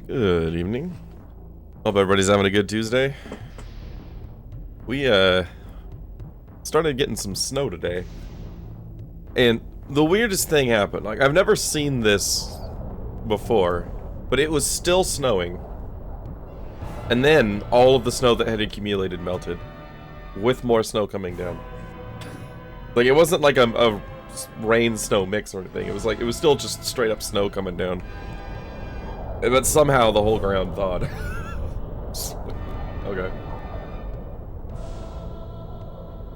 Good evening. Hope everybody's having a good Tuesday. We, started getting some snow today. And the weirdest thing happened. Like, I've never seen this before, but it was still snowing. And then, all of the snow that had accumulated melted, with more snow coming down. Like, it wasn't like a rain-snow mix or anything. It was like, it was still just straight-up snow coming down. But somehow the whole ground thawed. Okay.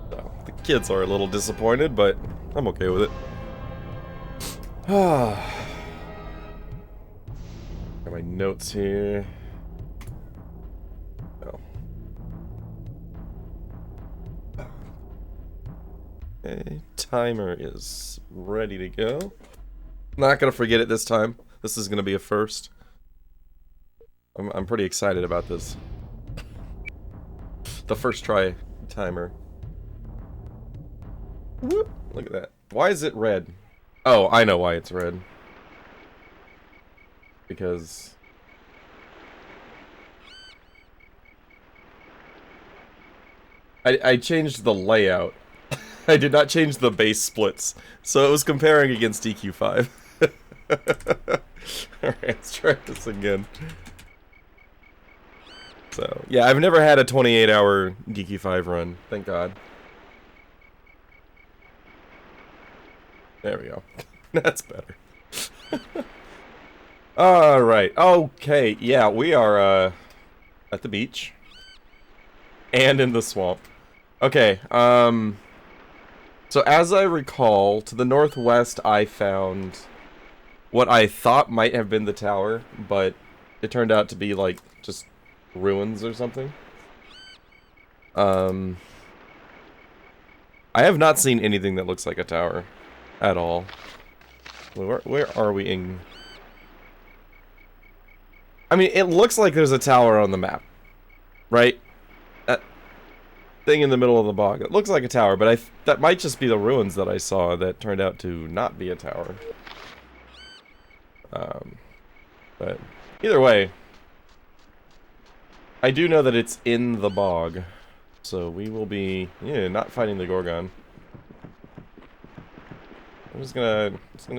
So, the kids are a little disappointed, but I'm okay with it. Got my notes here. Oh. Okay, timer is ready to go. Not gonna forget it this time. This is gonna be a first. I'm pretty excited about this. The first try timer. Whoop, look at that. Why is it red? Oh, I know why it's red. Because... I changed the layout. I did not change the base splits. So it was comparing against DQ5. Alright, let's try this again. So, yeah, I've never had a 28-hour DQ5 run. Thank God. There we go. That's better. Alright, okay, yeah, we are, at the beach. And in the swamp. Okay, so as I recall, to the northwest I found what I thought might have been the tower, but it turned out to be, like, just ruins or something. I have not seen anything that looks like a tower at all. Where are we in? I mean, it looks like there's a tower on the map, right? That thing in the middle of the bog. It looks like a tower, but that might just be the ruins that I saw that turned out to not be a tower. But either way, I do know that it's in the bog, so we will be, not fighting the Gorgon. I'm just gonna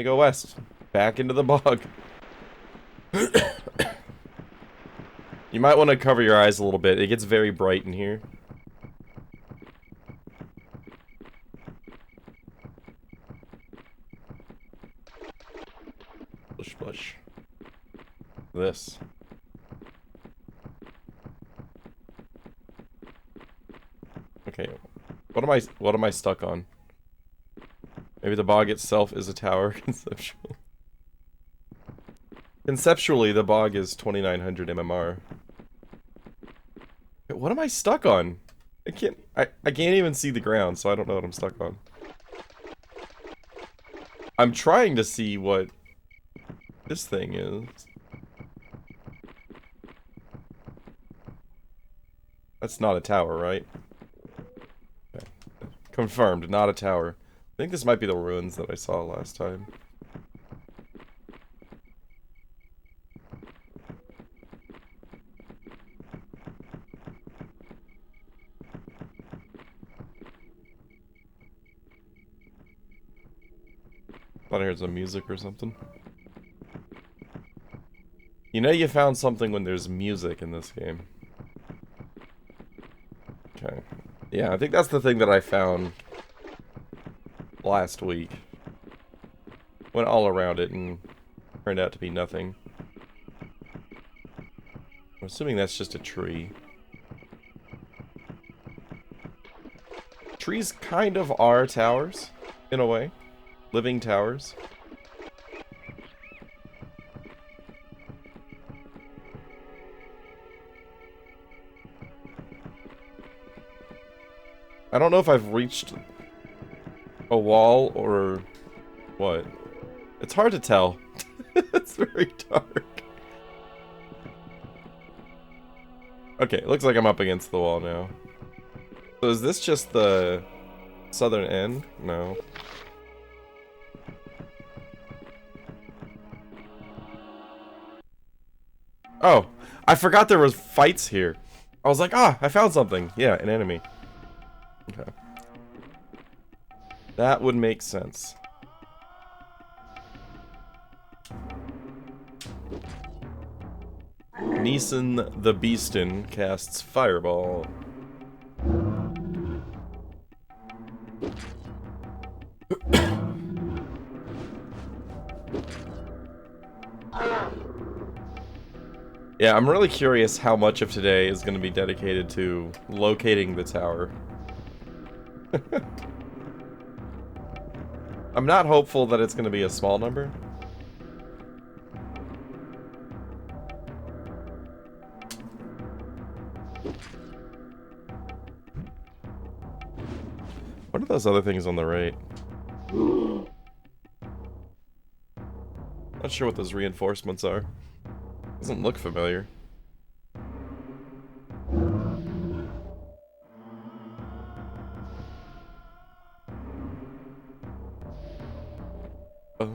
go west, back into the bog. You might want to cover your eyes a little bit. It gets very bright in here. Push, push. This. Okay, what am I stuck on? Maybe the bog itself is a tower, conceptually. Conceptually, the bog is 2900 MMR. What am I stuck on? I can't even see the ground, so I don't know what I'm stuck on. I'm trying to see what this thing is. That's not a tower, right? Okay. Confirmed, not a tower. I think this might be the ruins that I saw last time. Thought I heard some music or something. You know you found something when there's music in this game. Okay. Yeah, I think that's the thing that I found last week. Went all around it and turned out to be nothing. I'm assuming that's just a tree. Trees kind of are towers, in a way. Living towers. I don't know if I've reached a wall or what. It's hard to tell. It's very dark. Okay, it looks like I'm up against the wall now. So is this just the southern end? No. Oh, I forgot there was fights here. I was like, ah, I found something. Yeah, an enemy. Okay. That would make sense. Neeson the Beastin casts Fireball. Yeah, I'm really curious how much of today is going to be dedicated to locating the tower. I'm not hopeful that it's going to be a small number. What are those other things on the right? Not sure what those reinforcements are. Doesn't look familiar. Oh.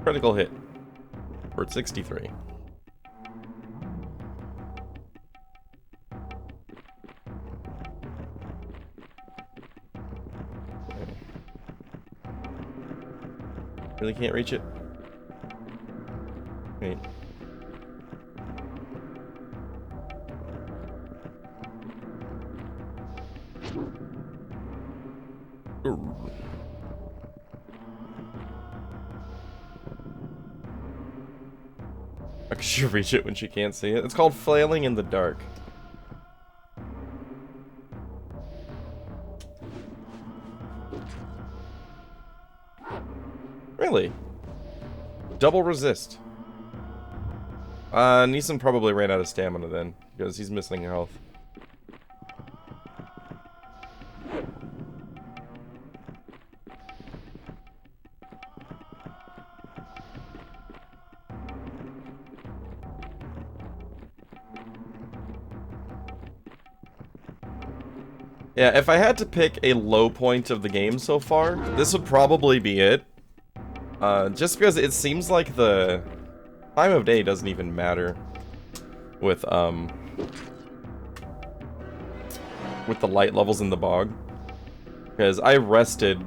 Critical hit. We're at 63. Really can't reach it. Wait. Ooh. I should reach it when she can't see it. It's called flailing in the dark. Really? Double resist. Neeson probably ran out of stamina then, because he's missing health. Yeah, if I had to pick a low point of the game so far, this would probably be it. Just because it seems like the time of day doesn't even matter with the light levels in the bog. Because I rested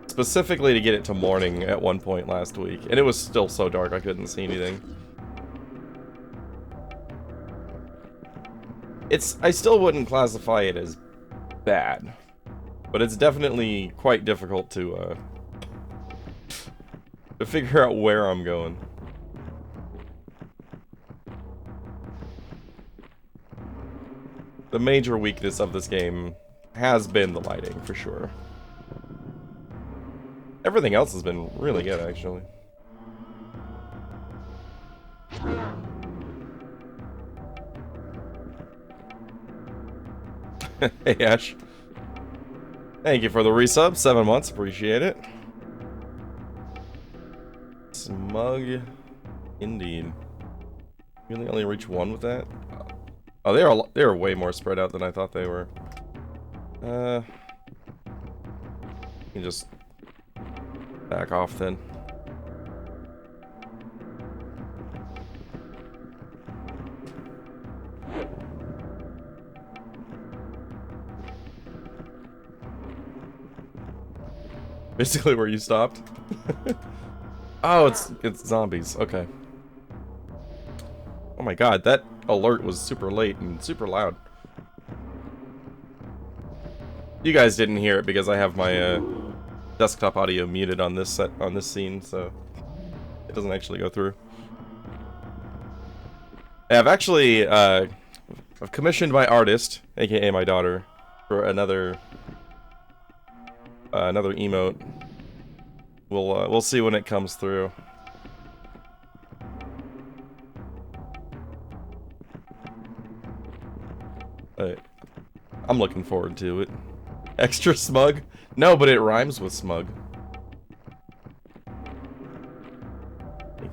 specifically to get it to morning at one point last week, and it was still so dark I couldn't see anything. I still wouldn't classify it as bad, but it's definitely quite difficult to figure out where I'm going. The major weakness of this game has been the lighting, for sure. Everything else has been really good, actually. Hey, Ash. Thank you for the resub. 7 months. Appreciate it. Smug. Indeed. Really only reach one with that? Oh, they are way more spread out than I thought they were. You can just back off then. Basically where you stopped. Oh, it's zombies. Okay. Oh my god, that alert was super late and super loud. You guys didn't hear it because I have my desktop audio muted on this scene, so it doesn't actually go through. I've actually I've commissioned my artist, aka my daughter, for another emote. We'll see when it comes through. I'm looking forward to it. Extra smug? No, but it rhymes with smug.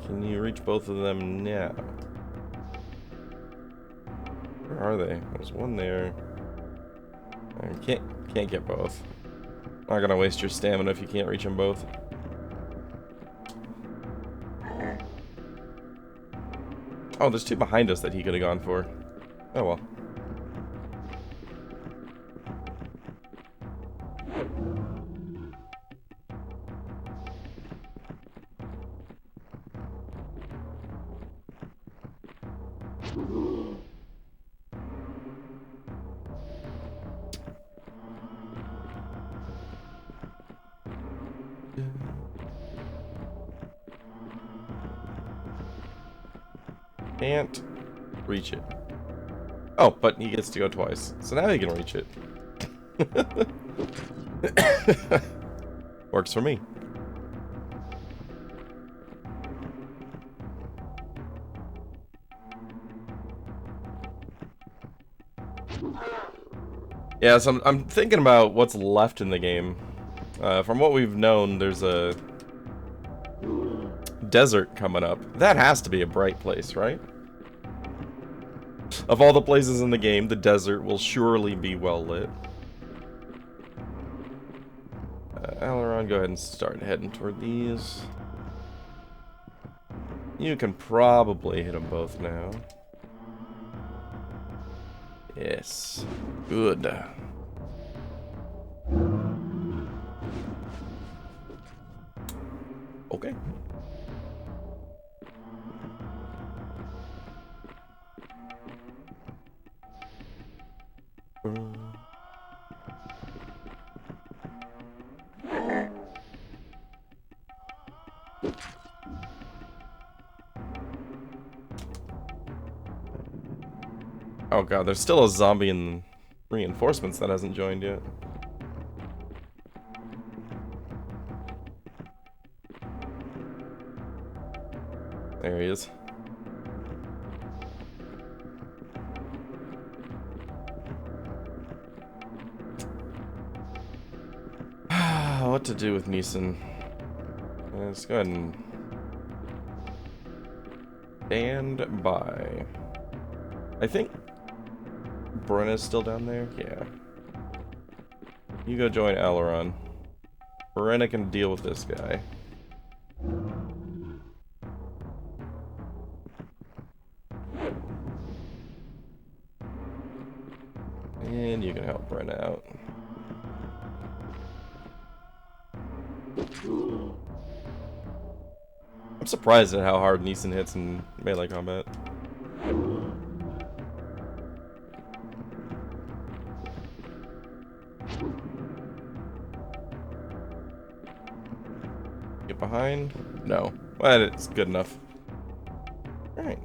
Can you reach both of them now? are they? There's one there. I can't get both. Not gonna waste your stamina if you can't reach them both. Oh, there's two behind us that he could have gone for. Oh well. Can't reach it. Oh, but he gets to go twice. So now he can reach it. Works for me. Yeah, so I'm thinking about what's left in the game. From what we've known, there's a desert coming up. That has to be a bright place, right? Of all the places in the game, the desert will surely be well lit. Aileron, go ahead and start heading toward these. You can probably hit them both now. Yes. Good. Okay. Oh god, there's still a zombie in reinforcements that hasn't joined yet. There he is. What to do with Neeson? Let's go ahead and stand by. I think Brenna's still down there? Yeah. You go join Aileron. Brenna can deal with this guy. And you can help Brenna out. I'm surprised at how hard Neeson hits in melee combat. Get behind? No. But it's good enough. Alright.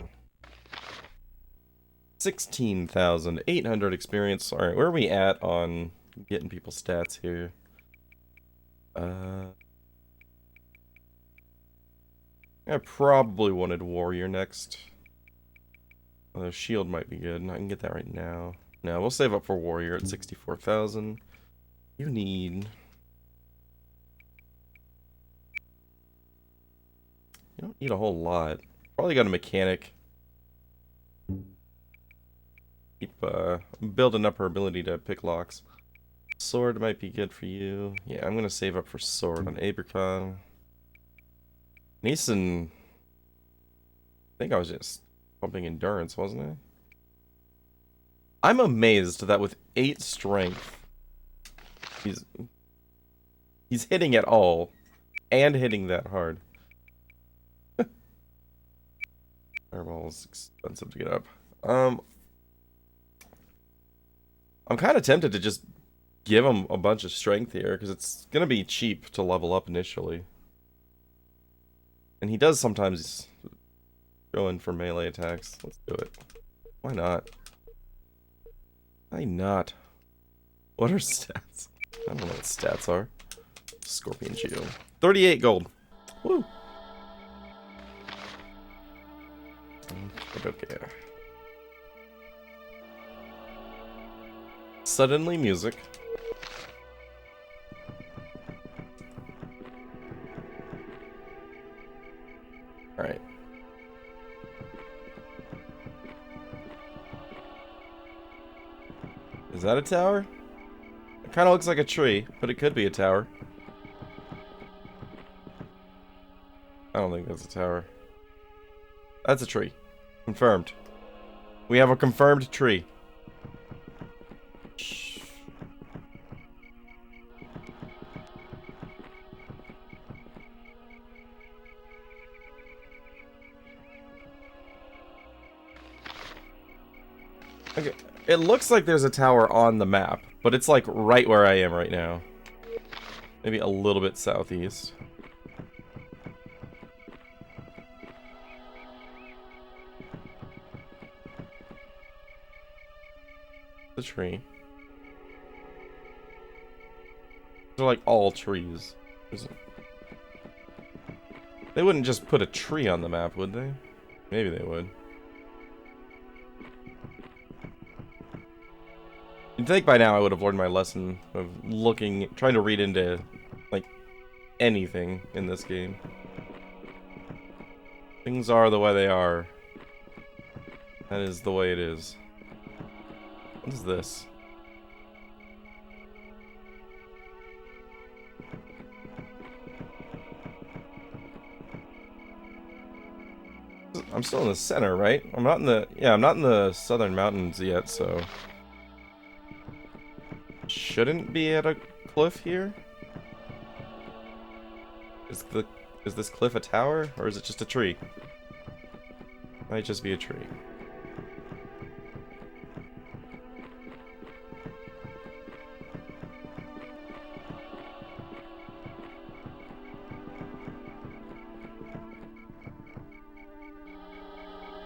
16,800 experience. Alright, where are we at on getting people's stats here? I probably wanted Warrior next. Although Shield might be good. I can get that right now. No, we'll save up for Warrior at 64,000. You need... You don't need a whole lot. Probably got a mechanic. Keep building up her ability to pick locks. Sword might be good for you. Yeah, I'm gonna save up for sword on Abercon. Neeson... I think I was just pumping endurance, wasn't I? I'm amazed that with 8 strength, he's hitting at all, and hitting that hard. Fireball is expensive to get up. I'm kind of tempted to just give him a bunch of strength here, because it's going to be cheap to level up initially. And he does sometimes go in for melee attacks. Let's do it. Why not? Why not? What are stats? I don't know what stats are. Scorpion Shield. 38 gold. Woo! Okay. Suddenly music. Alright. Is that a tower? It kind of looks like a tree, but it could be a tower. I don't think that's a tower. That's a tree. Confirmed. We have a confirmed tree. Shh. Okay, it looks like there's a tower on the map, but it's like right where I am right now. Maybe a little bit southeast. The tree. They're like all trees. They wouldn't just put a tree on the map, would they? Maybe they would. You'd think by now I would have learned my lesson of trying to read into, like, anything in this game. Things are the way they are. That is the way it is. What is this? I'm still in the center, right? I'm not in the... Yeah, I'm not in the southern mountains yet, so... Shouldn't be at a cliff here? Is this cliff a tower, or is it just a tree? Might just be a tree.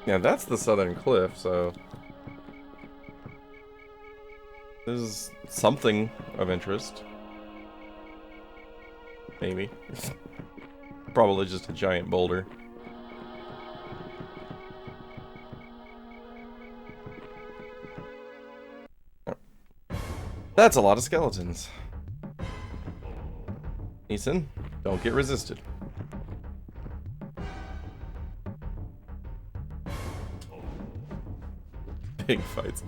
Yeah, that's the southern cliff, so... This is something of interest. Maybe. Probably just a giant boulder. That's a lot of skeletons. Ethan, don't get resisted. Big fights.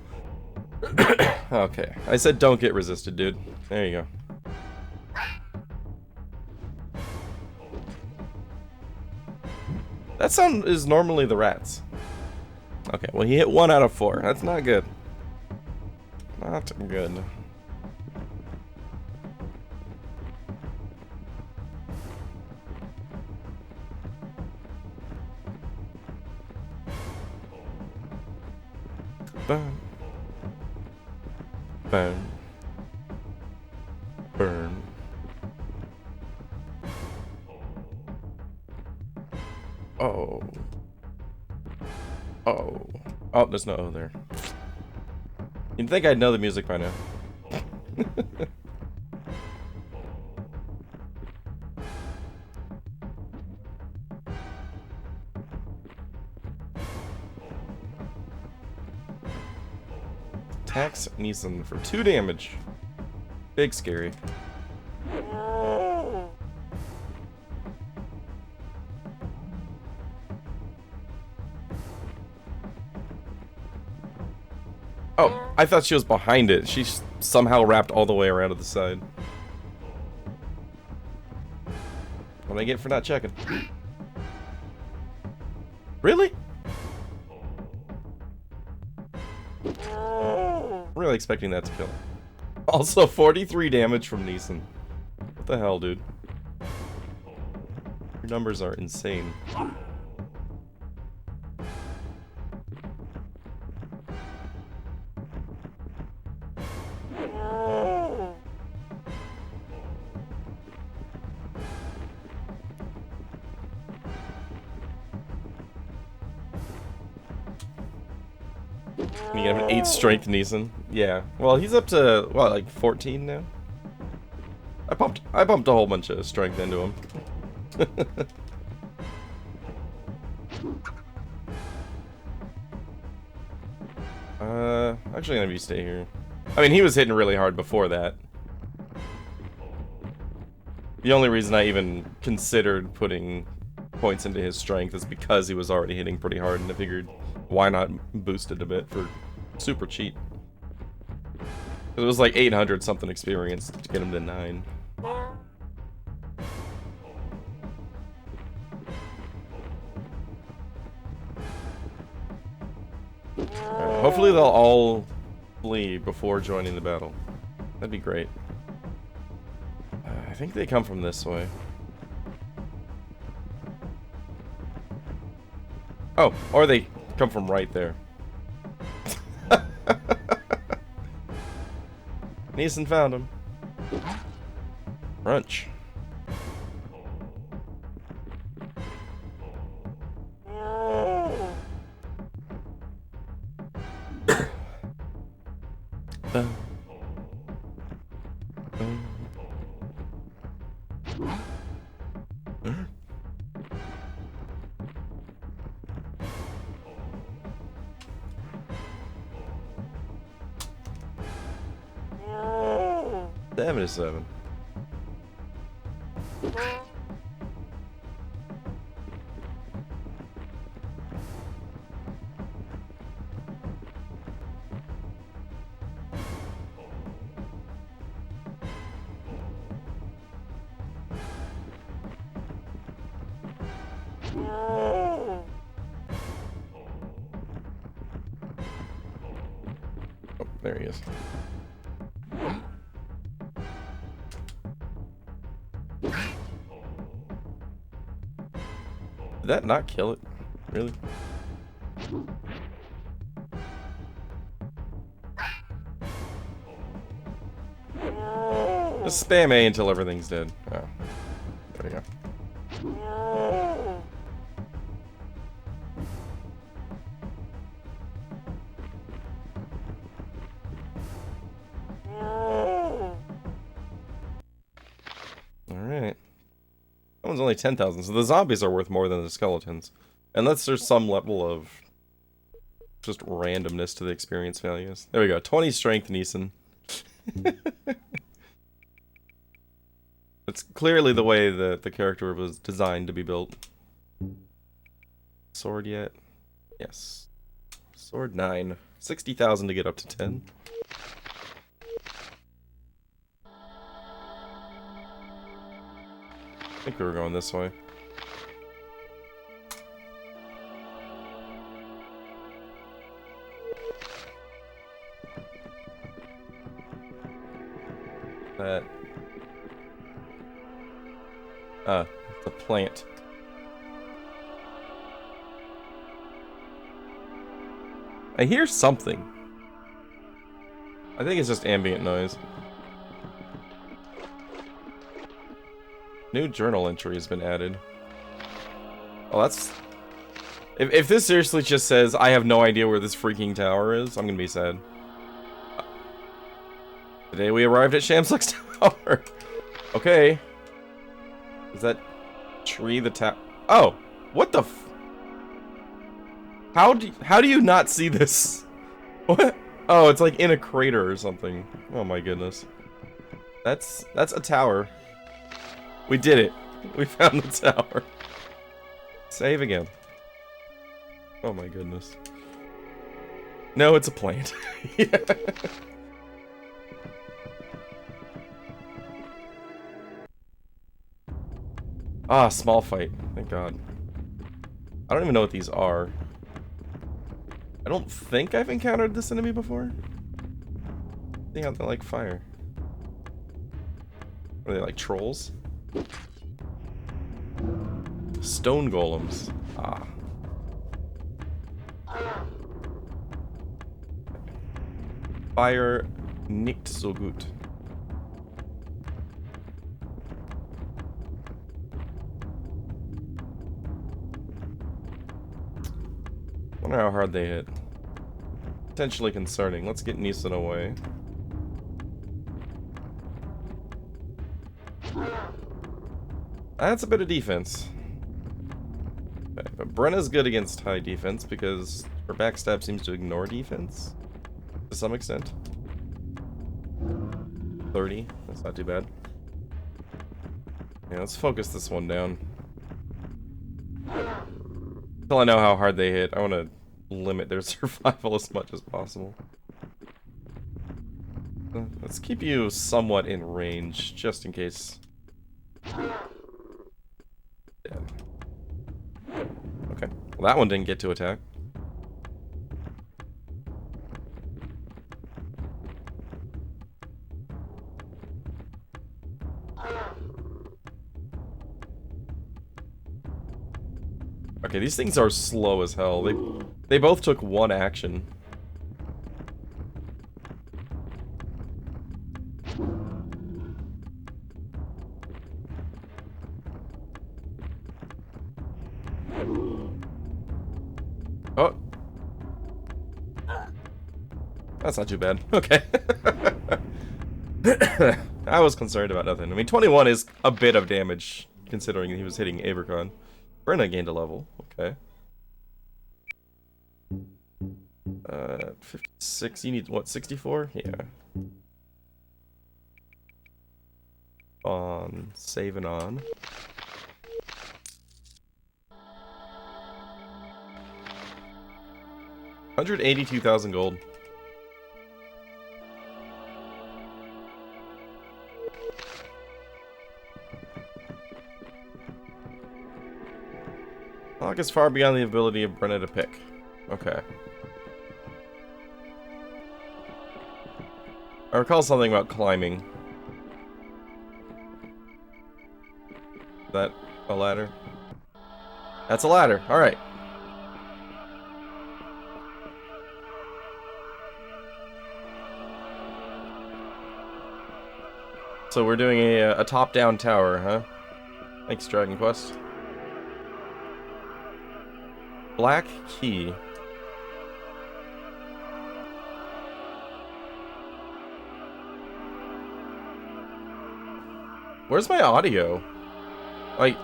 Okay, I said don't get resisted, dude. There you go. That sound is normally the rats. Okay, well he hit 1 out of 4. That's not good. Not good. Burn. Burn. Burn. Oh. Oh. Oh, there's no O there. You'd think I'd know the music by now. Attacks Neeson for 2 damage. Big scary. Oh, I thought she was behind it. She somehow wrapped all the way around to the side. What do I get for not checking? Really? Really expecting that to kill. Also, 43 damage from Neeson. What the hell, dude? Your numbers are insane. You have an 8 strength Neeson. Yeah. Well, he's up to what, like 14 now? I pumped a whole bunch of strength into him. Actually gonna be stay here. I mean, he was hitting really hard before that. The only reason I even considered putting points into his strength is because he was already hitting pretty hard, and I figured why not boost it a bit for super cheap. It was like 800 something experience to get him to 9. Right, hopefully they'll all flee before joining the battle. That'd be great. I think they come from this way. Oh, or they come from right there. Neeson found him. Crunch. Damn it, 7. Oh, there he is. Did that not kill it? Really? Just spam A until everything's dead. Oh. There you go. Alright. That one's only 10,000, so the zombies are worth more than the skeletons. Unless there's some level of just randomness to the experience values. There we go. 20 strength, Neeson. It's clearly the way that the character was designed to be built. Sword yet? Yes. Sword 9. 60,000 to get up to 10. I think we were going this way. That. It's a plant. I hear something. I think it's just ambient noise. New journal entry has been added. Oh, that's... If this seriously just says, I have no idea where this freaking tower is, I'm gonna be sad. Today we arrived at Shamsuck's tower. Okay. Is that tree the tower? Oh, what the f... How do you not see this? What? Oh, it's like in a crater or something. Oh my goodness. That's a tower. We did it. We found the tower. Save again. Oh my goodness. No, it's a plant. Yeah. Ah, small fight. Thank God. I don't even know what these are. I don't think I've encountered this enemy before. I think they're like fire. Are they like trolls? Stone golems. Ah. Fire nicht so gut. Wonder how hard they hit. Potentially concerning. Let's get Neeson away. That's a bit of defense. Okay, but Brenna's good against high defense because her backstab seems to ignore defense to some extent. 30. That's not too bad. Yeah, let's focus this one down. Until I know how hard they hit, I want to limit their survival as much as possible. Let's keep you somewhat in range, just in case. Dead. Okay. Well, that one didn't get to attack. Okay, these things are slow as hell. They both took one action. Oh. That's not too bad. Okay. I was concerned about nothing. I mean, 21 is a bit of damage, considering he was hitting Abercon. Brenna gained a level. Okay. 56. You need, what, 64? Yeah. On. Saving on. $182,000 gold. Lock is far beyond the ability of Brenna to pick. Okay. I recall something about climbing. Is that a ladder? That's a ladder. Alright. So we're doing a top-down tower, huh? Thanks, Dragon Quest. Black key. Where's my audio? Like,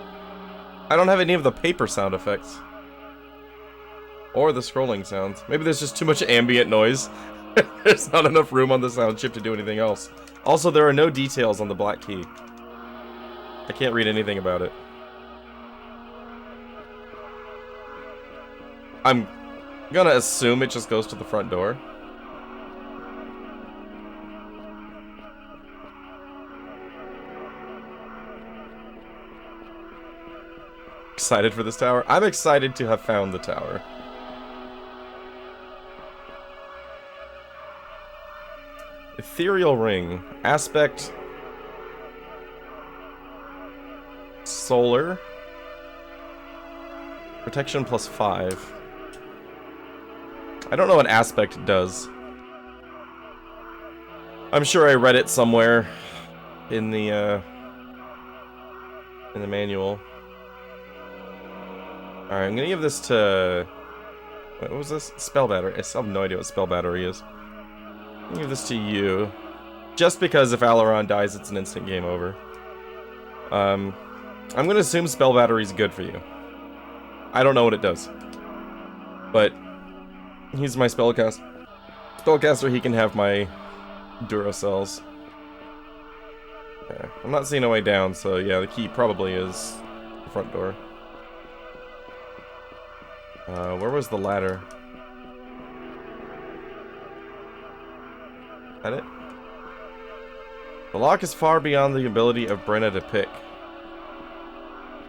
I don't have any of the paper sound effects. Or the scrolling sounds. Maybe there's just too much ambient noise. There's not enough room on the sound chip to do anything else. Also, there are no details on the black key. I can't read anything about it. I'm gonna assume it just goes to the front door. Excited for this tower? I'm excited to have found the tower. Ethereal ring. Aspect. Solar. Protection +5. I don't know what aspect does. I'm sure I read it somewhere in the manual. Alright, I'm gonna give this to... What was this? Spell battery. I still have no idea what spell battery is. I'm gonna give this to you. Just because if Alaron dies, it's an instant game over. I'm gonna assume spell battery is good for you. I don't know what it does. But he's my spellcaster, he can have my Duracells. Okay. I'm not seeing a way down, so yeah, the key probably is the front door. Where was the ladder? Is that it? The lock is far beyond the ability of Brenna to pick.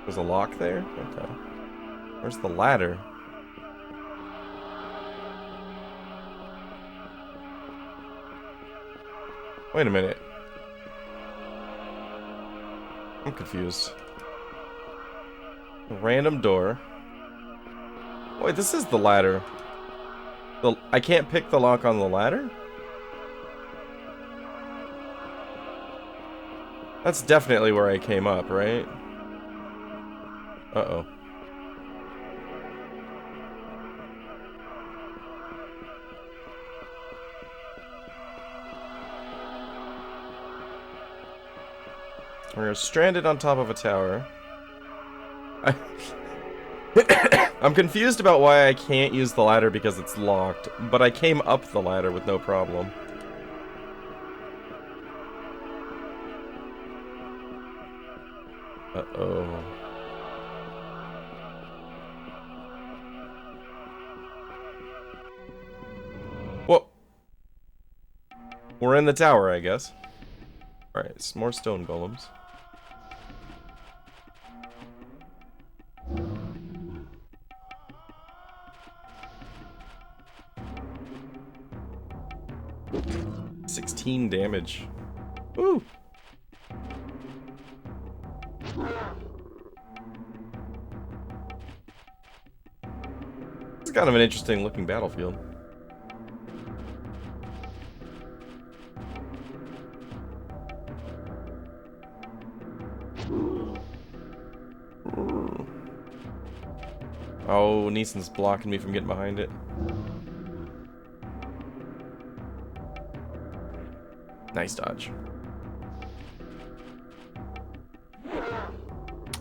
There's a lock there? Okay. Where's the ladder? Wait a minute. I'm confused. A random door. Wait, this is the ladder. I can't pick the lock on the ladder? That's definitely where I came up, right? Uh-oh. We're stranded on top of a tower. I'm confused about why I can't use the ladder because it's locked, but I came up the ladder with no problem. Uh-oh. Whoa. we're in the tower, I guess. Alright, some more stone golems. $16 damage. Woo! It's kind of an interesting looking battlefield. Oh, Neeson's blocking me from getting behind it. Nice dodge.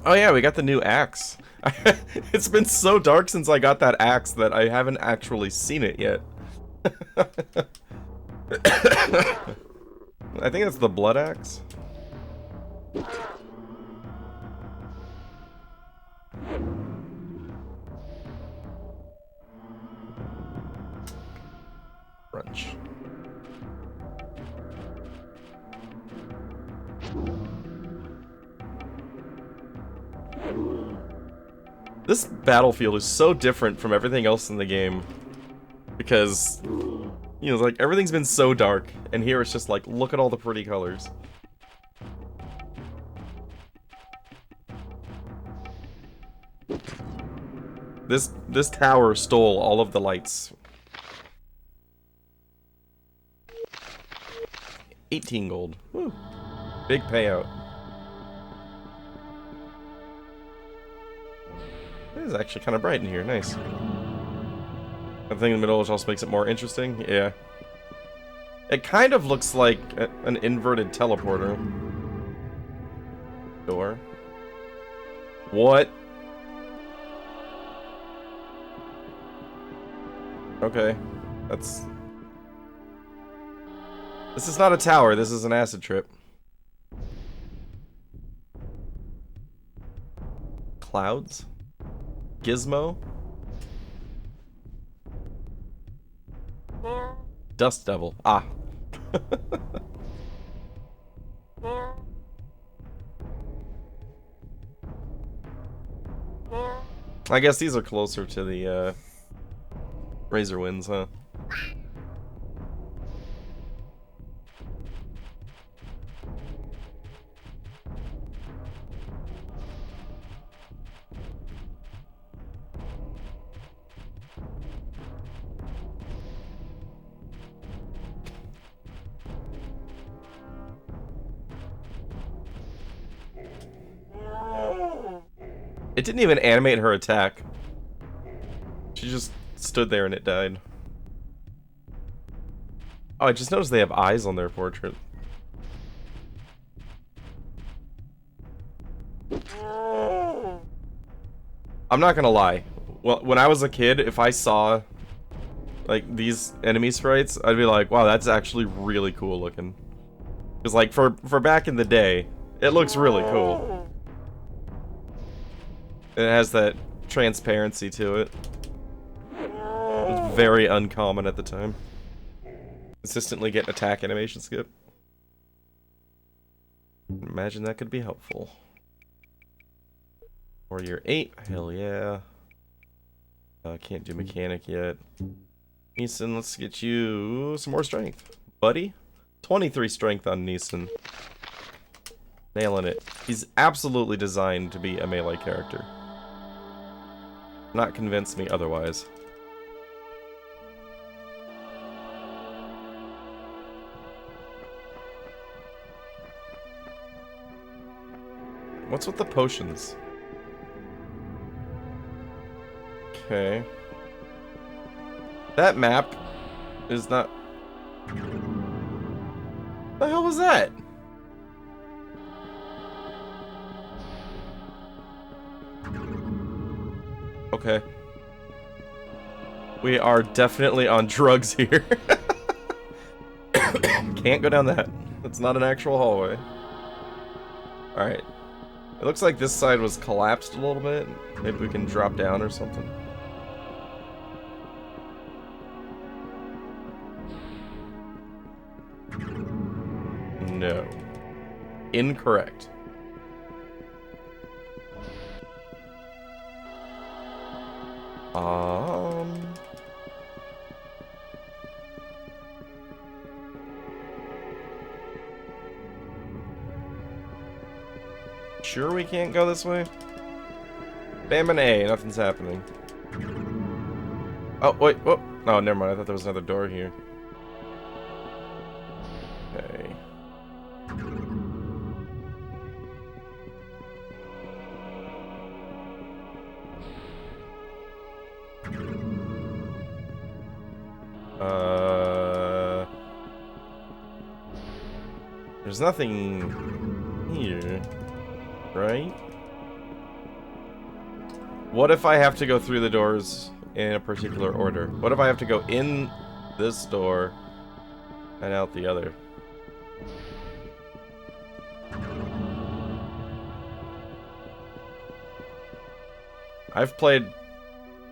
Oh yeah, we got the new axe. It's been so dark since I got that axe that I haven't actually seen it yet. I think it's the blood axe. Crunch. This battlefield is so different from everything else in the game because, you know, like everything's been so dark, and here it's just like, look at all the pretty colors. This tower stole all of the lights. 18 gold. Woo. Big payout. It is actually kind of bright in here. Nice. The thing in the middle which also makes it more interesting. Yeah. It kind of looks like an inverted teleporter. Door. What? Okay. That's... This is not a tower, this is an acid trip. Clouds? Gizmo? Dust Devil. Ah. I guess these are closer to the Razor Winds, huh? It didn't even animate her attack. She just stood there and it died. Oh, I just noticed they have eyes on their portrait. I'm not gonna lie. Well, when I was a kid, if I saw like these enemy sprites, I'd be like, wow, that's actually really cool looking. Because like for back in the day, it looks really cool. It has that transparency to it. It was very uncommon at the time. Consistently get attack animation skip. Imagine that could be helpful. Warrior 8, hell yeah. Can't do mechanic yet. Neeson, let's get you some more strength. Buddy? 23 strength on Neeson. Nailing it. He's absolutely designed to be a melee character. Not convince me otherwise. What's with the potions? Okay. That map is not... What the hell was that? Okay. We are definitely on drugs here. Can't go down that. That's not an actual hallway. Alright. It looks like this side was collapsed a little bit. Maybe we can drop down or something. No. Incorrect. Sure we can't go this way? Bam and A, nothing's happening. Oh, wait, whoa. Oh, never mind, I thought there was another door here. Okay. There's nothing here, right? What if I have to go through the doors in a particular order? What if I have to go in this door and out the other? I've played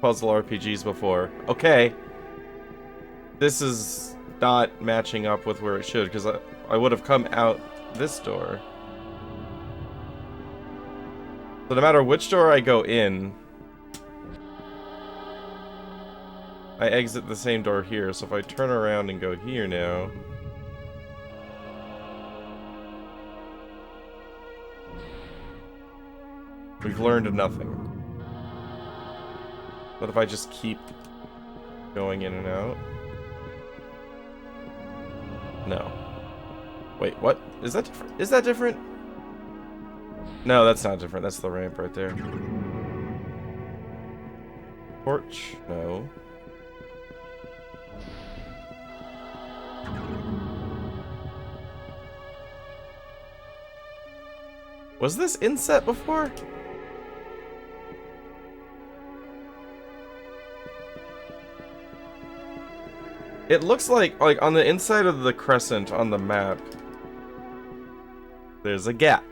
puzzle RPGs before. Okay. This is not matching up with where it should, because I would have come out this door. So no matter which door I go in, I exit the same door here. So if I turn around and go here now... we've learned nothing. What if I just keep going in and out? No. Wait, what? Is that different? Is that different? No, that's not different. That's the ramp right there. Torch? No. Was this inset before? It looks like on the inside of the crescent on the map, there's a gap.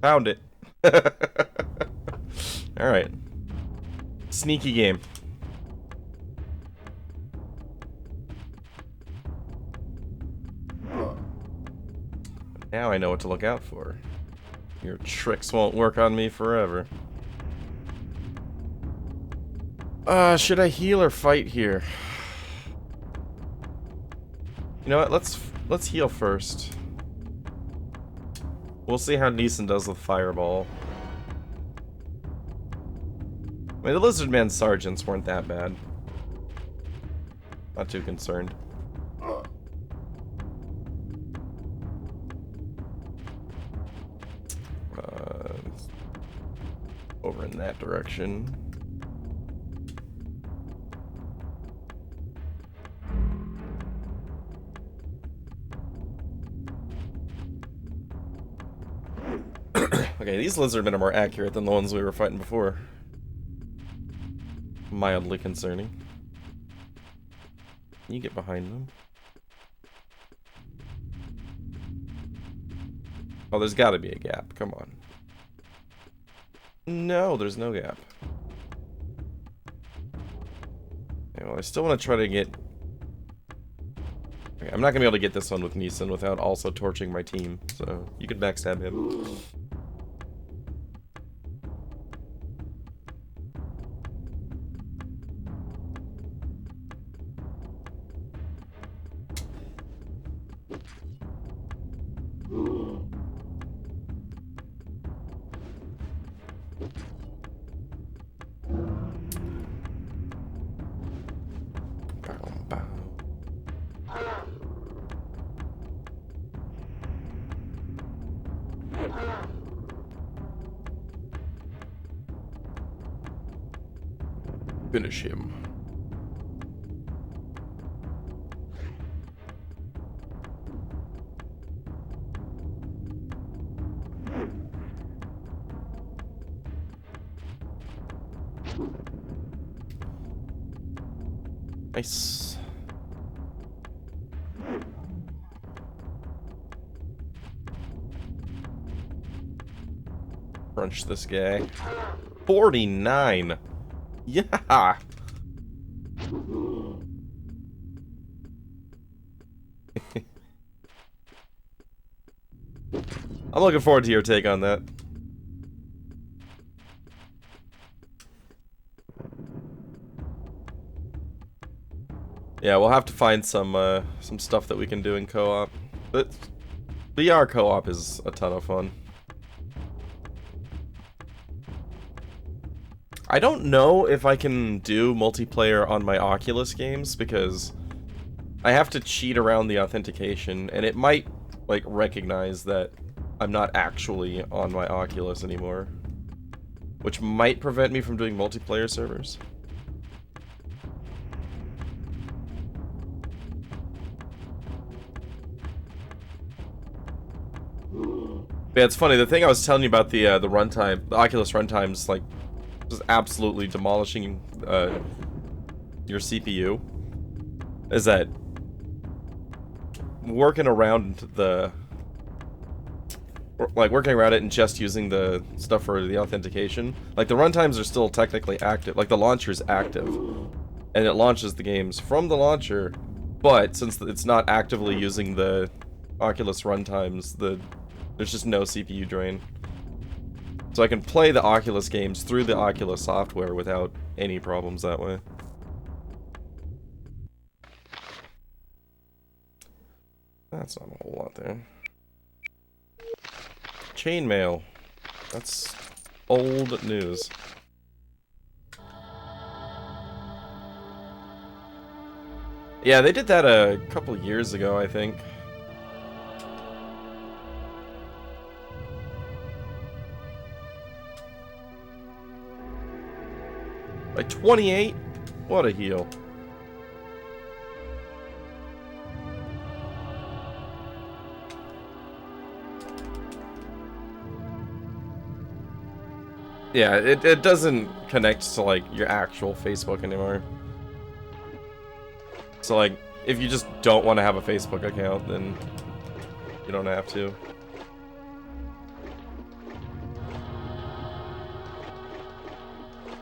Found it. Alright. Sneaky game. Now I know what to look out for. Your tricks won't work on me forever. Should I heal or fight here? You know what? Let's heal first. We'll see how Neeson does with Fireball. I mean, the Lizard Man Sergeants weren't that bad. Not too concerned. Over in that direction. Okay, these lizardmen are more accurate than the ones we were fighting before. Mildly concerning. Can you get behind them? Oh, there's gotta be a gap. Come on. No, there's no gap. Okay, well, I still want to try to get... Okay, I'm not gonna be able to get this one with Neeson without also torching my team, so you can backstab him. Finish him. Nice. Crunch this guy. 49. Yeah. I'm looking forward to your take on that. Yeah, we'll have to find some stuff that we can do in co-op. But VR co-op is a ton of fun. I don't know if I can do multiplayer on my Oculus games because I have to cheat around the authentication, and it might, like, recognize that I'm not actually on my Oculus anymore, which might prevent me from doing multiplayer servers. Yeah, it's funny, the thing I was telling you about the runtime, the Oculus runtime's, like, just absolutely demolishing your CPU, is that working around it and just using the stuff for the authentication, like the runtimes are still technically active, like the launcher's active, and it launches the games from the launcher, but since it's not actively using the Oculus runtimes, there's just no CPU drain. So I can play the Oculus games through the Oculus software without any problems that way. That's not a whole lot there. Chainmail. That's old news. Yeah, they did that a couple years ago, I think. By 28? What a heel. Yeah, it doesn't connect to, like, your actual Facebook anymore. So, like, if you just don't want to have a Facebook account, then you don't have to.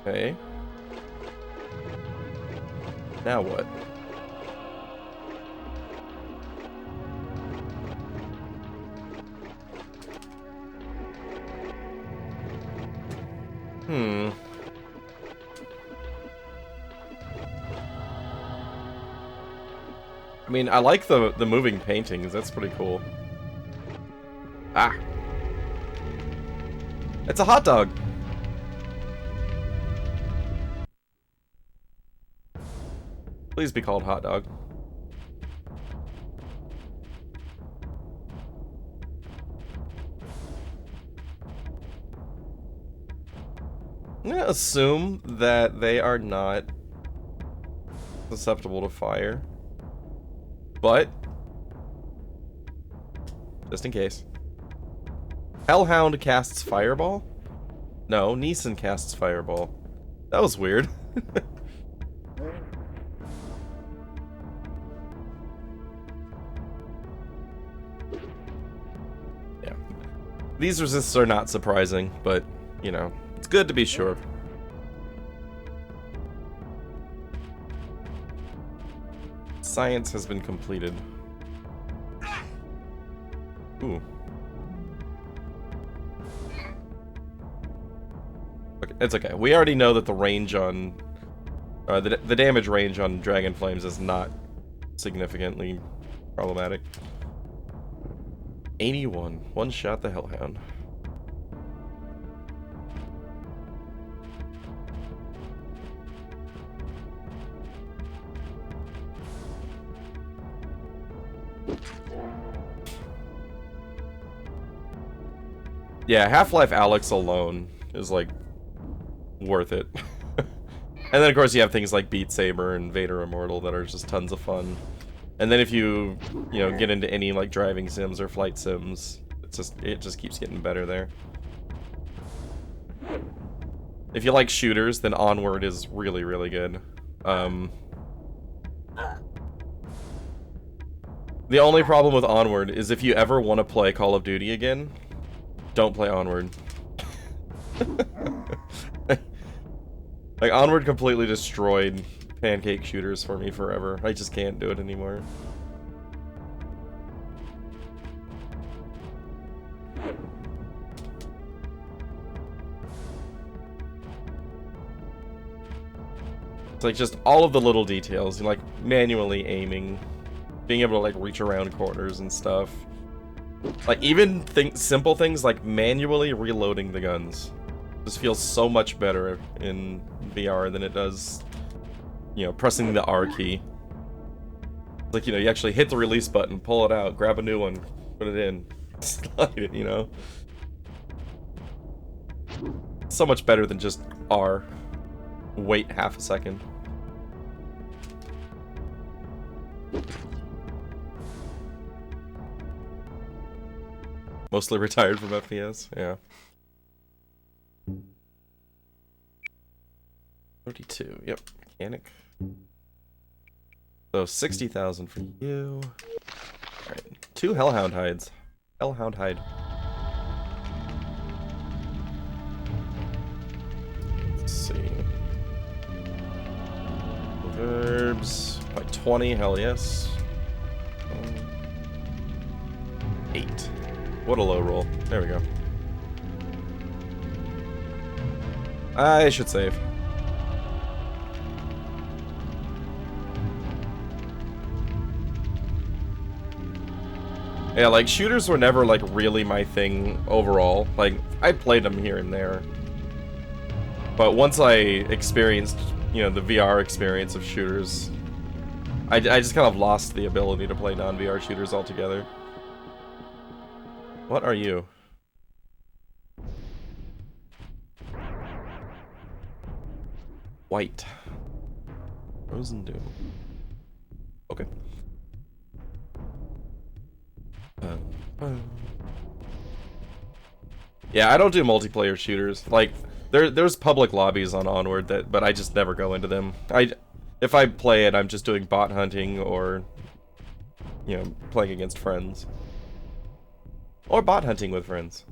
Okay. Now what? I mean, I like the moving paintings. That's pretty cool. Ah. It's a hot dog. Please be called hot dog. I'm gonna assume that they are not susceptible to fire. But just in case. Hellhound casts Fireball? No, Neeson casts Fireball. That was weird. Yeah. These resists are not surprising, but, you know, it's good to be sure. Science has been completed. Ooh. Okay, it's okay. We already know that the range on... the damage range on Dragon Flames is not significantly problematic. 81. One shot the Hellhound. Yeah, Half-Life Alyx alone is, like, worth it. And then, of course, you have things like Beat Saber and Vader Immortal that are just tons of fun. And then if you know, get into any, like, driving sims or flight sims, it just keeps getting better there. If you like shooters, then Onward is really, really good. The only problem with Onward is if you ever want to play Call of Duty again, don't play Onward. Like, Onward completely destroyed pancake shooters for me forever. I just can't do it anymore. It's like just all of the little details, like manually aiming, being able to like reach around corners and stuff. Like even simple things like manually reloading the guns just feels so much better in VR than it does, you know, pressing the R key. It's like, you know, you actually hit the release button, pull it out, grab a new one, put it in, slide it, you know? So much better than just R. Wait half a second. Mostly retired from FPS, yeah. 32, yep, mechanic. So 60,000 for you. Alright, 2 Hellhound hides. Hellhound hide. Let's see. Verbs by 20, hell yes. 8. What a low roll. There we go. I should save. Yeah, like, shooters were never, like, really my thing overall. Like, I played them here and there. But once I experienced, you know, the VR experience of shooters, I just kind of lost the ability to play non-VR shooters altogether. What are you? White. Frozen Doom. Okay. Yeah, I don't do multiplayer shooters. Like, there's public lobbies on Onward but I just never go into them. If I play it, I'm just doing bot hunting or, you know, playing against friends. Or bot hunting with friends.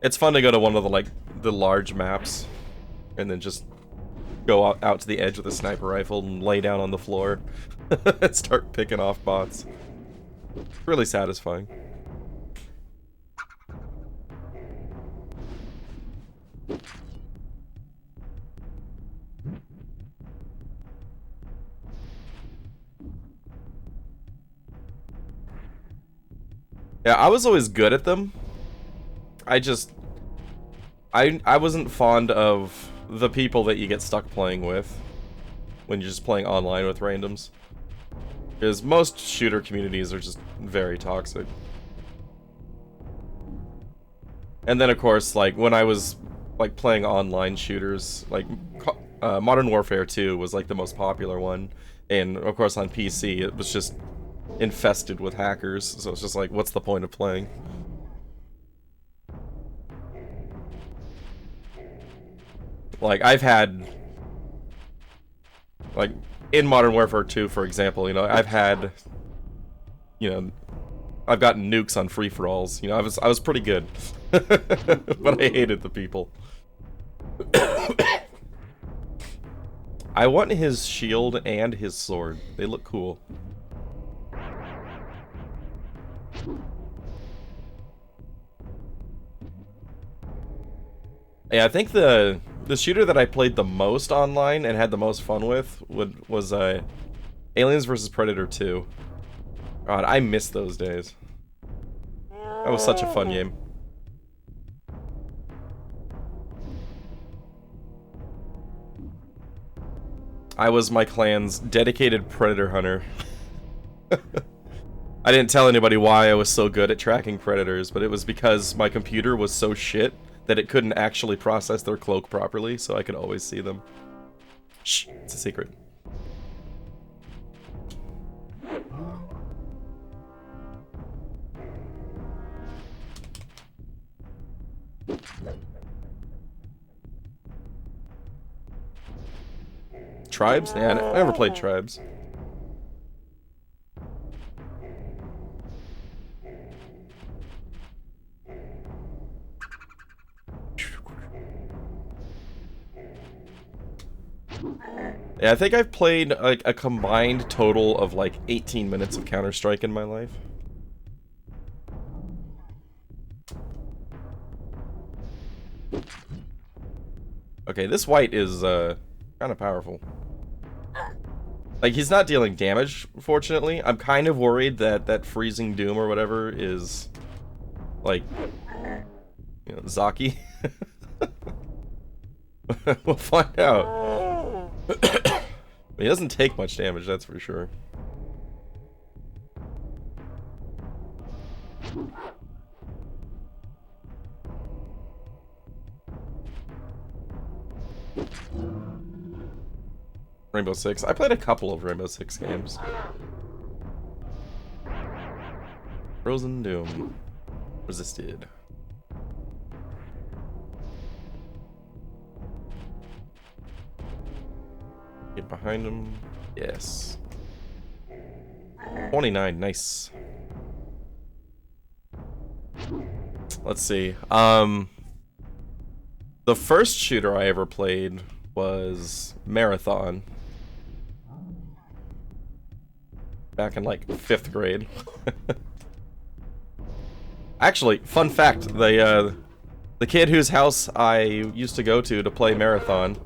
It's fun to go to one of the large maps and then just go out to the edge with a sniper rifle and lay down on the floor and start picking off bots. Really satisfying. Yeah, I was always good at them. I wasn't fond of the people that you get stuck playing with when you're just playing online with randoms. Because most shooter communities are just very toxic. And then of course, like, when I was like playing online shooters, like Modern Warfare 2 was like the most popular one. And of course on PC it was just infested with hackers, so it's just like, what's the point of playing? Like, I've had, like, in Modern Warfare 2, for example, you know, I've had, you know, I've gotten nukes on free-for-alls, you know, I was pretty good, but I hated the people. I want his shield and his sword, they look cool. Yeah, I think the shooter that I played the most online and had the most fun with was Aliens vs. Predator 2. God, I miss those days. That was such a fun game. I was my clan's dedicated predator hunter. I didn't tell anybody why I was so good at tracking predators, but it was because my computer was so shit that it couldn't actually process their cloak properly, so I could always see them. Shh, it's a secret. Tribes? Yeah, I never played Tribes. Yeah, I think I've played like a combined total of like 18 minutes of Counter-Strike in my life. Okay, this white is kind of powerful. Like, he's not dealing damage, fortunately. I'm kind of worried that that freezing doom or whatever is like, you know, Zaki. We'll find out. He doesn't take much damage, that's for sure. Rainbow Six. I played a couple of Rainbow Six games. Frozen Doom. Resisted. Get behind him. Yes. 29, nice. Let's see. The first shooter I ever played was Marathon. Back in like 5th grade. Actually, fun fact, the kid whose house I used to go to play Marathon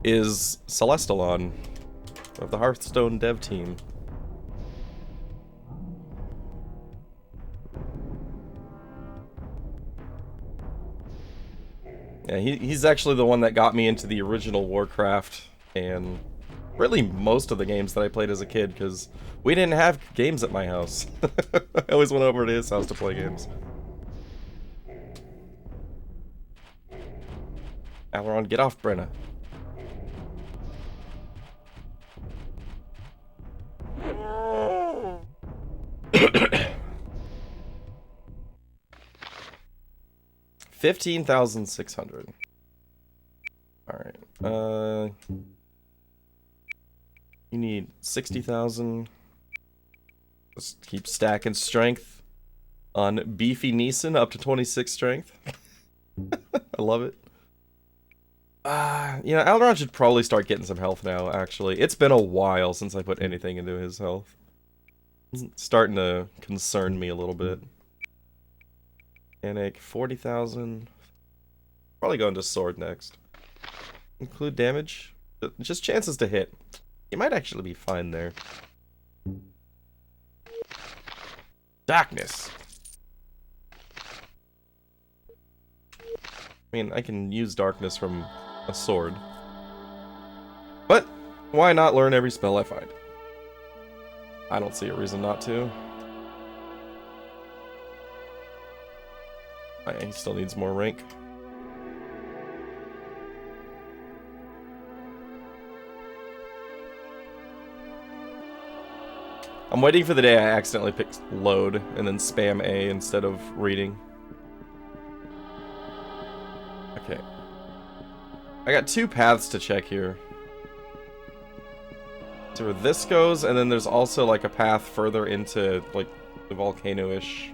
is Celestalon of the Hearthstone dev team. Yeah, he's actually the one that got me into the original Warcraft and really most of the games that I played as a kid, because we didn't have games at my house. I always went over to his house to play games. Alaron, get off Brenna. $15,600. Alright, you need 60,000. Just keep stacking strength on Beefy Neeson up to 26 strength. I love it. You know, Alderon should probably start getting some health now, actually. It's been a while since I put anything into his health. It's starting to concern me a little bit. Panic, 40,000. Probably going to sword next. Include damage. Just chances to hit. You might actually be fine there. Darkness. I mean, I can use darkness from a sword. But why not learn every spell I find? I don't see a reason not to. He still needs more rank. I'm waiting for the day I accidentally pick load and then spam A instead of reading. Okay. I got 2 paths to check here. So where this goes, and then there's also like a path further into like the volcano-ish.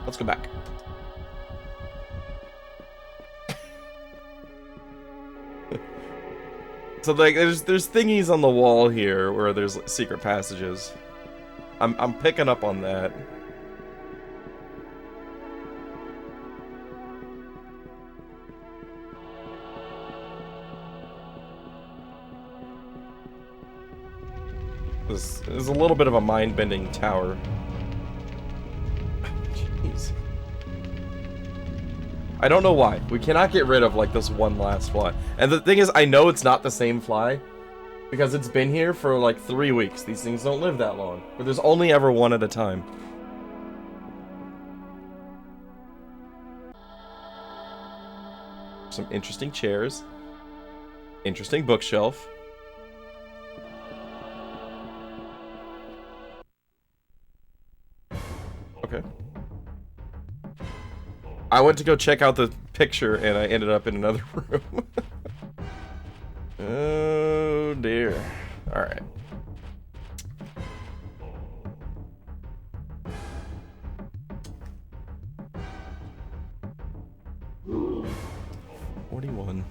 Let's go back. So like there's thingies on the wall here where there's like, secret passages. I'm picking up on that. This is a little bit of a mind-bending tower. Jeez. I don't know why. We cannot get rid of, like, this one last fly. And the thing is, I know it's not the same fly, because it's been here for, like, 3 weeks. These things don't live that long. But there's only ever one at a time. Some interesting chairs. Interesting bookshelf. Okay. I went to go check out the picture and I ended up in another room. Oh dear. Alright. $41.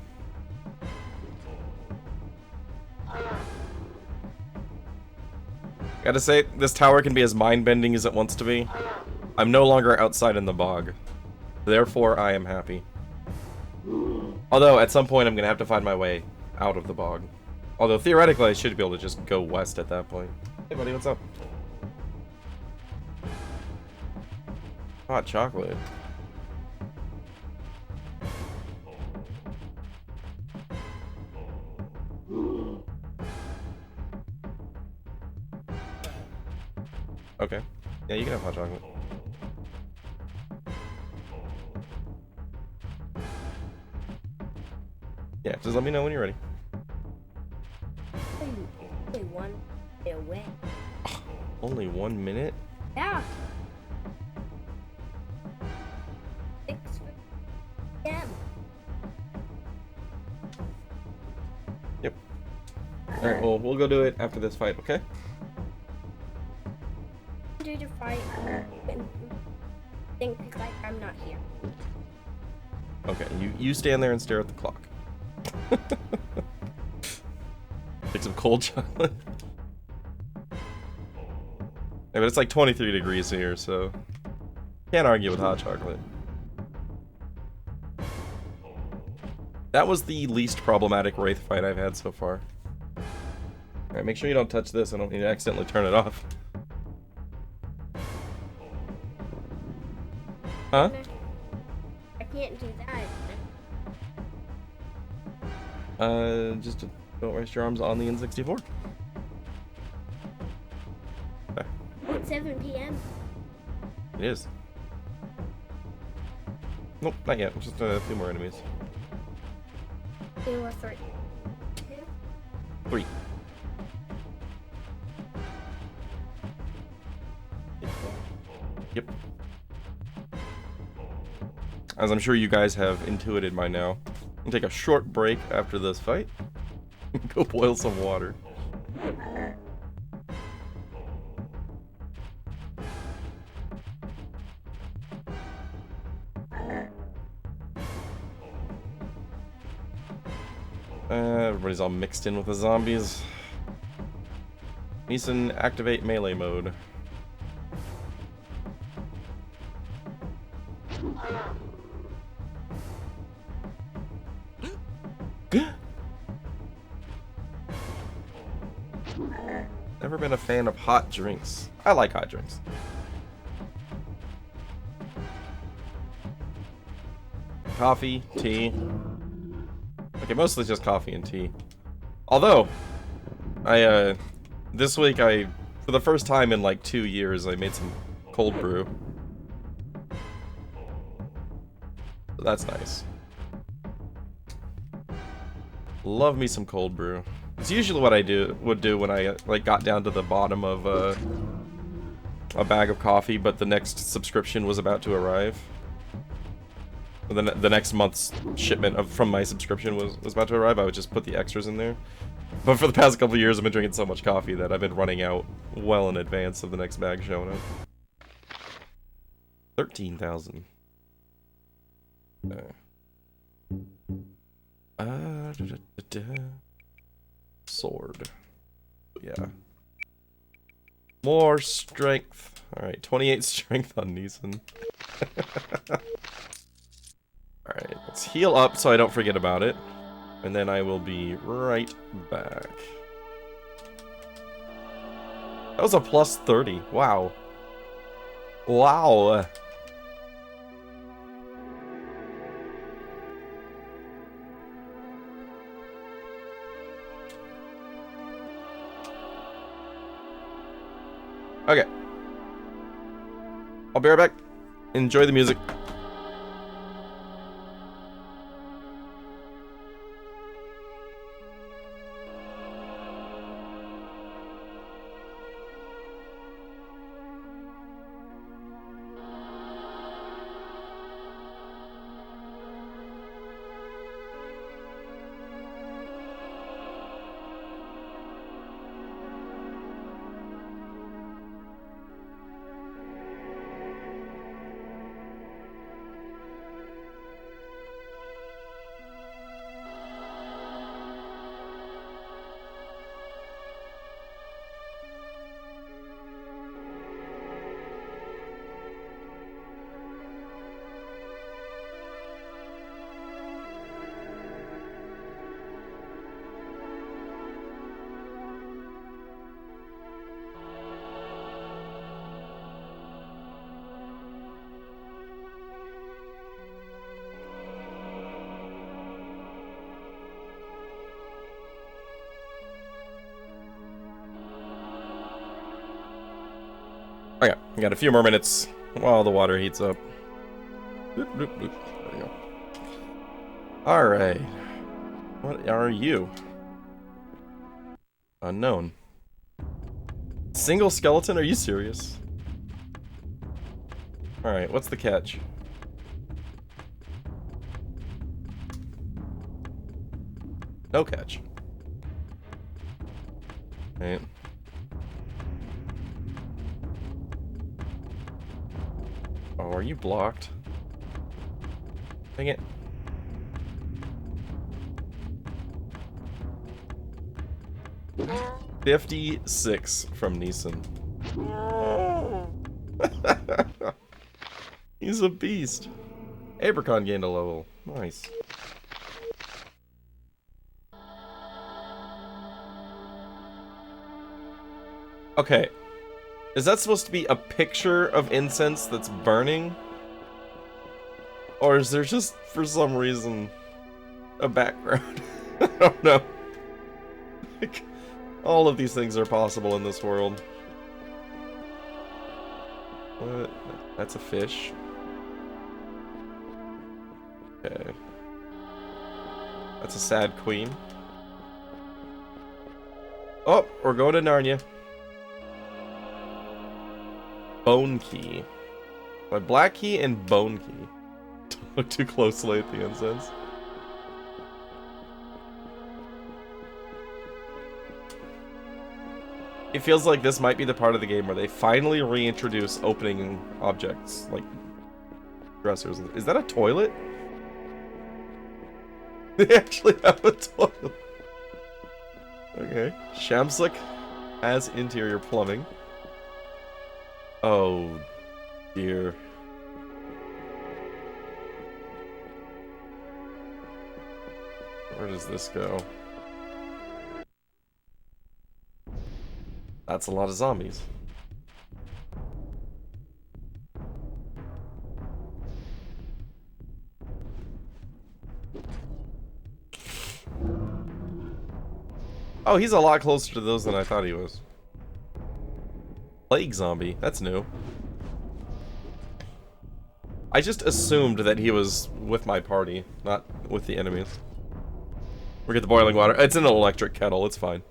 Gotta say, this tower can be as mind-bending as it wants to be. I'm no longer outside in the bog. Therefore, I am happy. Although, at some point, I'm gonna have to find my way out of the bog. Although, theoretically, I should be able to just go west at that point. Hey, buddy, what's up? Hot chocolate. Okay. Yeah, you can have hot chocolate. Yeah, just let me know when you're ready. Only 1 minute away. Only 1 minute? Yeah. 6 p.m. Yep. Alright, well, we'll go do it after this fight, okay? Do the fight and think like I'm not here. Okay, you stand there and stare at the clock. Take some cold chocolate. Yeah, but it's like 23 degrees here, so can't argue with hot chocolate. That was the least problematic Wraith fight I've had so far. Alright, make sure you don't touch this. I don't need to accidentally turn it off. Huh? I can't do that. Just don't rest your arms on the N64. Okay. It's 7 p.m. It is. Nope, not yet. Just a few more enemies. 2 or 3. 3. Yep. As I'm sure you guys have intuited by now, I'm gonna take a short break after this fight. Go boil some water. Everybody's all mixed in with the zombies. Neeson, activate melee mode. Never been a fan of hot drinks. I like hot drinks. Coffee, tea. Okay, mostly just coffee and tea. Although, this week for the first time in like 2 years, I made some cold brew. So that's nice. Love me some cold brew. It's usually what I would do when I like got down to the bottom of a bag of coffee, but the next subscription was about to arrive. The next month's shipment from my subscription was about to arrive. I would just put the extras in there. But for the past couple of years, I've been drinking so much coffee that I've been running out well in advance of the next bag showing up. 13,000. Sword. Yeah. More strength. Alright, 28 strength on Neeson. Alright, let's heal up so I don't forget about it. And then I will be right back. That was a plus 30. Wow. Wow. Okay. I'll be right back. Enjoy the music. Okay, we got a few more minutes while the water heats up. Boop, boop, boop. There we go. Alright. What are you? Unknown. Single skeleton? Are you serious? Alright, what's the catch? No catch. Right. Oh, are you blocked? Dang it. $56 from Neeson. He's a beast. Abracon gained a level. Nice. Okay. Is that supposed to be a picture of incense that's burning? Or is there just, for some reason, a background? I don't know. Like, all of these things are possible in this world. What? That's a fish. Okay. That's a sad queen. Oh, we're going to Narnia. Bone key. My black key and bone key. Don't look too closely at the incense. It feels like this might be the part of the game where they finally reintroduce opening objects, like dressers. Is that a toilet? They actually have a toilet. Okay. Shamslick has interior plumbing. Oh, dear. Where does this go? That's a lot of zombies. Oh, he's a lot closer to those than I thought he was. Plague zombie. That's new. I just assumed that he was with my party, not with the enemies. We get the boiling water. It's an electric kettle. It's fine.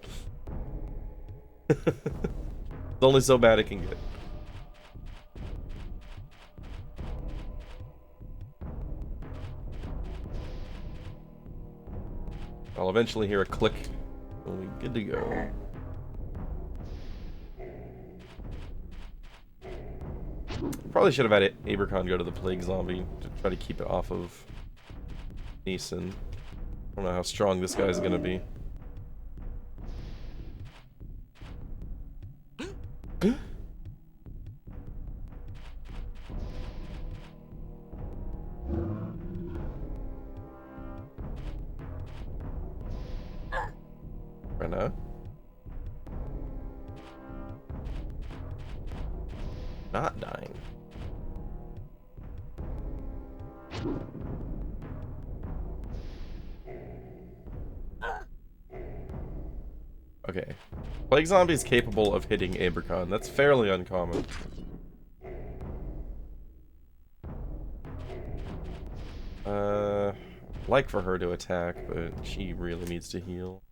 It's only so bad it can get. I'll eventually hear a click. And we're good to go. Probably should have had Abracon go to the plague zombie to try to keep it off of Neeson. I don't know how strong this guy's gonna be. Brenna. Not dying. Okay. Plague Zombie is capable of hitting Abracon. That's fairly uncommon. Like for her to attack, but she really needs to heal.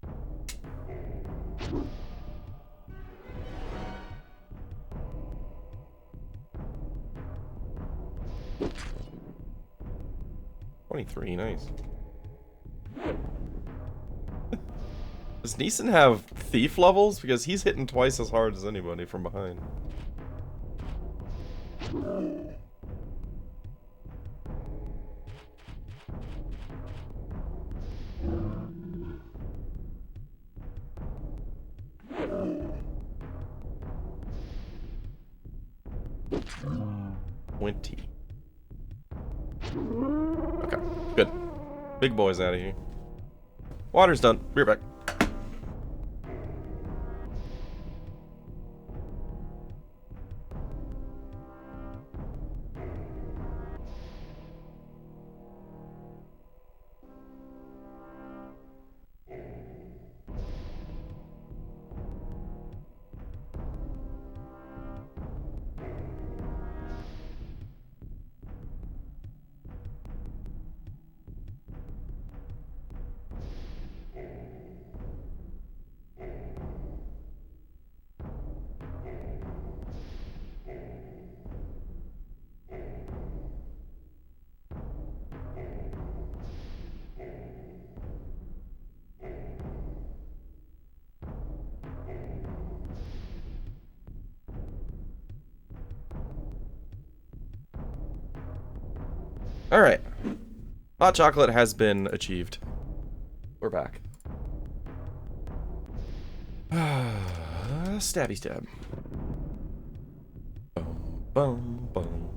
$23, nice. Does Neeson have thief levels? Because he's hitting twice as hard as anybody from behind. $20. Okay, good. Big boy's out of here. Water's done. Be right back. Alright. Hot chocolate has been achieved. We're back. Stabby stab. Boom, boom, boom.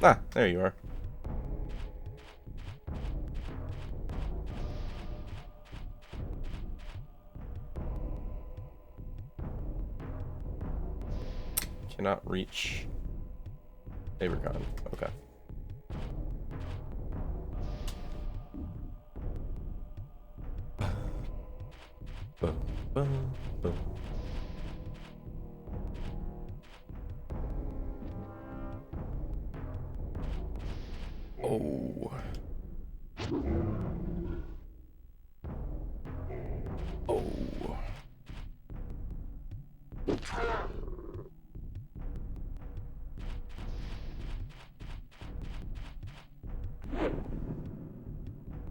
Ah, there you are. Cannot reach. Neighbor gone. Okay. Boom, boom, boom. Oh. Oh.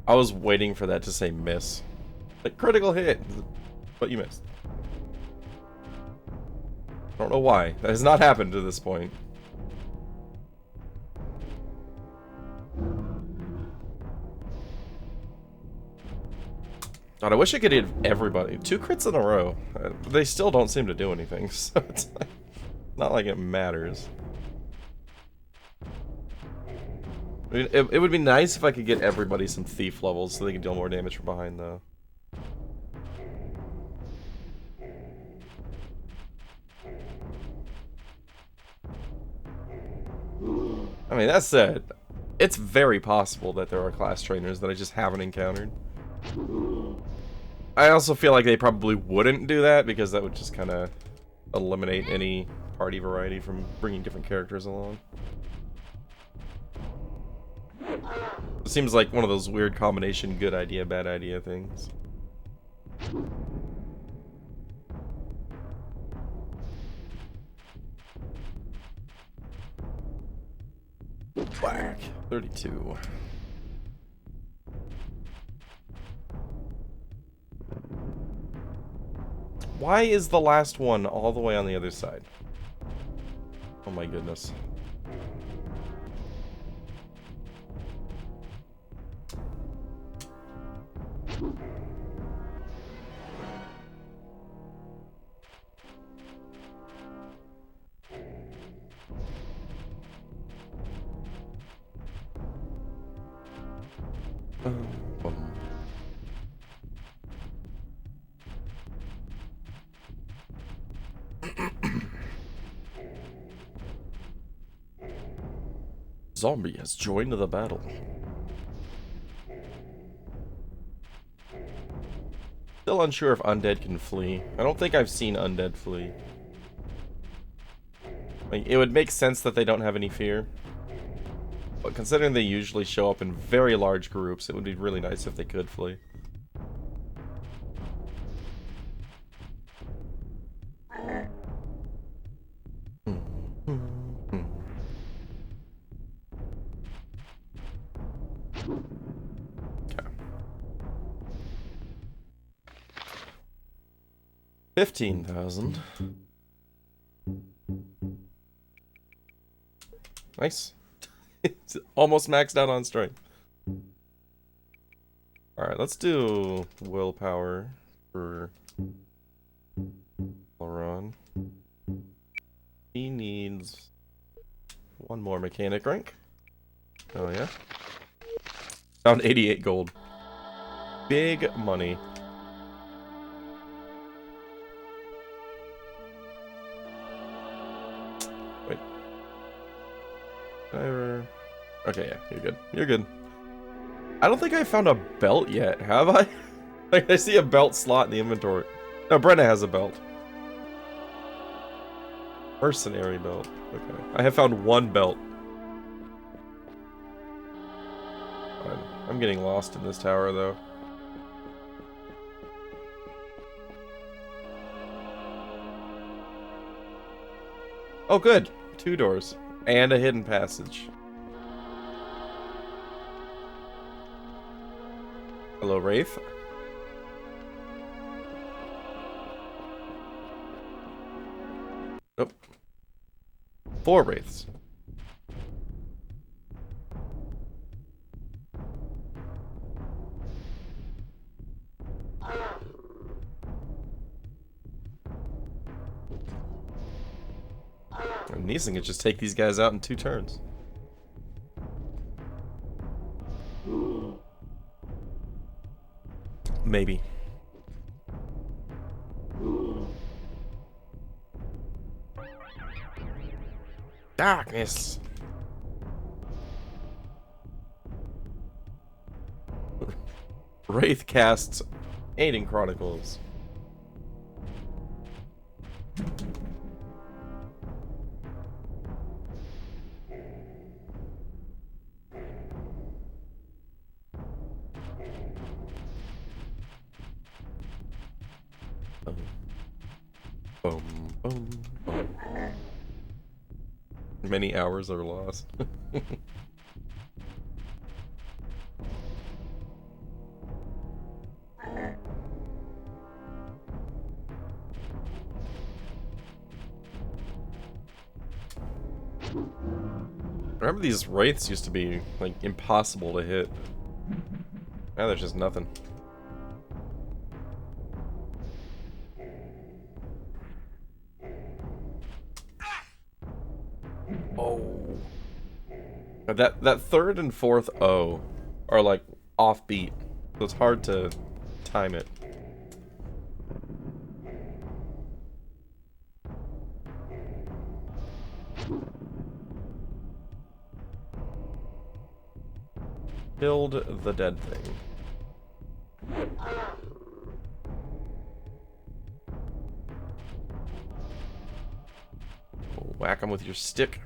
I was waiting for that to say miss. Like, critical hit, but you missed. I don't know why. That has not happened to this point. God, I wish I could hit everybody. 2 crits in a row. They still don't seem to do anything, so it's like, not like it matters. I mean, it would be nice if I could get everybody some thief levels so they can deal more damage from behind, though. I mean, that said, it's very possible that there are class trainers that I just haven't encountered. I also feel like they probably wouldn't do that because that would just kind of eliminate any party variety from bringing different characters along. It seems like one of those weird combination good idea, bad idea things. Whack. 32. Why is the last one all the way on the other side? Oh my goodness. Zombie has joined the battle. Still unsure if undead can flee. I don't think I've seen undead flee. Like, it would make sense that they don't have any fear. But considering they usually show up in very large groups, it would be really nice if they could flee. Okay. 15,000. Nice. It's almost maxed out on strength. Alright, let's do willpower for Laron. He needs one more mechanic rank. Oh yeah. Found 88 gold. Big money. Wait. Driver. Okay, yeah, you're good. You're good. I don't think I found a belt yet, have I? Like, I see a belt slot in the inventory. No, Brenna has a belt. Mercenary belt. Okay. I have found one belt. Fine. I'm getting lost in this tower, though. Oh, good. 2 doors. And a hidden passage. Hello, Wraith. Nope. 4 wraiths. And Neeson can just take these guys out in 2 turns. Maybe. Darkness. Wraith casts Aidyn Chronicles. Boom, boom, boom. Many hours are lost. Remember these wraiths used to be like impossible to hit. Now there's just nothing. Oh. That third and fourth O are like offbeat, so it's hard to time it. Build the dead thing. Whack him with your stick.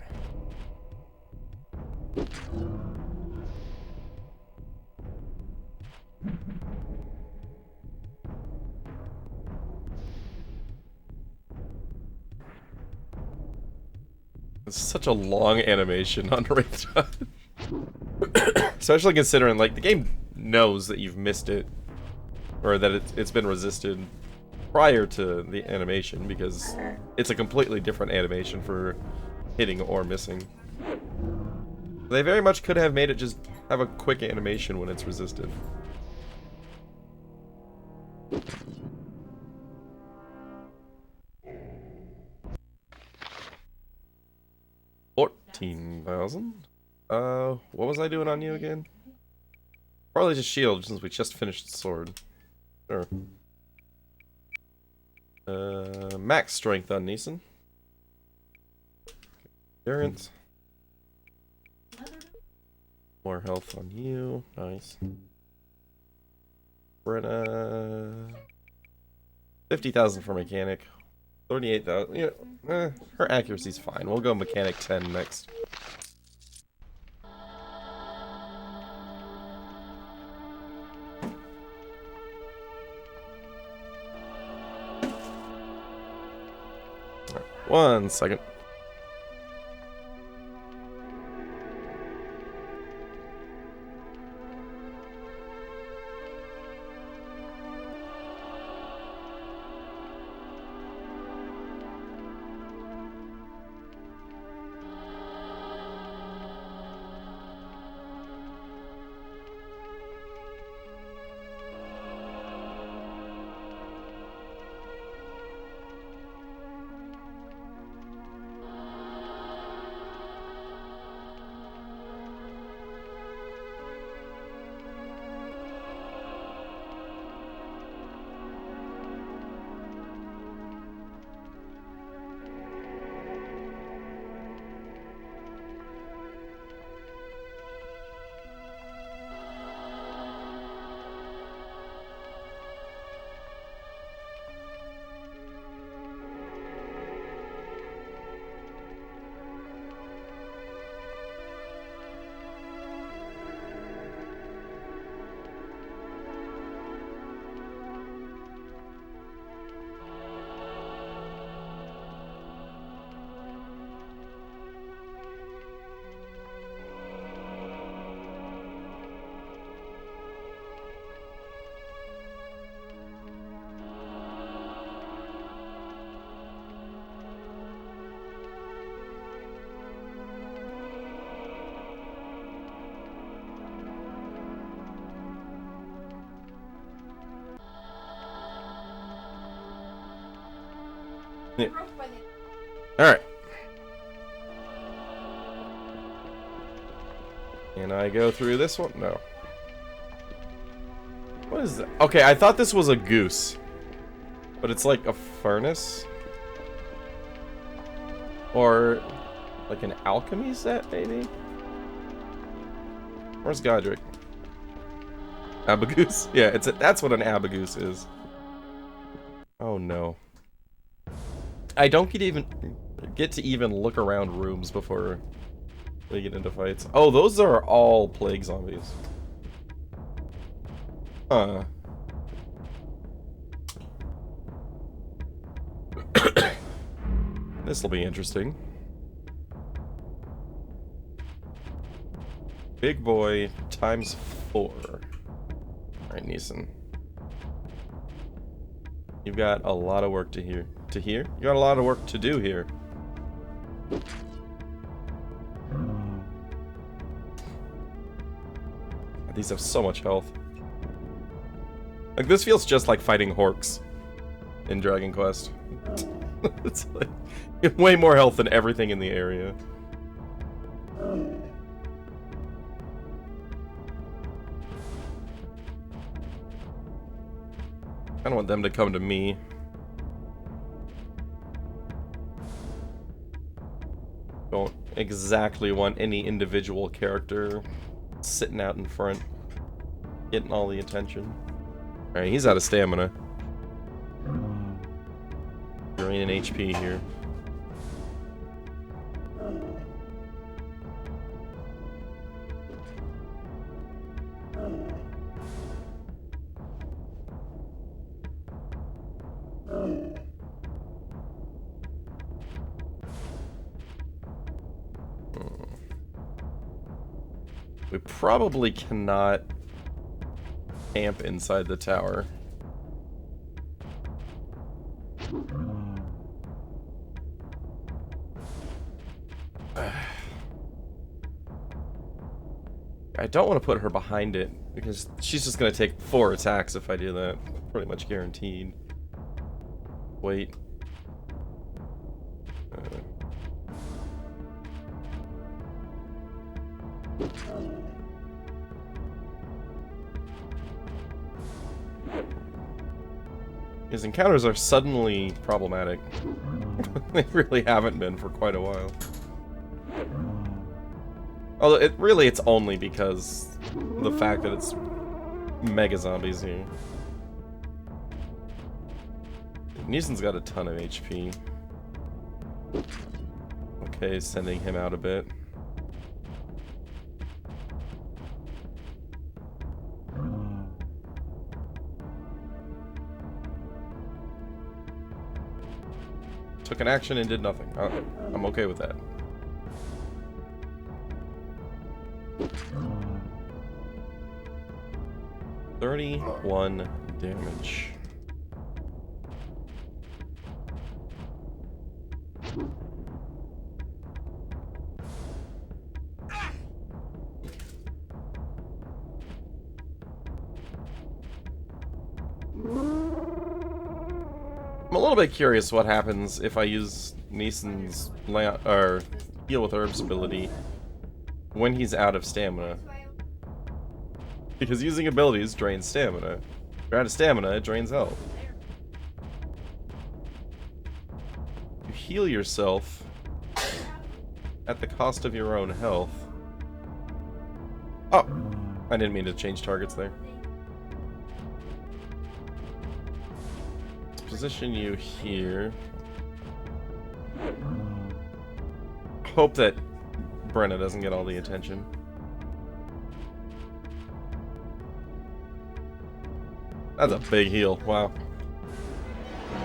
It's such a long animation on Wraith Charge. Especially considering, like, the game knows that you've missed it. Or that it's been resisted prior to the animation, because it's a completely different animation for hitting or missing. They very much could have made it just have a quick animation when it's resisted. $14,000? What was I doing on you again? Probably just shield, since we just finished sword. Sure. Max strength on Neeson. Endurance. More health on you. Nice. Brenna. 50,000 for mechanic. 38,000. Yeah, her accuracy's fine. We'll go mechanic 10 next. Right, 1 second. Yeah. Alright. Can I go through this one? No. What is that? Okay, I thought this was a goose. But it's like a furnace? Or like an alchemy set, maybe? Where's Godric? Abagoose? Yeah, that's what an abagoose is. Oh no. I don't get to even look around rooms before we get into fights. Oh, those are all plague zombies. Huh. This'll be interesting. Big boy times 4. Alright, Neeson. You've got a lot of work to hear. You got a lot of work to do here. These have so much health. Like, this feels just like fighting Horks in Dragon Quest. It's like you have way more health than everything in the area. I don't want them to come to me. Don't exactly want any individual character sitting out in front, getting all the attention. Alright, he's out of stamina. Draining HP here. We probably cannot camp inside the tower. I don't want to put her behind it, because she's just going to take 4 attacks if I do that. Pretty much guaranteed. Wait. His encounters are suddenly problematic. They really haven't been for quite a while. Although, it's only because the fact that it's mega zombies here. Neeson's got a ton of HP. Okay, sending him out a bit. Took an action and did nothing. I'm okay with that. $31 damage. I'm a little bit curious what happens if I use Neeson's heal with herbs ability when he's out of stamina. Because using abilities drains stamina. If you're out of stamina, it drains health. You heal yourself at the cost of your own health. Oh! I didn't mean to change targets there. Let's position you here. Hope that Brenna doesn't get all the attention. That's a big heal. Wow.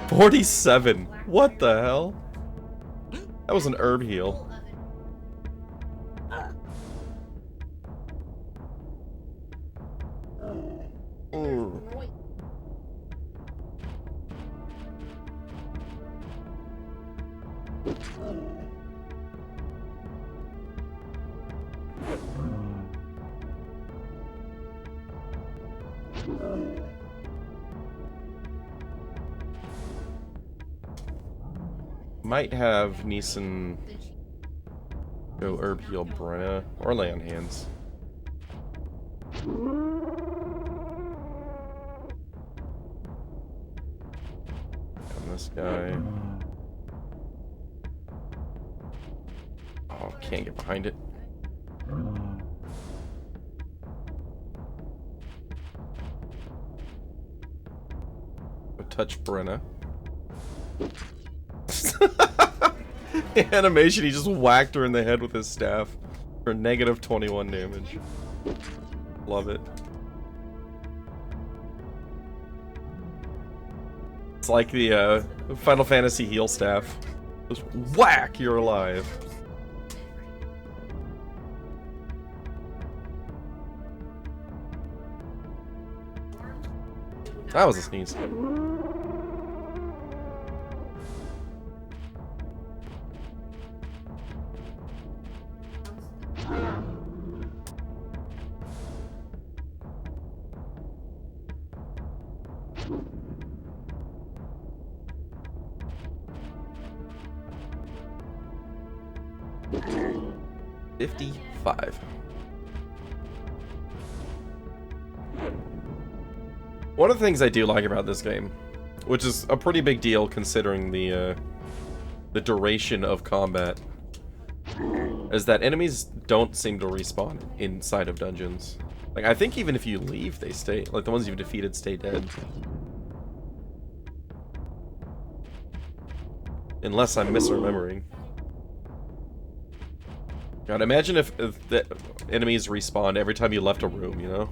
47. What the hell? That was an herb heal. Ooh. might have Neeson go herb heal Brenna or lay on hands. And this guy. Oh, can't get behind it. Touch Brenna. Animation, he just whacked her in the head with his staff for negative 21 damage. Love it. It's like the Final Fantasy heal staff. Just whack, you're alive. That was a sneeze. $55. One of the things I do like about this game, which is a pretty big deal considering the duration of combat, is that enemies don't seem to respawn inside of dungeons. Like, I think even if you leave, they stay. Like, the ones you've defeated stay dead. Unless I'm misremembering. God, imagine if the enemies respawned every time you left a room, you know?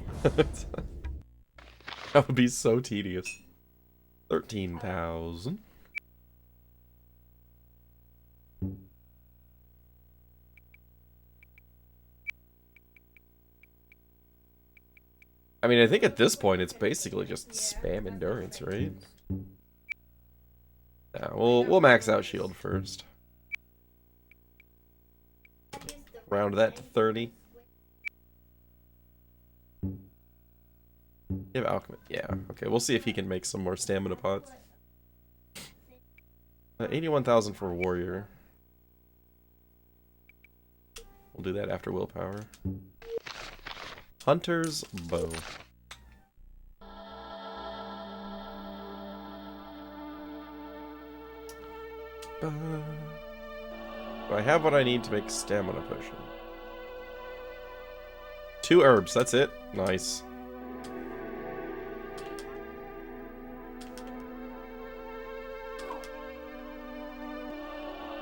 That would be so tedious. 13,000. I mean, I think at this point it's basically just spam endurance, right? Yeah, we'll max out shield first. Round that to 30. You have alchemist. Yeah, okay, we'll see if he can make some more stamina pots. 81,000 for warrior. We'll do that after willpower. Hunter's bow. Do I have what I need to make stamina potion? 2 herbs, that's it. Nice.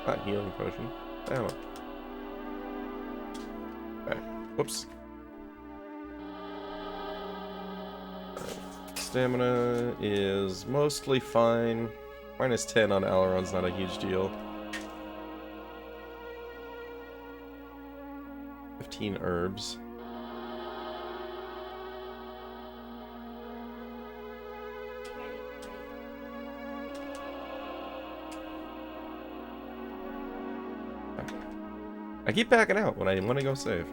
Not healing potion. Damn it. Okay. Whoops. Right. Stamina is mostly fine. Minus 10 on Aileron's not a huge deal. 15 herbs. I keep backing out when I want to go save.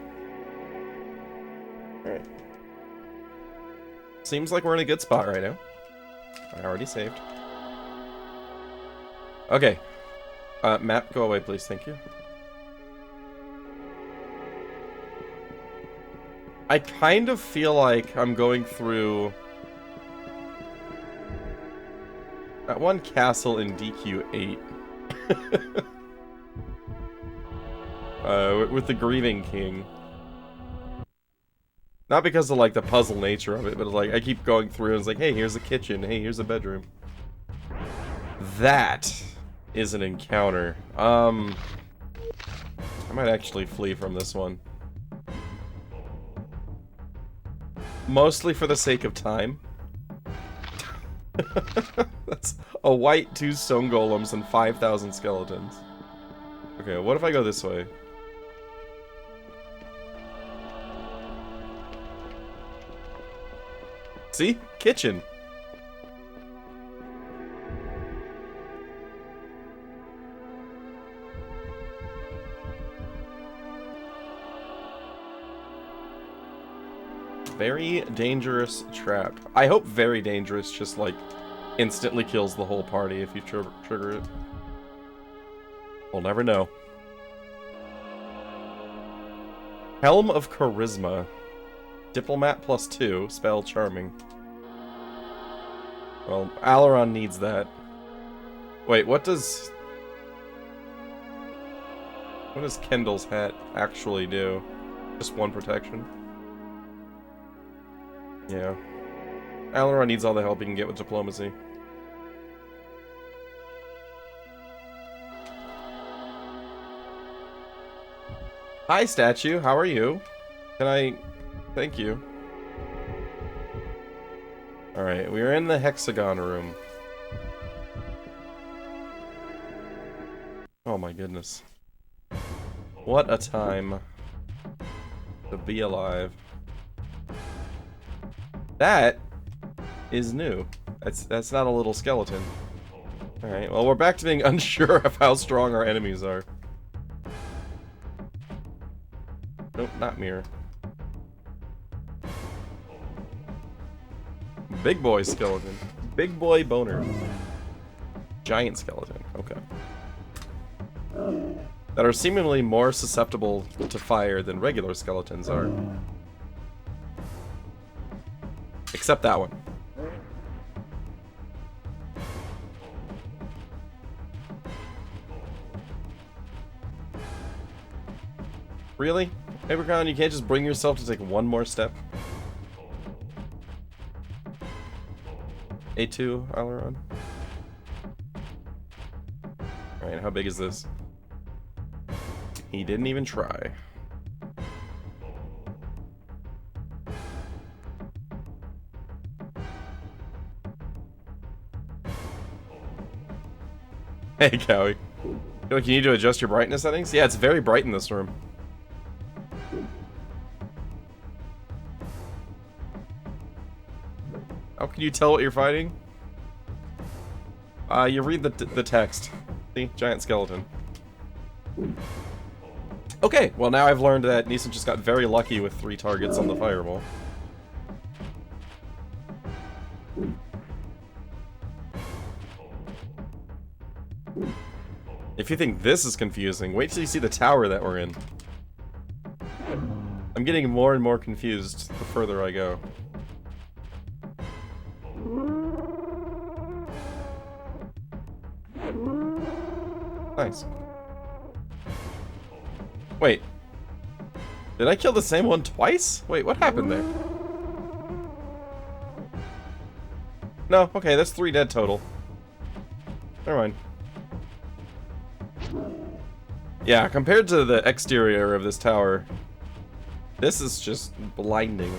Alright. Seems like we're in a good spot right now. I already saved. Okay. Map, go away, please. Thank you. I kind of feel like I'm going through that one castle in DQ8. With the Grieving King. Not because of, like, the puzzle nature of it, but, like, I keep going through and it's like, hey, here's a kitchen, hey, here's a bedroom. That is an encounter. I might actually flee from this one. Mostly for the sake of time. That's a white, 2 stone golems, and 5,000 skeletons. Okay, what if I go this way? See? Kitchen. Very dangerous trap. I hope very dangerous just, like, instantly kills the whole party if you trigger it. We'll never know. Helm of Charisma. Diplomat +2, spell Charming. Well, Alaron needs that. Wait, what does Kendall's hat actually do? Just 1 protection? Yeah. Alaron needs all the help he can get with diplomacy. Hi, statue. How are you? Can I... Thank you. Alright, we are in the hexagon room. Oh my goodness. What a time to be alive. That is new. That's not a little skeleton. Alright, well we're back to being unsure of how strong our enemies are. Nope, not mirror. Big boy skeleton. Big boy boner. Giant skeleton. Okay. That are seemingly more susceptible to fire than regular skeletons are. Except that one. Really? Abercon, you can't just bring yourself to take one more step? A2, Alaron. Alright, how big is this? He didn't even try. Hey, Cowie. Can you need to adjust your brightness settings? Yeah, it's very bright in this room. How can you tell what you're fighting? You read the text. See? Giant skeleton. Okay, well now I've learned that Neeson just got very lucky with 3 targets on the fireball. If you think this is confusing, wait till you see the tower that we're in. I'm getting more and more confused the further I go. Nice. Wait. Did I kill the same one twice? Wait, what happened there? No, okay, that's 3 dead total. Never mind. Yeah, compared to the exterior of this tower, this is just blinding.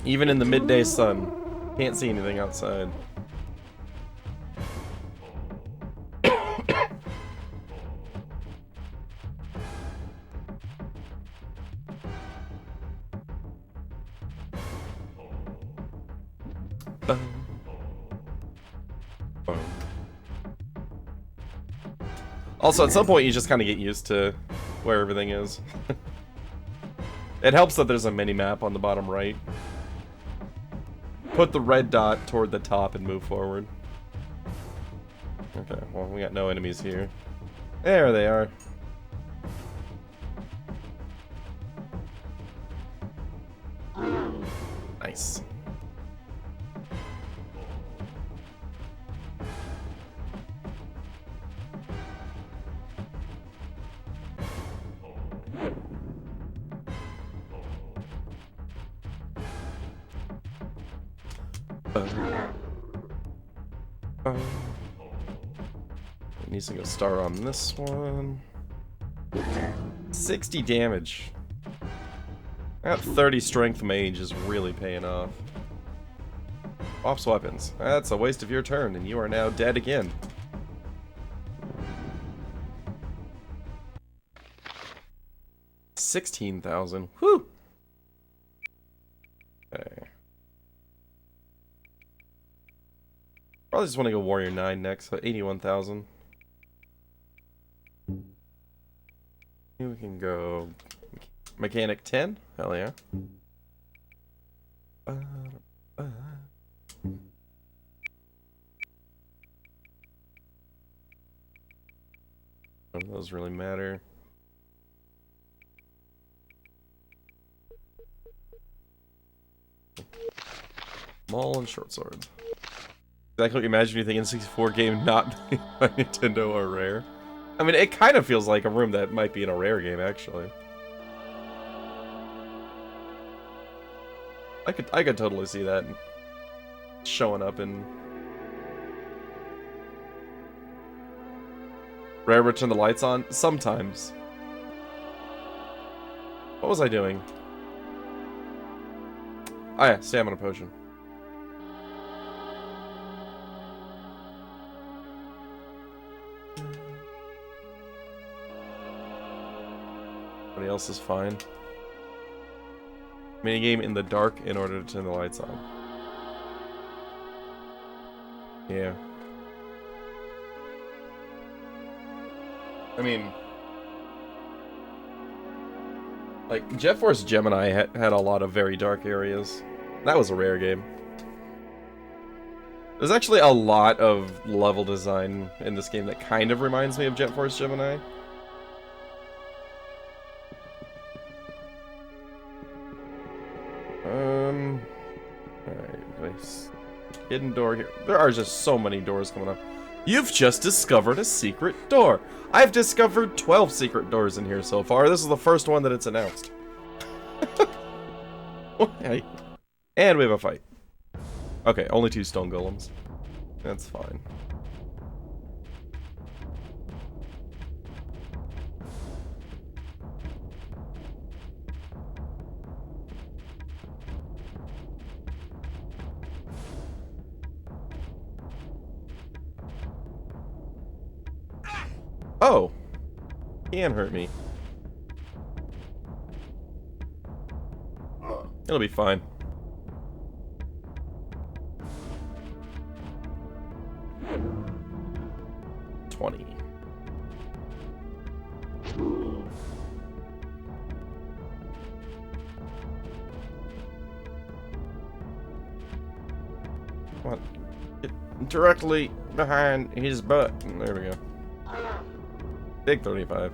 Even in the midday sun, can't see anything outside. Also, at some point, you just kind of get used to where everything is. It helps that there's a mini-map on the bottom right. Put the red dot toward the top and move forward. Okay, well, we got no enemies here. There they are. Nice. Needs to go star on this one. 60 damage. That 30 strength mage is really paying off. Ops weapons. That's a waste of your turn, and you are now dead again. $16,000. Whew. Okay. Probably just want to go Warrior 9 next, so 81,000. We can go Mechanic 10. Hell yeah. None of those really matter. Maul and short swords. Exactly what you imagine you think N64 game not being by Nintendo or Rare. I mean, it kind of feels like a room that might be in a Rare game, actually. I could totally see that showing up in Rare. But turn the lights on sometimes. What was I doing? Oh yeah, stamina potion. Everybody else is fine. Minigame in the dark in order to turn the lights on. Yeah. I mean, like, Jet Force Gemini had a lot of very dark areas. That was a Rare game. There's actually a lot of level design in this game that kind of reminds me of Jet Force Gemini. Alright, nice. Hidden door here. There are just so many doors coming up. You've just discovered a secret door. I've discovered 12 secret doors in here so far. This is the first one that it's announced. Okay. And we have a fight. Okay, only 2 stone golems. That's fine. Oh! Can hurt me. It'll be fine. $20. Come on. Get directly behind his butt. There we go. Big 35.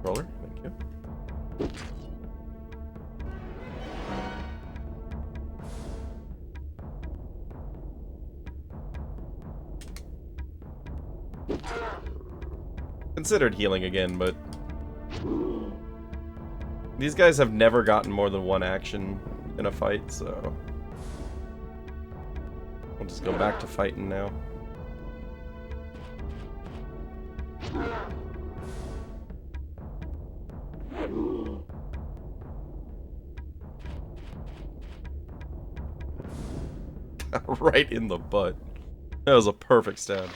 Roller, thank you. Considered healing again, but these guys have never gotten more than 1 action in a fight, so we'll just go back to fighting now. Right in the butt. That was a perfect stab.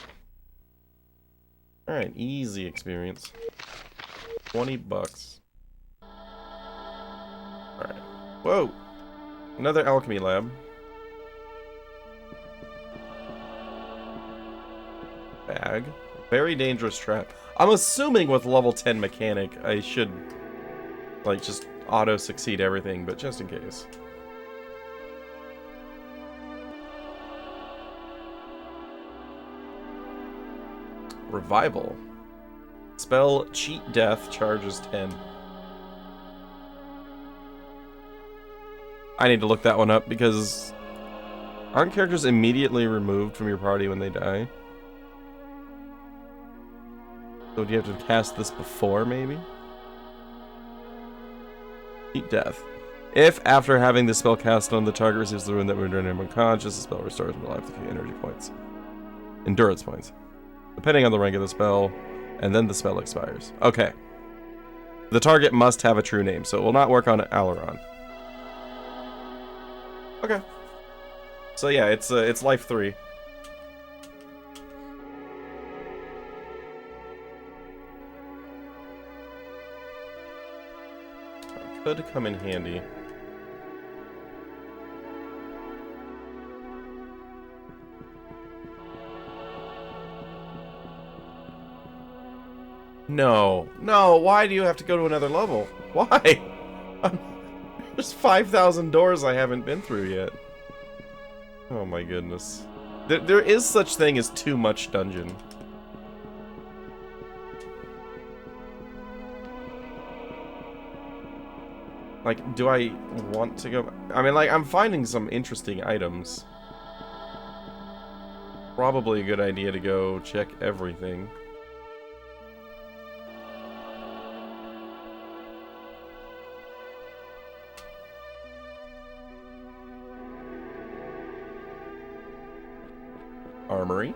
Alright, easy experience. $20. Alright. Whoa! Another alchemy lab. Bag. Very dangerous trap. I'm assuming with level 10 mechanic, I should, like, just auto-succeed everything, but just in case. Revival. Spell Cheat Death, charges 10. I need to look that one up because aren't characters immediately removed from your party when they die? So do you have to cast this before, maybe? Cheat Death. If, after having the spell cast on the target receives the wound that would render him unconscious, the spell restores him to life with a few energy points. Endurance points. Depending on the rank of the spell, and then the spell expires. Okay. The target must have a true name, so it will not work on Aileron. Okay. So yeah, it's life 3. Could come in handy. No. No, why do you have to go to another level? Why? There's 5,000 doors I haven't been through yet. Oh my goodness. There is such thing as too much dungeon. Like, do I want to go... I mean, like, I'm finding some interesting items. Probably a good idea to go check everything. Armory.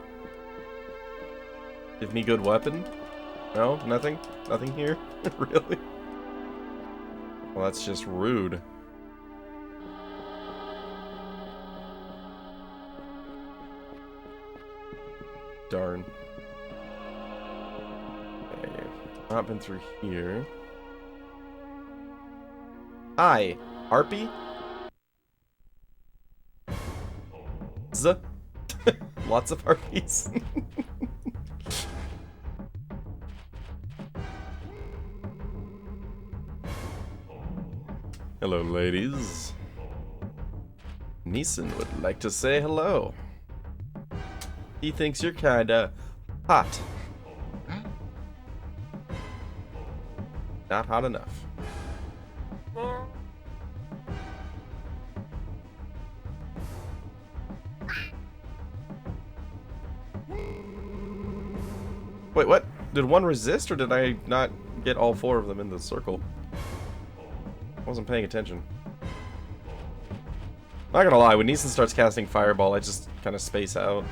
Give me good weapon. No, nothing? Nothing here? Really? Well, that's just rude. Darn. Okay. Not been through here. Hi, Harpy? Z. Lots of harpies. Hello, ladies. Neeson would like to say hello. He thinks you're kinda hot. Not hot enough. Wait, what? Did one resist, or did I not get all four of them in the circle? I wasn't paying attention. Not gonna lie, when Neeson starts casting Fireball, I just kind of space out.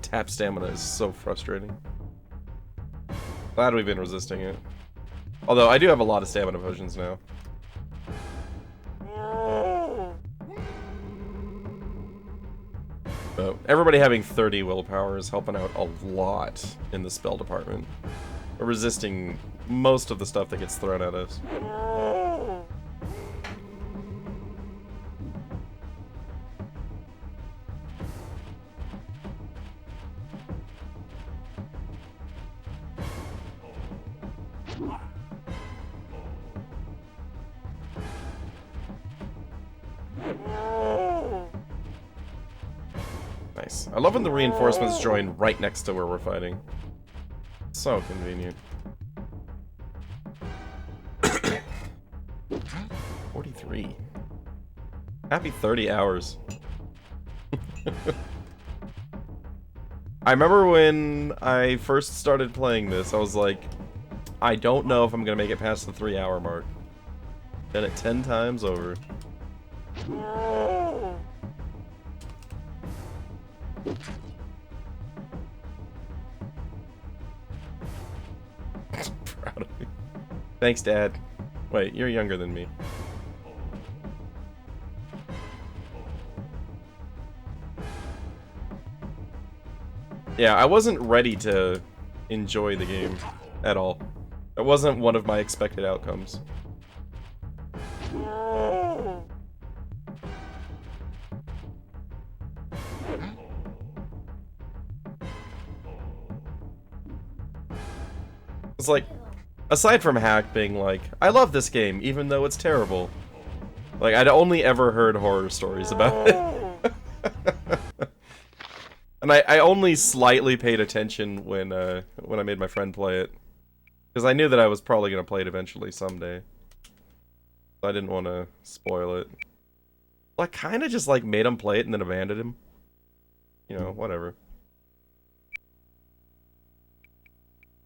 Tap stamina is so frustrating. Glad we've been resisting it. Although, I do have a lot of stamina potions now. But everybody having 30 willpower is helping out a lot in the spell department. We're resisting most of the stuff that gets thrown at us. Nice. I love when the reinforcements join right next to where we're fighting. So convenient. 43. Happy 30 hours. I remember when I first started playing this, I was like, I don't know if I'm gonna make it past the 3-hour mark. Done it 10 times over. Proud of me. Thanks, Dad. Wait, you're younger than me. Yeah, I wasn't ready to enjoy the game at all. That wasn't one of my expected outcomes. It's like, aside from Hack being like, I love this game, even though it's terrible. Like, I'd only ever heard horror stories about it. And I only slightly paid attention when I made my friend play it. Because I knew that I was probably going to play it eventually someday. So I didn't want to spoil it. Well, I kind of just, like, made him play it and then abandoned him. You know, whatever.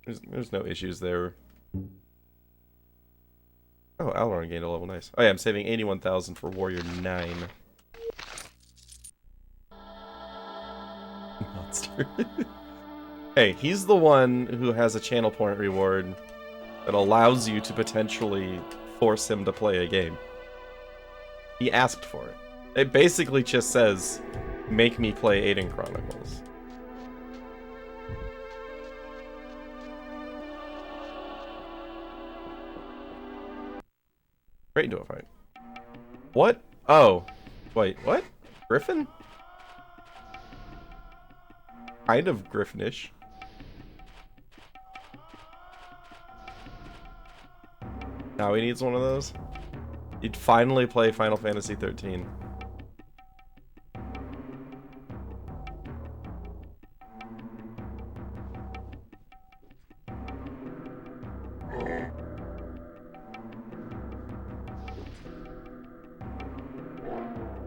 There's no issues there. Oh, Alaron gained a level, nice. Oh yeah, I'm saving 81,000 for Warrior 9. Monster. Hey, he's the one who has a channel point reward that allows you to potentially force him to play a game. He asked for it. It basically just says, make me play Aidyn Chronicles. Straight into a fight. What? Oh. Wait, what? Griffin? Kind of Griffinish. Now he needs one of those. You'd finally play Final Fantasy 13.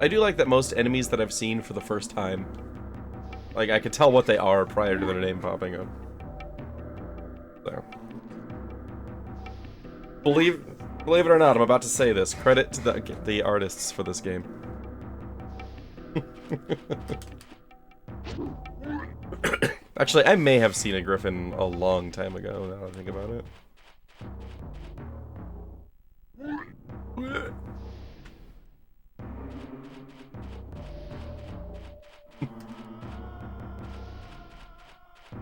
I do like that most enemies that I've seen for the first time, like, I could tell what they are prior to their name popping up. So. Believe it or not, I'm about to say this. Credit to the artists for this game. Actually, I may have seen a griffin a long time ago, now that I think about it.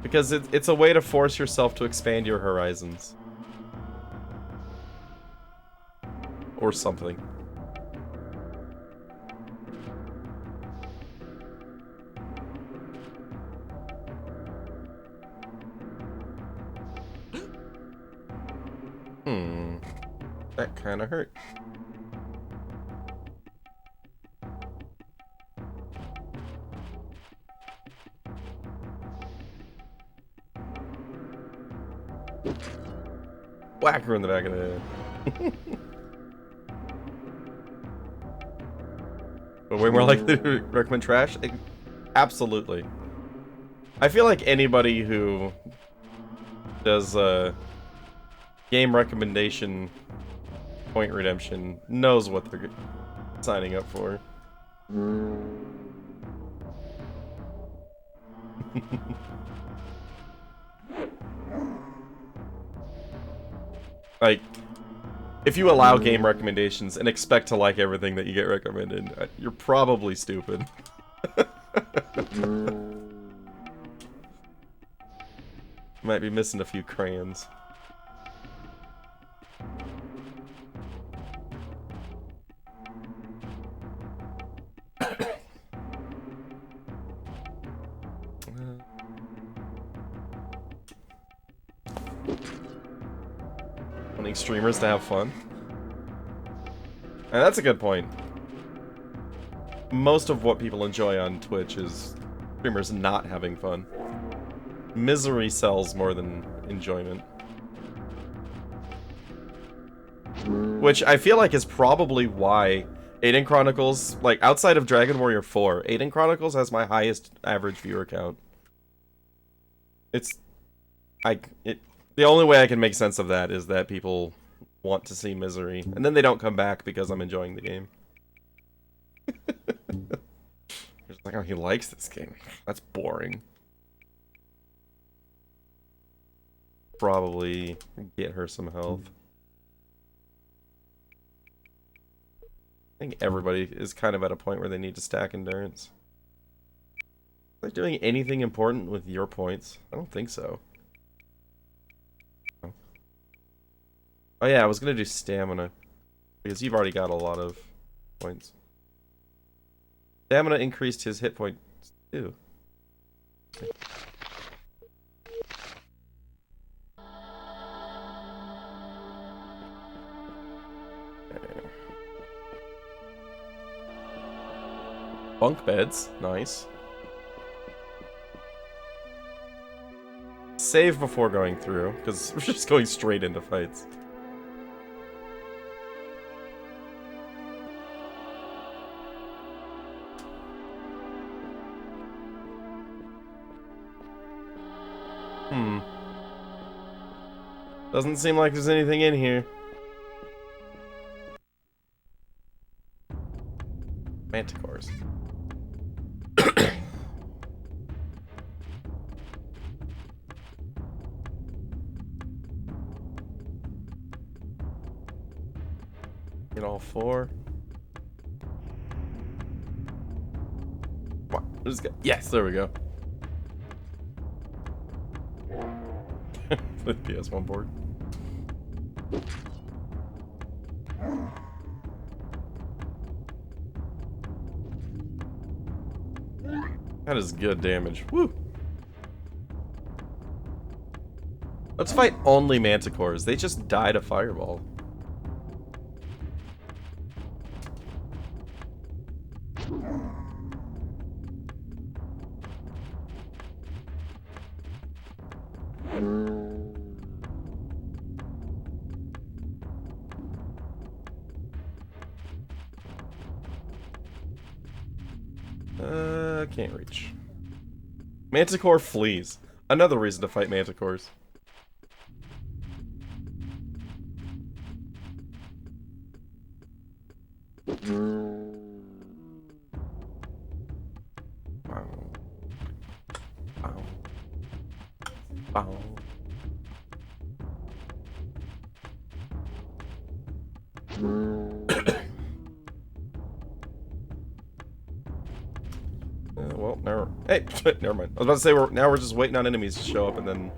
Because it's a way to force yourself to expand your horizons. Or something. That kinda hurt. Whack her in the back of the head. But way more likely to recommend trash? Absolutely. I feel like anybody who does game recommendation point redemption knows what they're signing up for. Like, if you allow game recommendations and expect to like everything that you get recommended, you're probably stupid. Might be missing a few crayons. Wanting streamers to have fun. And that's a good point. Most of what people enjoy on Twitch is streamers not having fun. Misery sells more than enjoyment. Which I feel like is probably why Aidyn Chronicles, like outside of Dragon Warrior 4, Aidyn Chronicles has my highest average viewer count. The only way I can make sense of that is that people want to see misery, and then they don't come back because I'm enjoying the game. It's like, oh, he likes this game. That's boring. Probably get her some health. I think everybody is kind of at a point where they need to stack endurance. Are they doing anything important with your points? I don't think so. Oh yeah, I was gonna do stamina, because you've already got a lot of points. Stamina increased his hit points too. Okay. Bunk beds, nice. Save before going through, because we're just going straight into fights. Doesn't seem like there's anything in here. Manticores. Get all four. Come on, let's go. Yes, there we go. The PS1 board. That is good damage. Woo! Let's fight only manticores. They just died a fireball. Can't reach. Manticore flees. Another reason to fight manticores. Bow. Well, never. Hey, never mind. I was about to say now we're just waiting on enemies to show up, and then,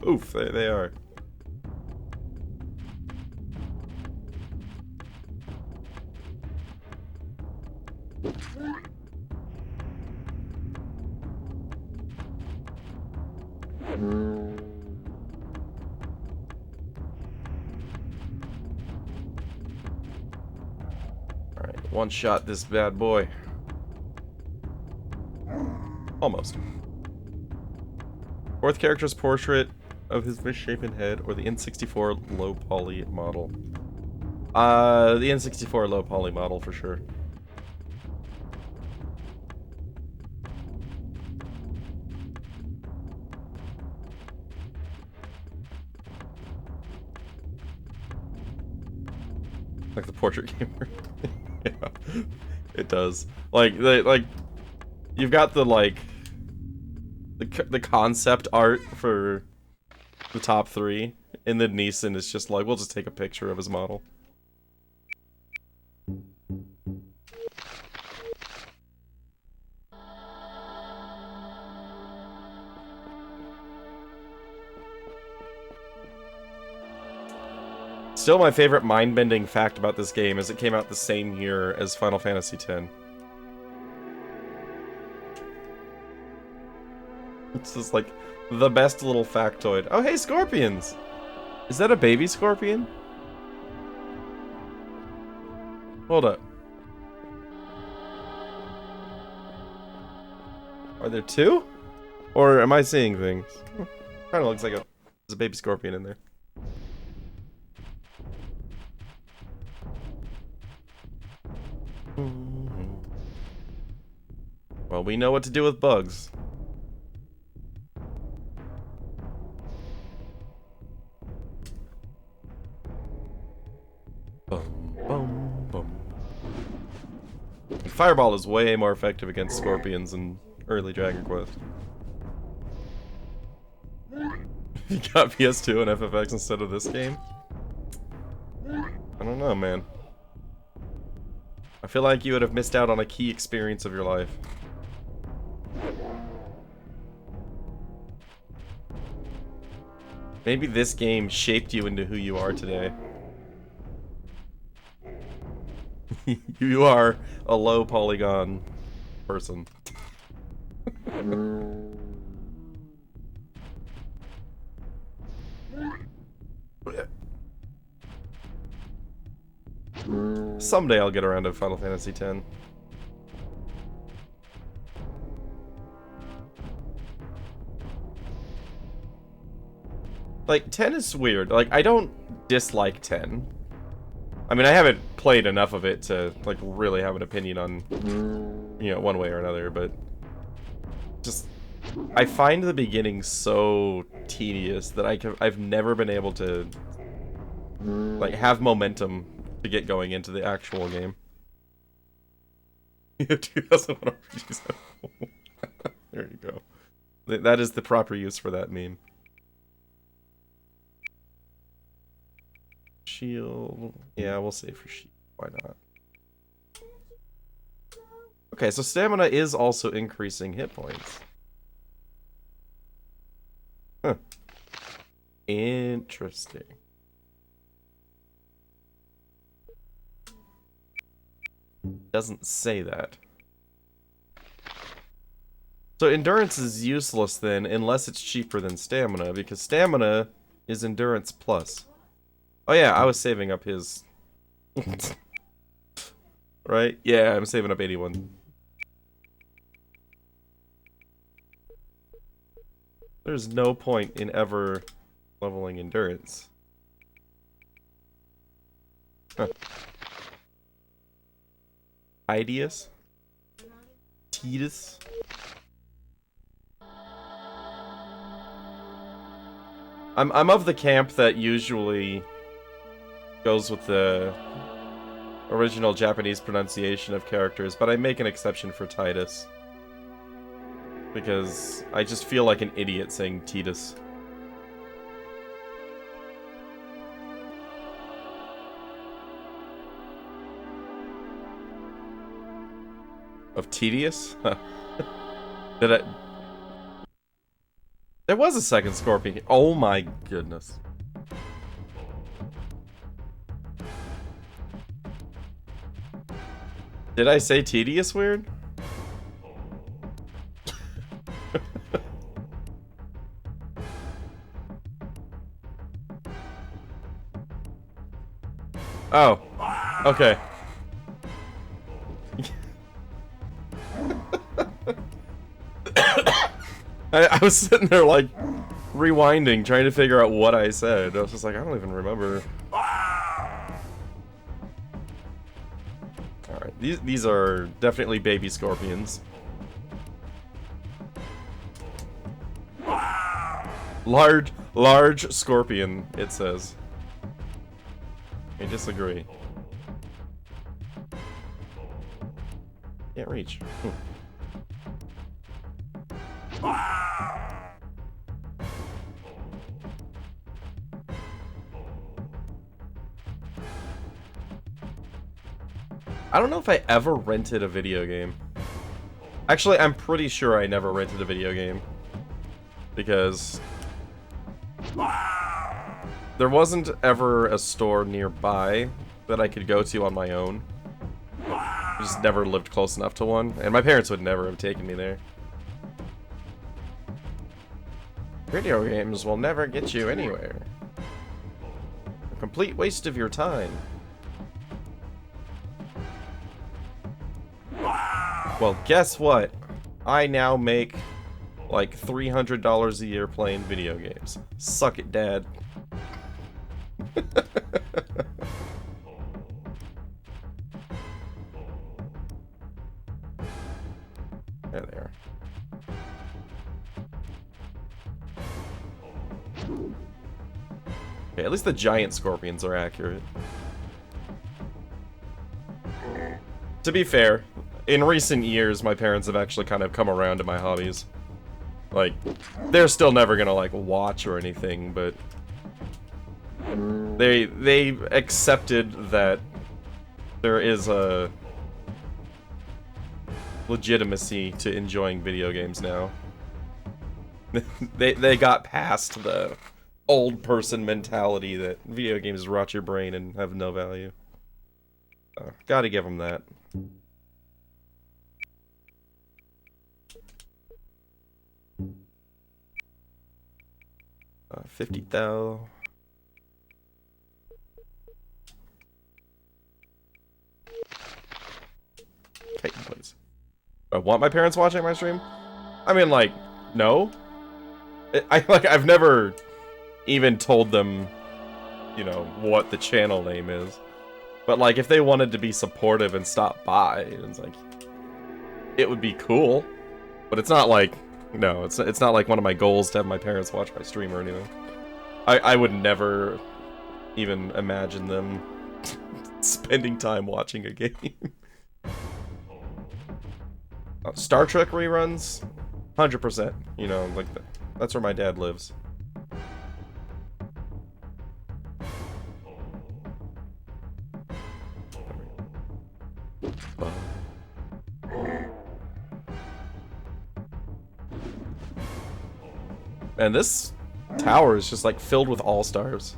oof, they are. All right, one shot this bad boy. Almost. Fourth character's portrait of his misshapen head, or the N64 low poly model. The N64 low poly model for sure. Like the portrait gamer. Yeah, it does. Like you've got the the concept art for the top 3, and then Neeson is just like, we'll just take a picture of his model. Still, my favorite mind-bending fact about this game is it came out the same year as Final Fantasy X. It's just like the best little factoid. Oh, hey, scorpions! Is that a baby scorpion? Hold up. Are there 2? Or am I seeing things? Kinda looks like there's a baby scorpion in there. Well, we know what to do with bugs. Boom, boom, boom. And Fireball is way more effective against scorpions in early Dragon Quest. You got PS2 and FFX instead of this game? I don't know, man. I feel like you would have missed out on a key experience of your life. Maybe this game shaped you into who you are today. You are a low polygon person. Someday I'll get around to Final Fantasy X. Like, 10 is weird. Like, I don't dislike 10. I mean, I haven't played enough of it to, like, really have an opinion on, you know, one way or another, but just, I find the beginning so tedious that I've never been able to, like, have momentum to get going into the actual game. 2001 RPGs. There you go. That is the proper use for that meme. Shield. Yeah, we'll save for shield. Why not? Okay, so stamina is also increasing hit points. Huh. Interesting. Doesn't say that. So endurance is useless then, unless it's cheaper than stamina, because stamina is endurance plus. Oh yeah, I was saving up his... Right? Yeah, I'm saving up 81. There's no point in ever leveling endurance. Huh. Ideus? Tidus? I'm of the camp that usually goes with the original Japanese pronunciation of characters, but I make an exception for Titus. Because I just feel like an idiot saying Titus. Of tedious? Did I... There was a second scorpion. Oh my goodness. Did I say tedious weird? Oh. Okay. I was sitting there like rewinding, trying to figure out what I said. I was just like, I don't even remember. Alright, these are definitely baby scorpions. Large scorpion, it says. I disagree. Can't reach. I don't know if I ever rented a video game. Actually, I'm pretty sure I never rented a video game. Because there wasn't ever a store nearby that I could go to on my own. I just never lived close enough to one, and my parents would never have taken me there. Video games will never get you anywhere. A complete waste of your time. Well, guess what? I now make like $300 a year playing video games. Suck it, Dad. There they are. Okay, at least the giant scorpions are accurate. To be fair, in recent years, my parents have actually kind of come around to my hobbies. Like, they're still never gonna, like, watch or anything, but they accepted that there is a legitimacy to enjoying video games now. they got past the old person mentality that video games rot your brain and have no value. Gotta give them that. $50,000. Okay, please. I want my parents watching my stream? I mean, like, no. I've never even told them, you know, what the channel name is. But like, if they wanted to be supportive and stop by, it's like, it would be cool. But it's not like, no, it's not like one of my goals to have my parents watch my stream or anything. I would never even imagine them spending time watching a game. Star Trek reruns, 100%. You know, like that's where my dad lives. And this tower is just like filled with all-stars.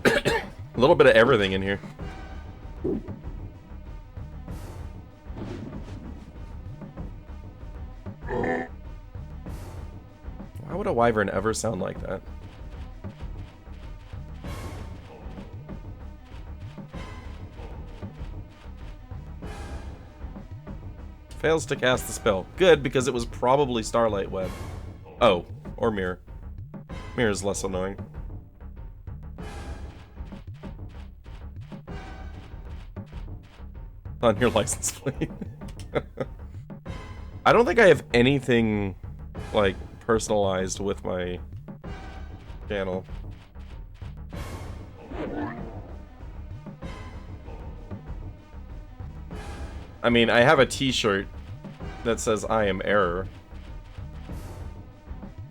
A little bit of everything in here. Why would a wyvern ever sound like that? Fails to cast the spell. Good, because it was probably Starlight Web. Oh, or Mirror. Mirror's less annoying. On your license plate. I don't think I have anything, like, personalized with my channel. I mean, I have a t-shirt that says I am error.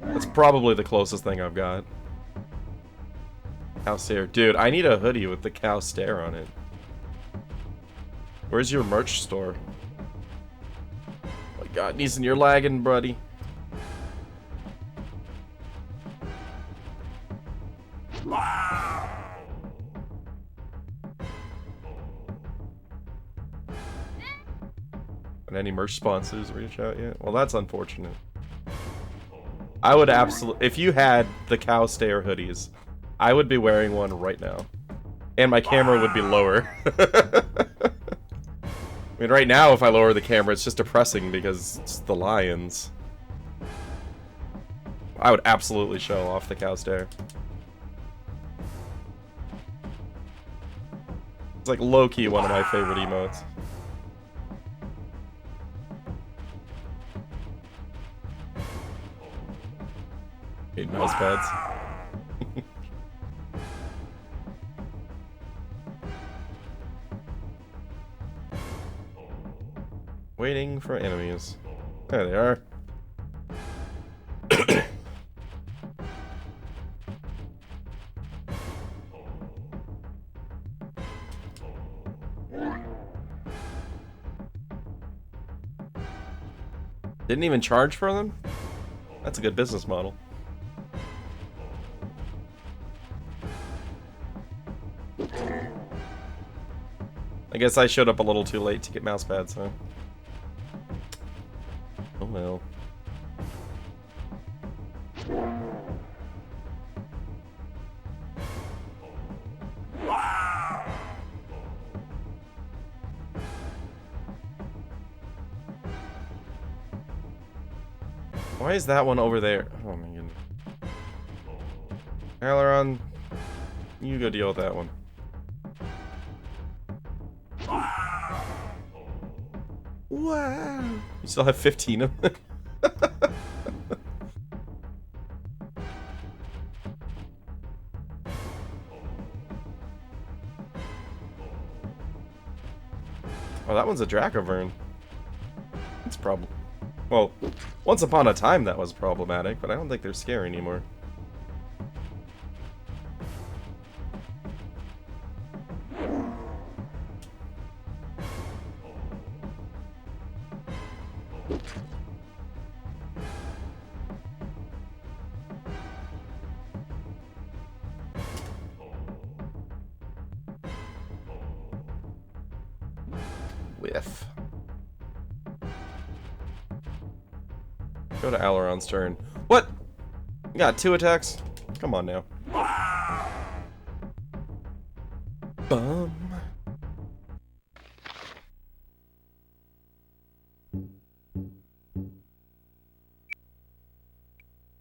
That's probably the closest thing I've got. Cow stare. Dude, I need a hoodie with the cow stare on it. Where's your merch store? Oh my god, Neeson, you're lagging, buddy. And any merch sponsors reach out yet? Well, that's unfortunate. I would absolutely... If you had the cow stare hoodies, I would be wearing one right now. And my camera would be lower. I mean, right now, if I lower the camera, it's just depressing because it's the lions. I would absolutely show off the cow stare. It's like low-key one of my favorite emotes. Hate mouse pads. Waiting for enemies. There they are. Didn't even charge for them? That's a good business model. I guess I showed up a little too late to get mouse pads, huh? Oh well. Why is that one over there? Oh my goodness. Aileron, you go deal with that one. Wow. You still have 15 of them? Oh, that one's a Dracovern. That's problem. Well, once upon a time that was problematic, but I don't think they're scary anymore. Whiff. Go to Aileron's turn. What? You got 2 attacks? Come on now. Bum.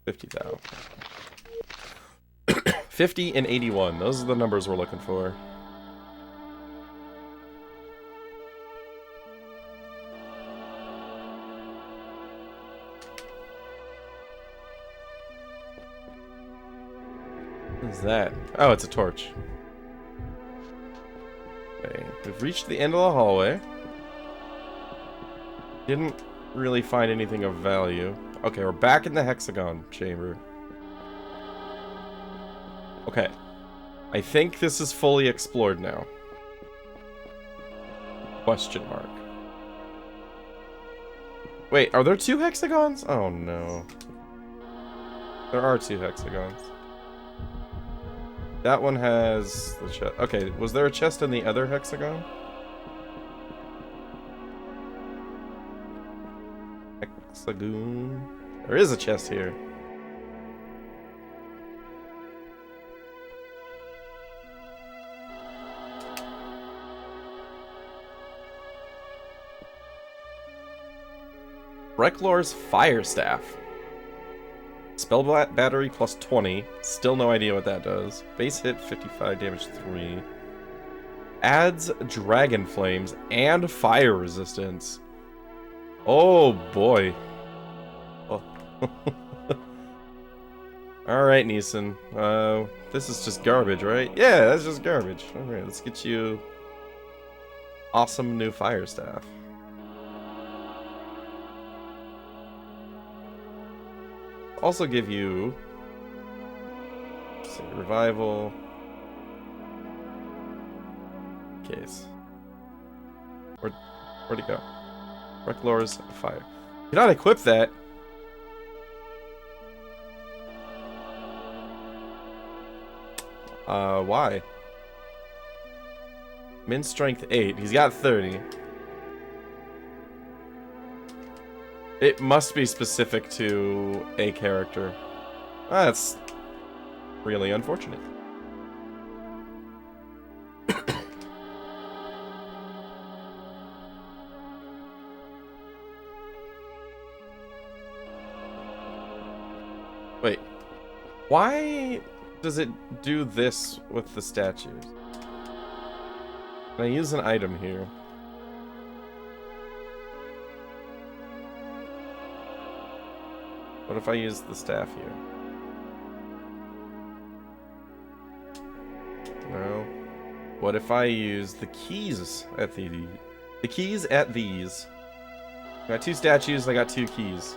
$50,000. 50 and 81. Those are the numbers we're looking for. What is that? Oh, it's a torch. Okay, we've reached the end of the hallway. Didn't really find anything of value. Okay, we're back in the hexagon chamber. Okay. I think this is fully explored now. Question mark. Wait, are there 2 hexagons? Oh no. There are 2 hexagons. That one has the chest. Okay, was there a chest in the other hexagon? Hexagon. There is a chest here. Brecklor's Fire Staff. Spell battery plus 20. Still no idea what that does. Base hit 55, damage 3. Adds dragon flames and fire resistance. Oh boy. Oh. Alright, Neeson. This is just garbage, right? Yeah, that's just garbage. Alright, let's get you awesome new fire staff. Also give you, say, revival. Case. Where'd it go? Recklor's fire. Cannot equip that. Why? Min strength 8. He's got 30. It must be specific to a character. That's really unfortunate. Wait. Why does it do this with the statues? Can I use an item here? What if I use the staff here? No. What if I use the keys at the keys at these? I got 2 statues, I got 2 keys.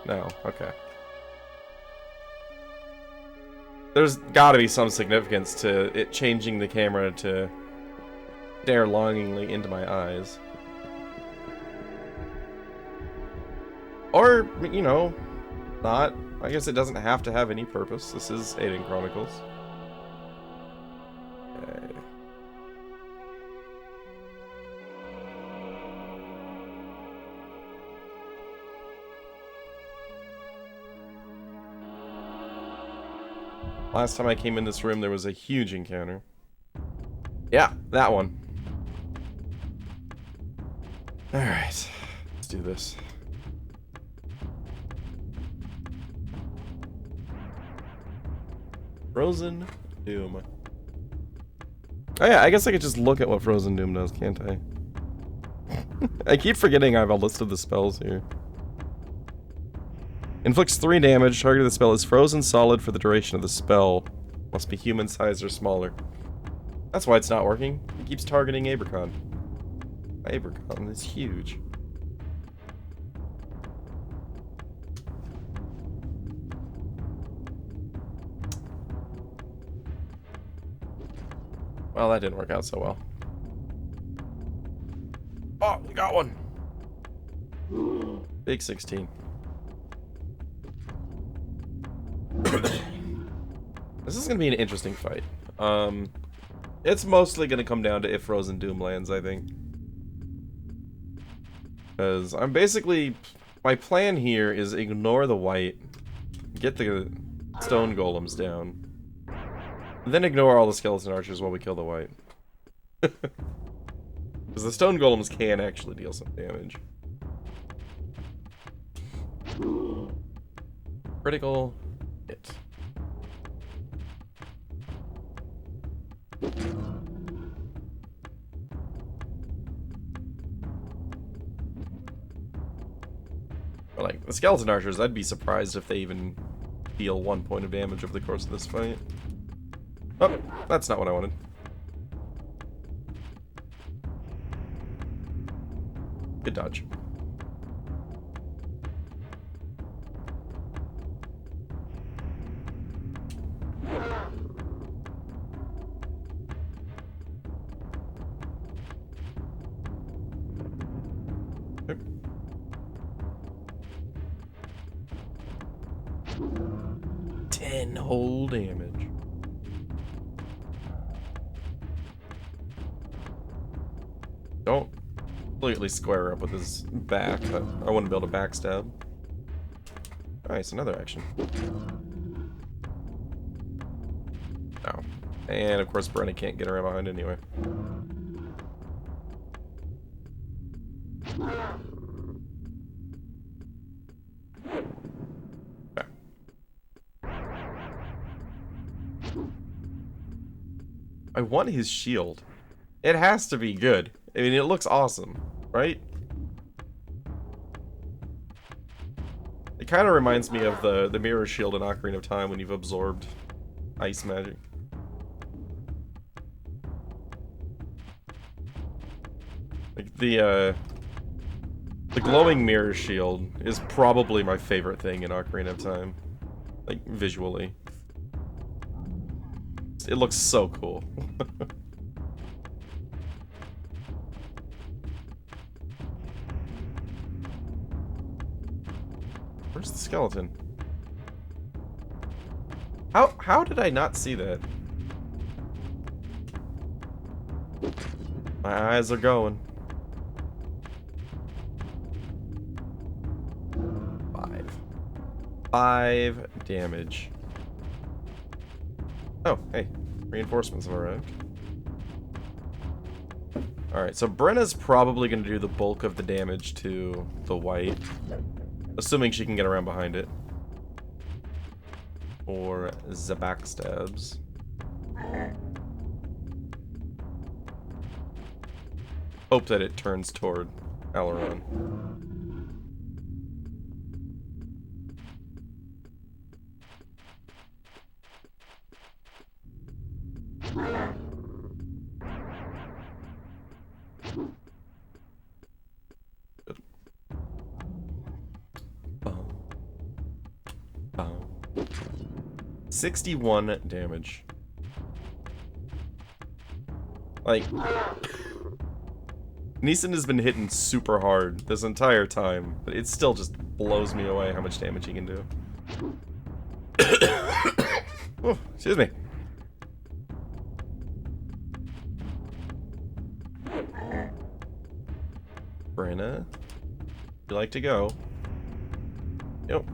No, okay. There's gotta be some significance to it changing the camera to stare longingly into my eyes. Or, you know, not. I guess it doesn't have to have any purpose. This is Aidyn Chronicles. Okay. Last time I came in this room, there was a huge encounter. Yeah, that one. Alright, let's do this. Frozen Doom. Oh yeah, I guess I could just look at what Frozen Doom does, can't I? I keep forgetting I have a list of the spells here. Inflicts 3 damage. Target of the spell is frozen solid for the duration of the spell. Must be human size or smaller. That's why it's not working. It keeps targeting Abercon. Abercon is huge. Well, that didn't work out so well. Oh, we got one. Big 16. This is gonna be an interesting fight. It's mostly gonna come down to if Frozen Doom lands, I think. Because I'm basically... My plan here is ignore the white, get the stone golems down, then ignore all the skeleton archers while we kill the white. Because the stone golems can actually deal some damage. Critical hit. Or like, the skeleton archers, I'd be surprised if they even deal 1 point of damage over the course of this fight. Oh, that's not what I wanted. Good dodge. Okay. 10 whole damage. Don't completely square up with his back, but I wouldn't be able to backstab. Nice, another action. Oh. And of course Brenna can't get around behind anyway. Okay. I want his shield. It has to be good. I mean, it looks awesome, right? It kind of reminds me of the mirror shield in Ocarina of Time when you've absorbed ice magic. Like the glowing mirror shield is probably my favorite thing in Ocarina of Time. Like, visually. It looks so cool. Where's the skeleton? How did I not see that? My eyes are going. 5 damage. Oh, hey. Reinforcements have arrived. Alright, so Brenna's probably going to do the bulk of the damage to the white. Assuming she can get around behind it. Or the backstabs. Hope that it turns toward Aileron. Good. 61 damage. Like, Neeson has been hitting super hard this entire time, but it still just blows me away how much damage he can do. Oh, excuse me. Brenna, you like to go? Yep.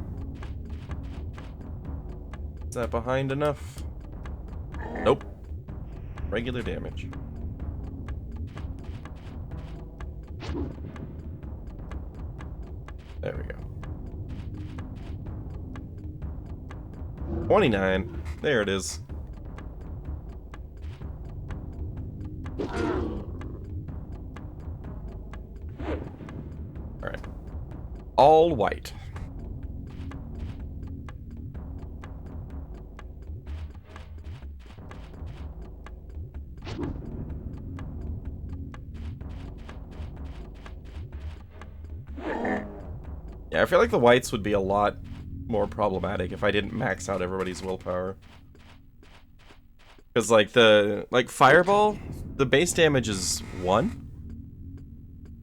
Is that behind enough? Nope. Regular damage. There we go. 29. There it is. Alright. All white. Yeah, I feel like the whites would be a lot more problematic if I didn't max out everybody's willpower. Because, like, Fireball, the base damage is 1.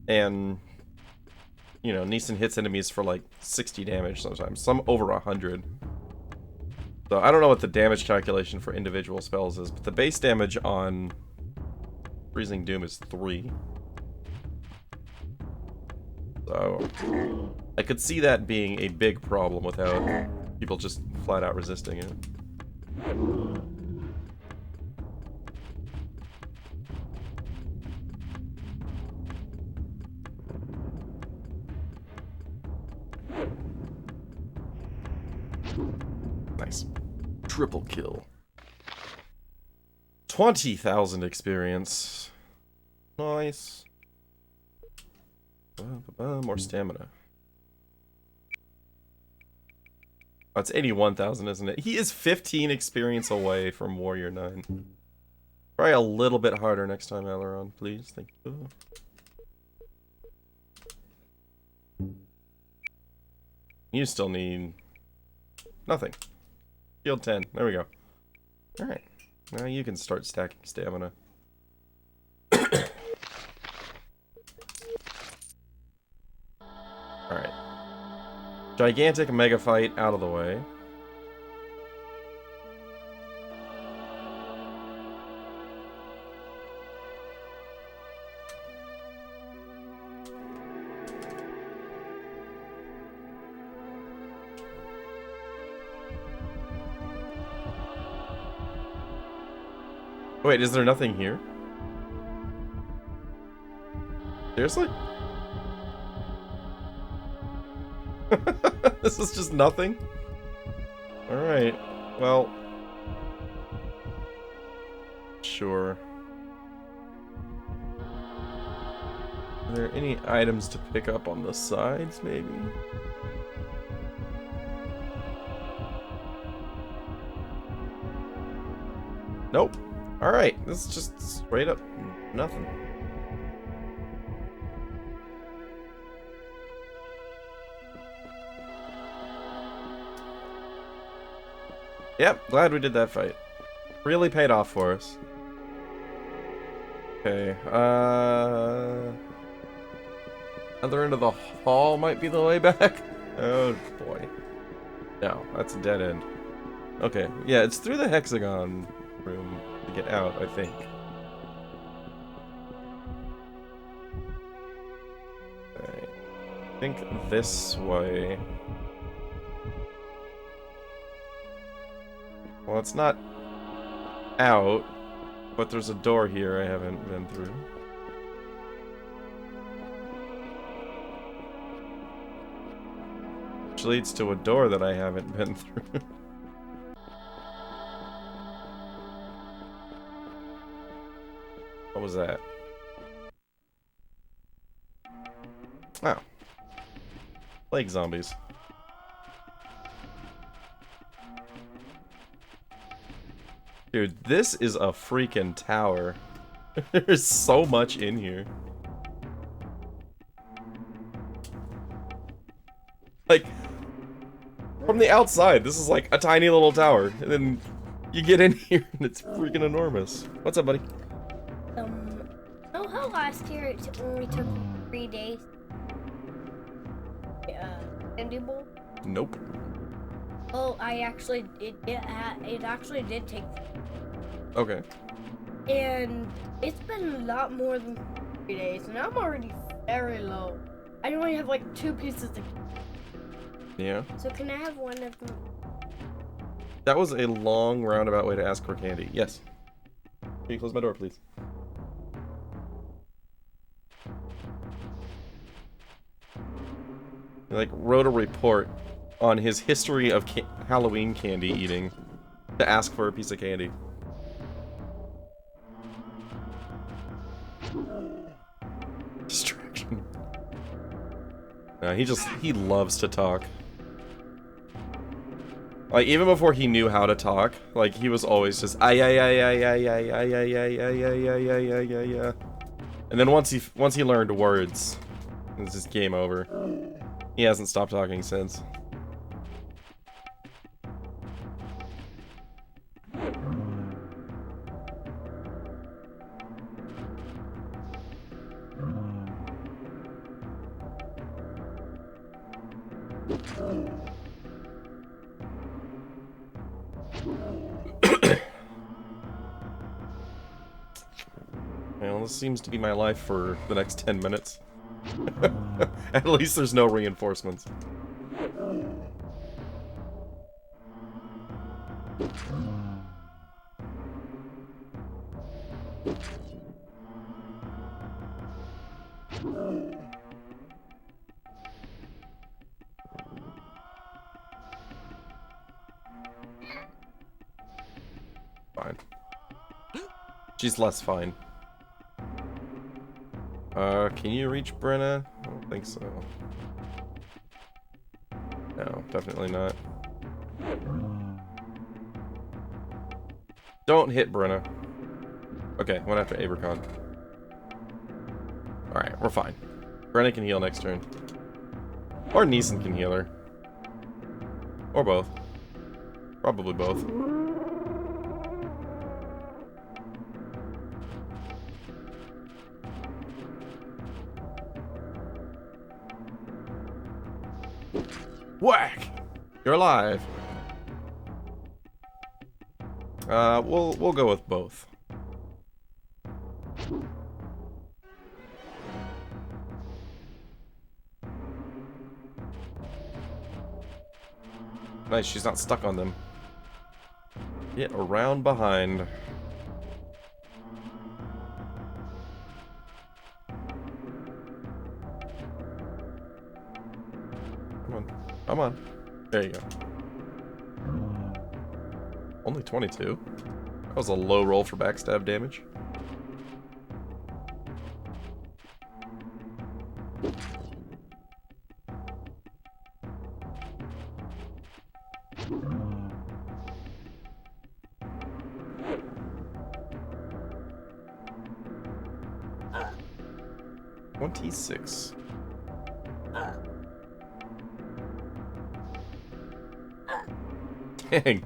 And, you know, Neeson hits enemies for, like, 60 damage sometimes. Some over 100. So, I don't know what the damage calculation for individual spells is, but the base damage on Freezing Doom is 3. So, I could see that being a big problem without people just flat out resisting it. Nice. Triple kill. 20,000 experience. Nice. More stamina. Oh, it's 81,000, isn't it? He is 15 experience away from Warrior 9. Try a little bit harder next time, Aileron, please. Thank you. You still need nothing. Shield 10. There we go. Alright. Now you can start stacking stamina. Alright. Gigantic mega fight out of the way. Wait, is there nothing here? Seriously? This is just nothing? Alright, well... Sure. Are there any items to pick up on the sides, maybe? Nope. Alright, this is just straight up nothing. Yep, glad we did that fight. Really paid off for us. Okay, other end of the hall might be the way back. Oh boy. No, that's a dead end. Okay, yeah, it's through the hexagon room to get out, I think. Okay. I think this way. Well, it's not out, but there's a door here I haven't been through. Which leads to a door that I haven't been through. What was that? Oh. Plague zombies. Dude, this is a freaking tower. There's so much in here. Like, from the outside, this is like a tiny little tower. And then you get in here and it's freaking enormous. What's up, buddy? Know how last year it only took 3 days? Candy bowl? Nope. Oh, it actually did take. Okay. And it's been a lot more than 3 days, and I'm already very low. I only have like 2 pieces of. Yeah. So can I have one of them? That was a long roundabout way to ask for candy. Yes. Can you close my door, please? He, like, wrote a report on his history of Halloween candy eating to ask for a piece of candy. Distraction. No, he loves to talk. Like, even before he knew how to talk, like, he was always just, and then once he learned words, it's just game over. He hasn't stopped talking since. Well, this seems to be my life for the next 10 minutes. At least there's no reinforcements. Fine. She's less fine. Can you reach Brenna? I don't think so. No, definitely not. Don't hit Brenna. Okay, went after Abercon. Alright, we're fine. Brenna can heal next turn. Or Neeson can heal her. Or both. Probably both. Whack! You're alive. We'll go with both. Nice, she's not stuck on them. Get around behind. Come on. Come on. There you go. Only 22? That was a low roll for backstab damage. 26. Dang.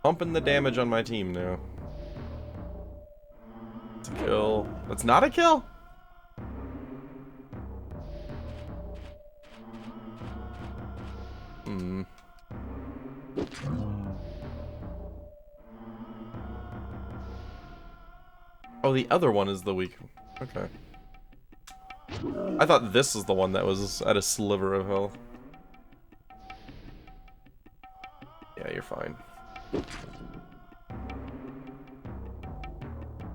Pumping the damage on my team now. It's a kill. That's not a kill? Hmm. Oh, the other one is the weak. Okay. I thought this was the one that was at a sliver of health. Yeah, you're fine.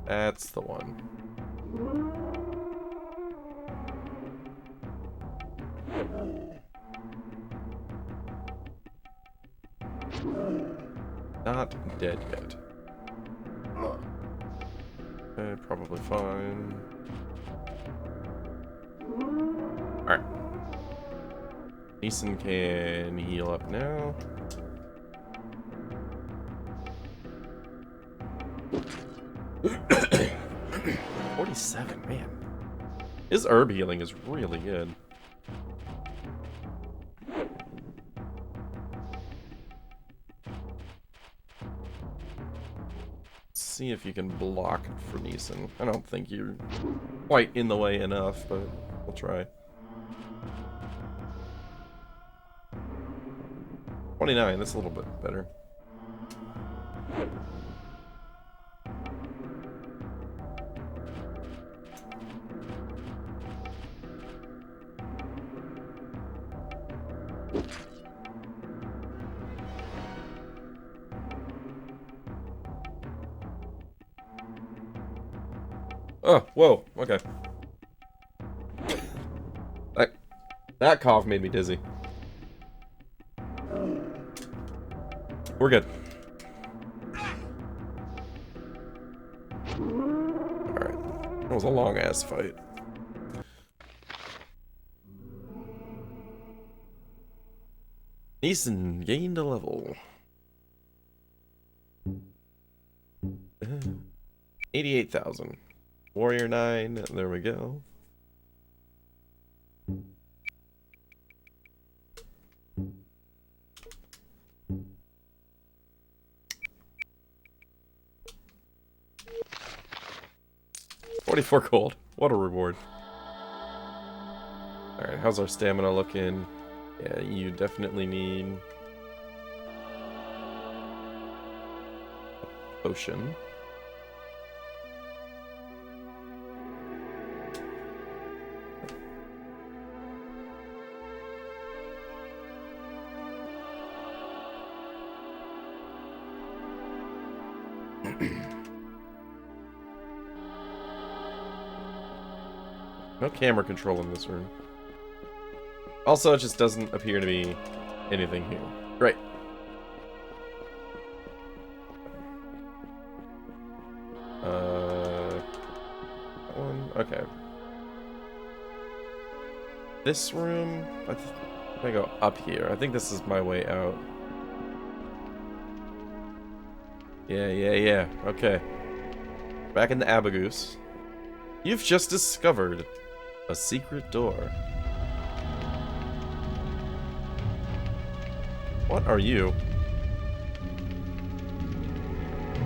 That's the one. Not dead yet. Okay, probably fine. Alright. Neeson can heal up now. $47, man. His herb healing is really good. Let's see if you can block it for Neeson. I don't think you're quite in the way enough, but we'll try. 29, that's a little bit better. Oh, whoa, okay. That cough made me dizzy. We're good. Alright. That was a long-ass fight. Neeson gained a level. 88,000. Warrior 9, there we go. $44 gold. What a reward. Alright, how's our stamina looking? Yeah, you definitely need a potion. No camera control in this room. Also, it just doesn't appear to be anything here. Great. That one? Okay. This room? I go up here. I think this is my way out. Yeah. Okay. Back in the Abagoose. You've just discovered a secret door. What are you?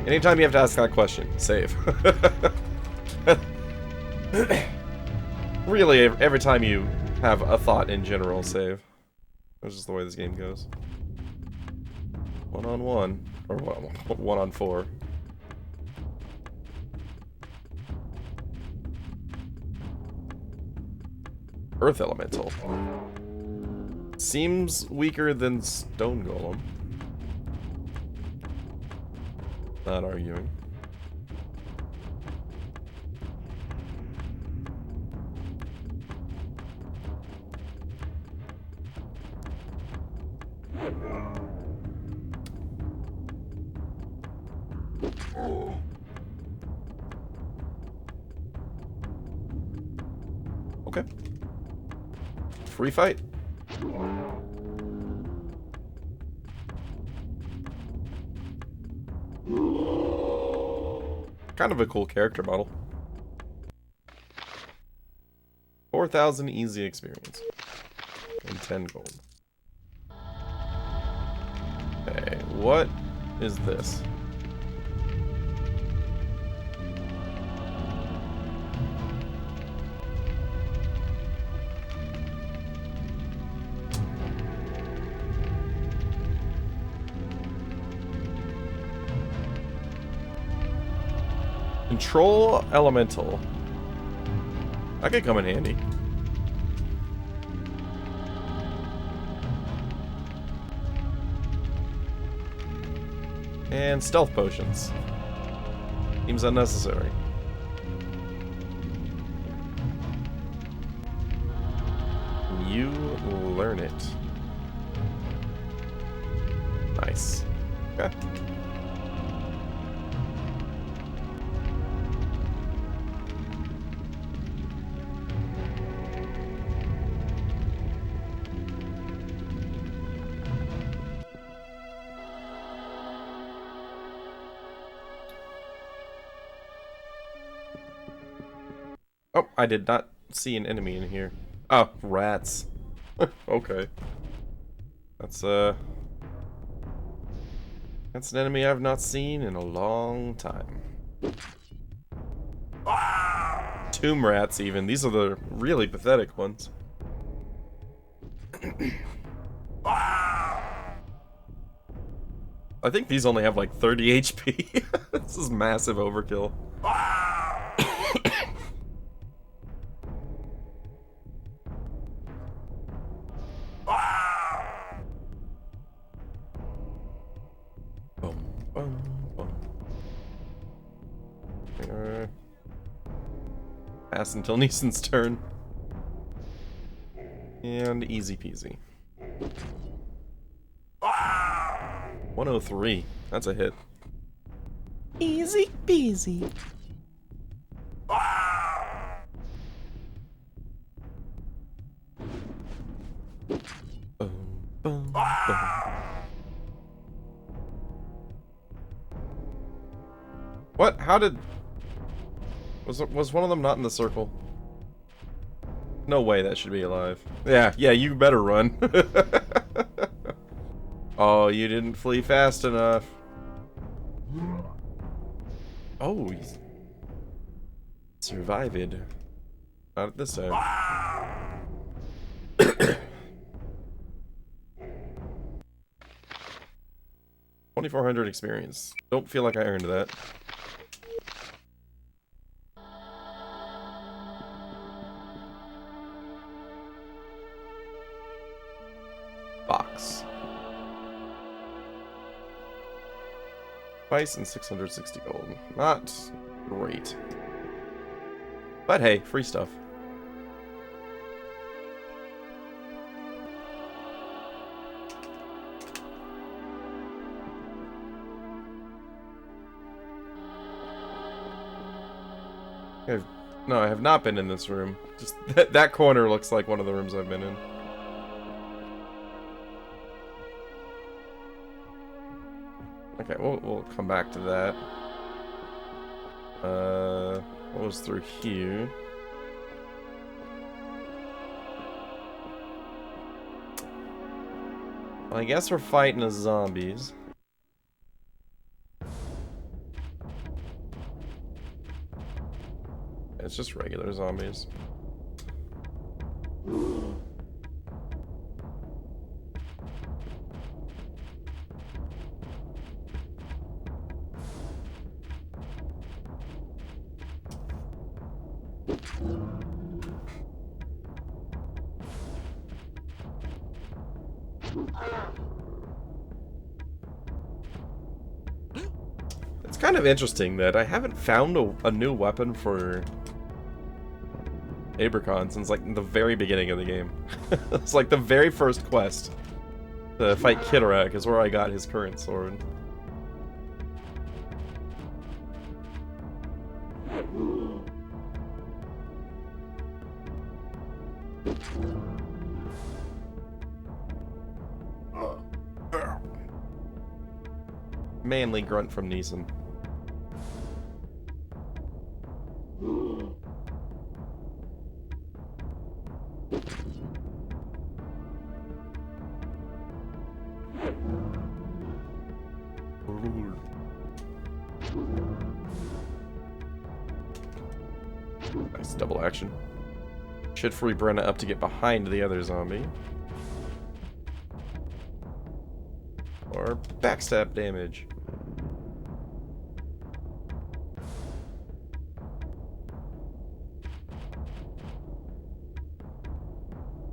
Anytime you have to ask that question, save. Really, every time you have a thought in general, save. That's just the way this game goes. 1-on-1. Or 1-on-4. Earth Elemental. Seems weaker than Stone Golem. Not arguing. Okay. Free fight. kind of a cool character model. 4,000 easy experience. And 10 gold. Okay, what is this? Control elemental. That could come in handy. And stealth potions. Seems unnecessary. You learn it. Nice. Okay. Oh, I did not see an enemy in here. Oh, rats. Okay. That's an enemy I've not seen in a long time. Tomb rats, even. These are the really pathetic ones. I think these only have like 30 HP. This is massive overkill. Pass until Neeson's turn. And easy peasy. 103. That's a hit. Easy peasy. Boom, boom, boom. What? How did... Was one of them not in the circle? No way that should be alive. Yeah, you better run. Oh, you didn't flee fast enough. Oh, he's survived. Not at this time. 2,400 experience. Don't feel like I earned that. Box. Spice and 660 gold. Not great. But hey, free stuff. No, I have not been in this room. Just that corner looks like one of the rooms I've been in. Okay, we'll come back to that. What was through here? Well, I guess we're fighting the zombies. It's just regular zombies. It's kind of interesting that I haven't found a new weapon for Abercon since like the very beginning of the game. It's like the very first quest to fight Kidorak is where I got his current sword. Manly grunt from Neeson. It's double action. Should free Brenna up to get behind the other zombie. Or backstab damage.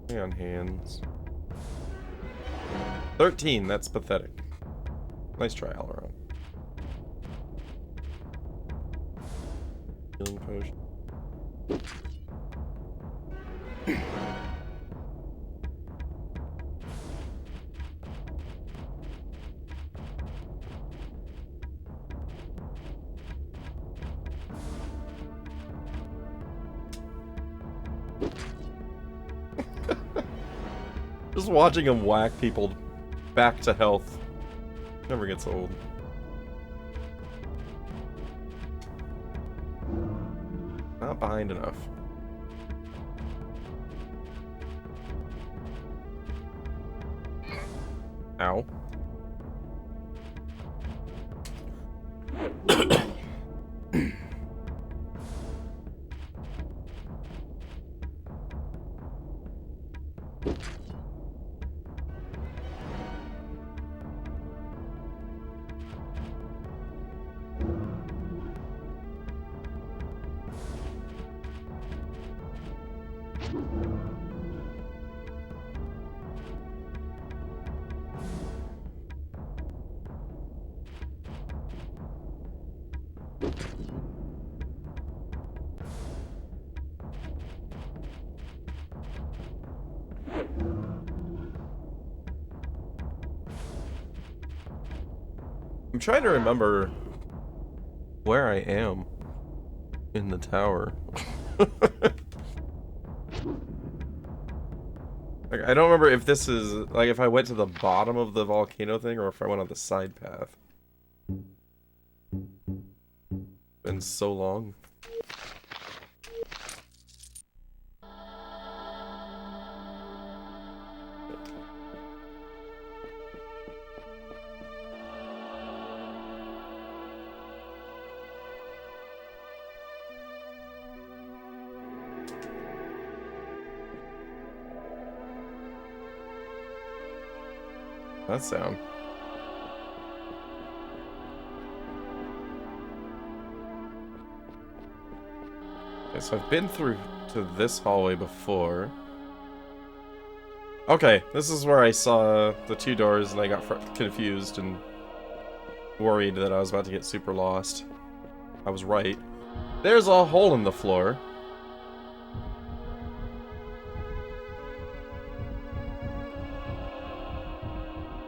Hang on hands. 13, that's pathetic. Nice try all around. Healing potion. Just watching him whack people back to health never gets old. Not behind enough. Ow. I'm trying to remember where I am in the tower. Like, I don't remember if this is, like, if I went to the bottom of the volcano thing or if I went on the side path. Been so long. That sound. Okay, so I've been through to this hallway before. Okay, this is where I saw the two doors and I got confused and worried that I was about to get super lost. I was right. There's a hole in the floor.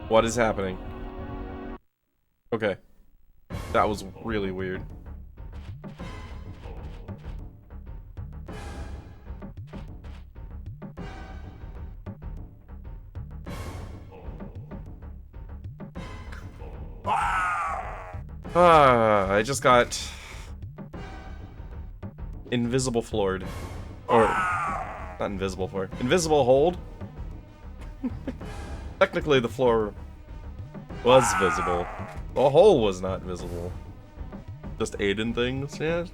What is happening? Okay. That was really weird. I just got invisible floored. Or not invisible floor. Invisible hold. Technically the floor was visible. The hole was not visible. Just Aidyn things, yeah.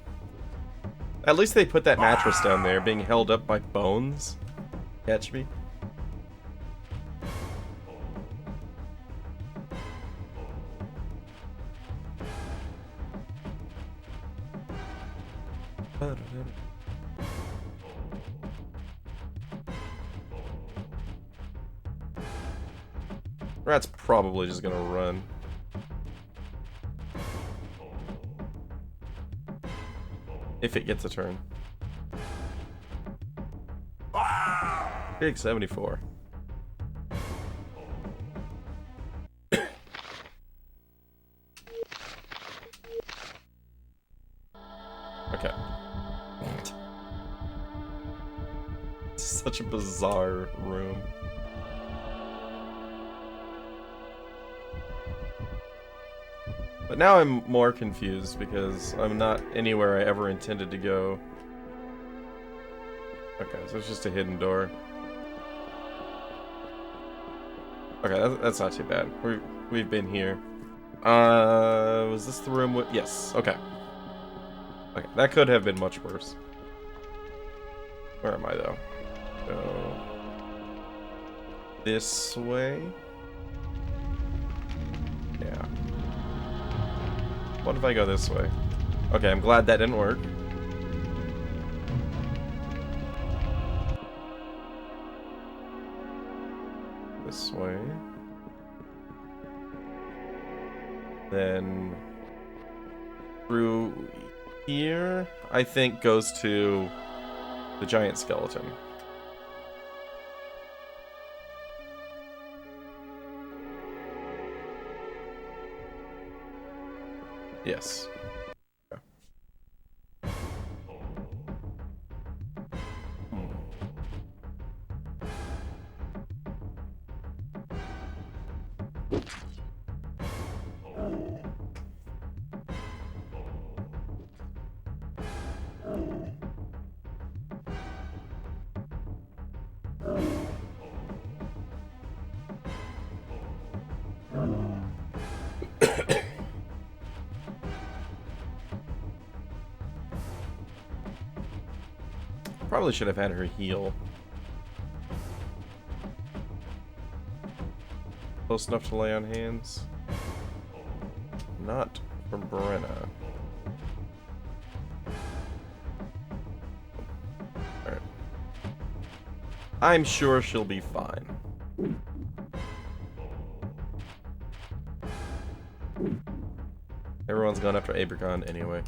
At least they put that mattress down there being held up by bones. Catch me. Rat's probably just gonna run. If it gets a turn. Big 74. Okay. It's such a bizarre room. But now I'm more confused because I'm not anywhere I ever intended to go. Okay, so it's just a hidden door. Okay, that's not too bad. We've been here. Was this the room with... Yes, okay. Okay, that could have been much worse. Where am I, though? Go this way? Yeah. What if I go this way? Okay, I'm glad that didn't work. This way. Then through here, I think goes to the giant skeleton. Yes. Okay. Probably should have had her heal. Close enough to lay on hands. Not for Brenna. Alright. I'm sure she'll be fine. Everyone's gone after Abercon anyway.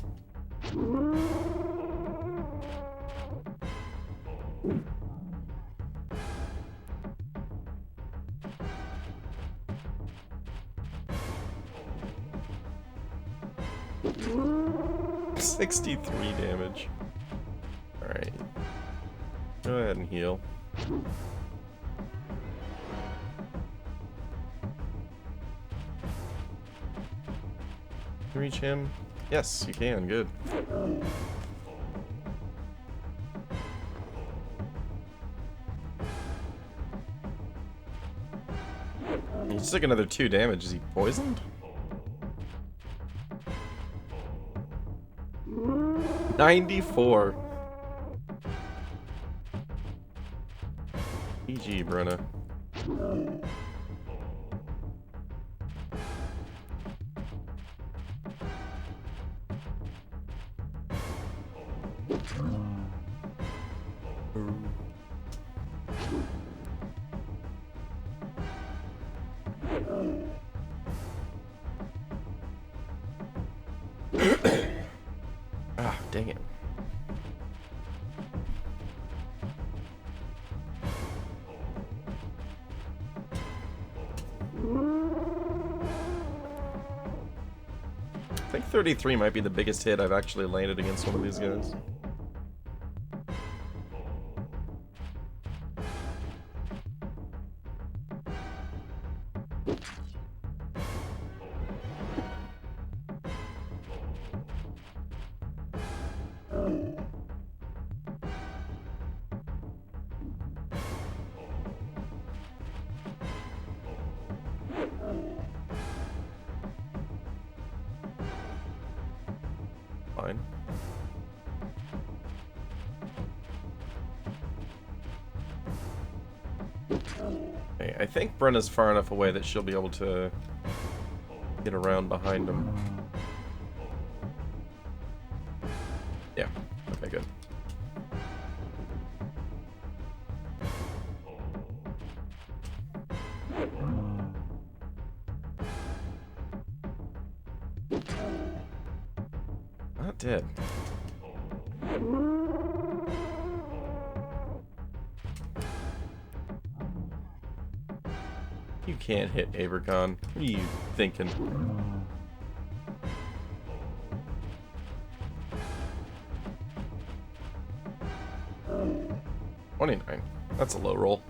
$63 damage. Alright. Go ahead and heal. Can you reach him? Yes, you can. Good. He just took another 2 damage. Is he poisoned? 94. GG, Brenna. Ah, dang it. I think 33 might be the biggest hit I've actually landed against one of these guys. Fine. Okay, I think Brenna's far enough away that she'll be able to get around behind him. Yeah, okay, good. Not dead. You can't hit Abercon. What are you thinking? 29. That's a low roll.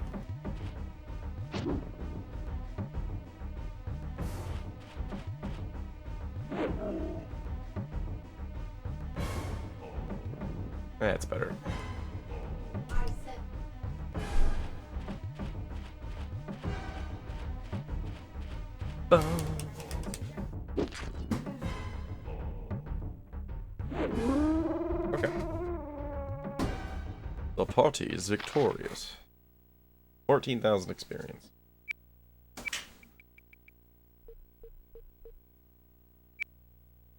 That's better. Boom. Okay. Still party is victorious. 14,000 experience.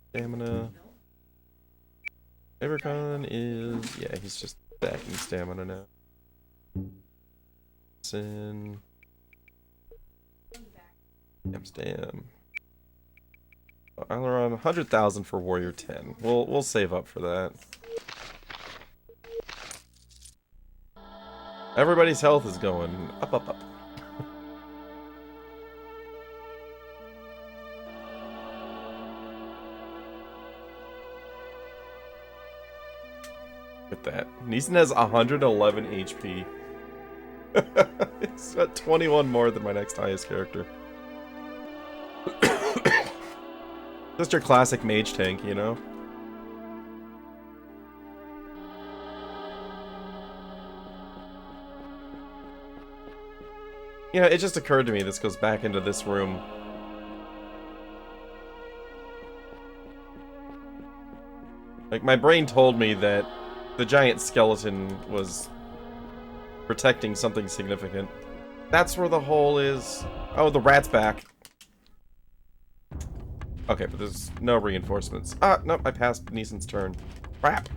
Stamina. Evercon is... yeah, he's just backing stamina now. Sin. Stam. Aileron, 100,000 for Warrior 10. We'll save up for that. Everybody's health is going up, up, up. Look at that. Neeson has 111 HP. It's got 21 more than my next highest character. Just your classic mage tank, you know? You know, it just occurred to me this goes back into this room. Like, my brain told me that the giant skeleton was protecting something significant. That's where the hole is. Oh, the rat's back. Okay, but there's no reinforcements. Ah, nope, I passed Neeson's turn. Crap.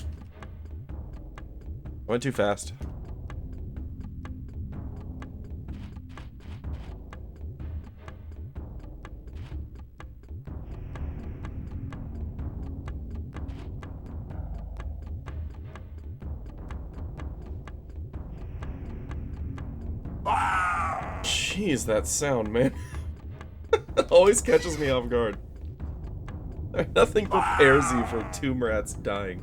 I went too fast. Jeez, that sound, man. Always catches me off guard. Nothing prepares you for tomb rats dying.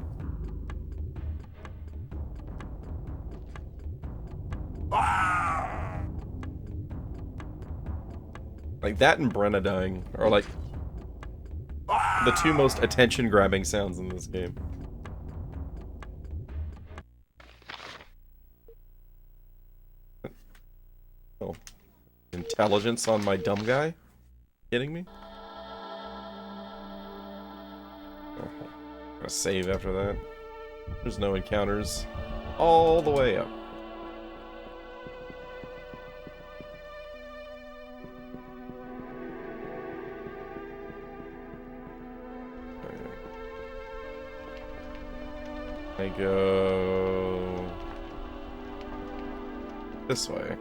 Like that and Brenna dying are like the two most attention-grabbing sounds in this game. Oh. Intelligence on my dumb guy? Kidding me? Oh, gotta save after that. There's no encounters all the way up. I go this way.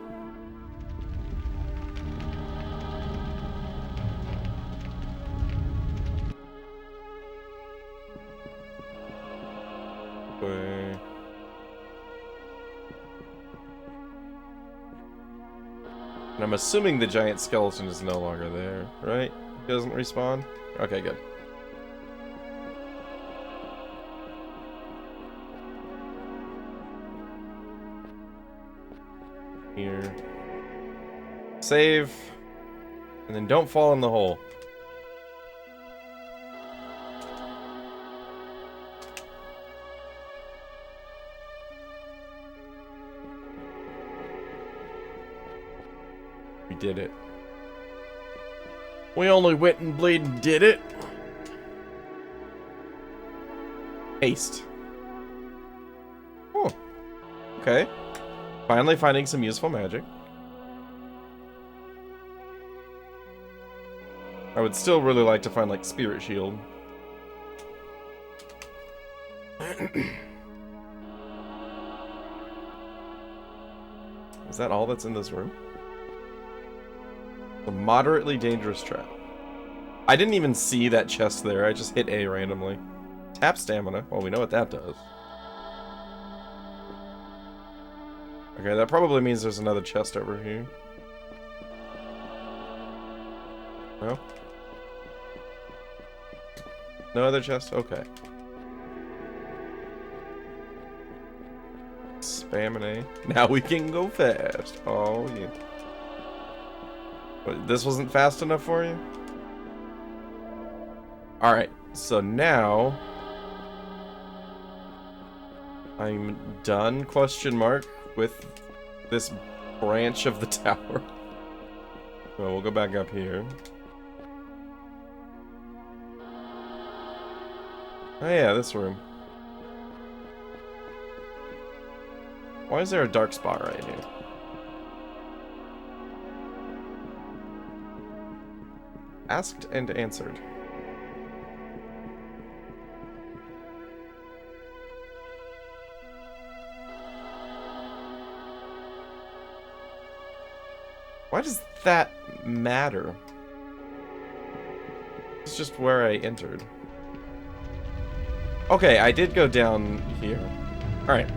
And I'm assuming the giant skeleton is no longer there, right? He doesn't respawn? Okay, good. Here. Save. And then don't fall in the hole. We did it. We only went and bleed and did it. Haste. Oh. Okay. Finally finding some useful magic. I would still really like to find, like, Spirit Shield. Is that all that's in this room? A moderately dangerous trap. I didn't even see that chest there. I just hit A randomly. Tap stamina. Well, we know what that does. Okay, that probably means there's another chest over here. No? No other chest? Okay. Spamming A. Now we can go fast. Oh, yeah. But this wasn't fast enough for you? Alright, so now... I'm done, question mark, with this branch of the tower. Well, we'll go back up here. Oh yeah, this room. Why is there a dark spot right here? Asked and answered. Why does that matter? It's just where I entered. Okay, I did go down here. Alright.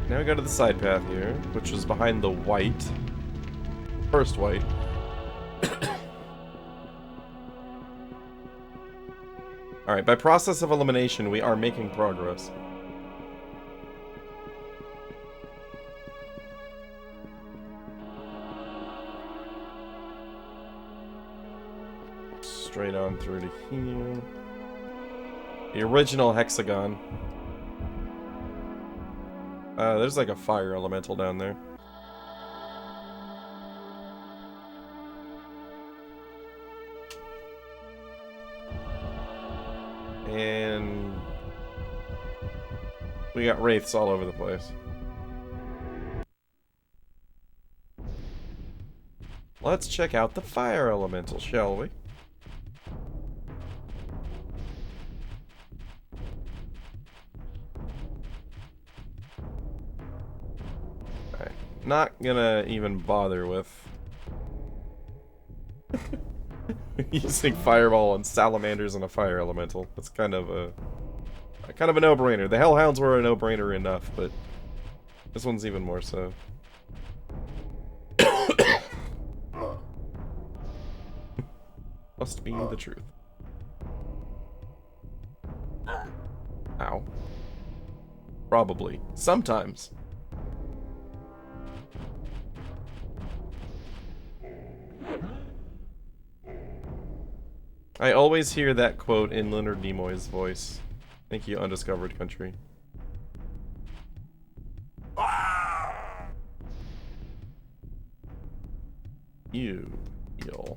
Now we go to the side path here, which was behind the white. First white. Alright, by process of elimination, we are making progress. Straight on through to here. The original hexagon. There's like a fire elemental down there. And we got wraiths all over the place. Let's check out the fire elemental, shall we? Alright, not gonna even bother with using fireball on salamanders and a fire elemental. That's kind of a no-brainer. The hellhounds were a no-brainer enough, but this one's even more so. Must be the truth. Ow. Probably. Sometimes. I always hear that quote in Leonard Nimoy's voice. Thank you, Undiscovered Country. You heal.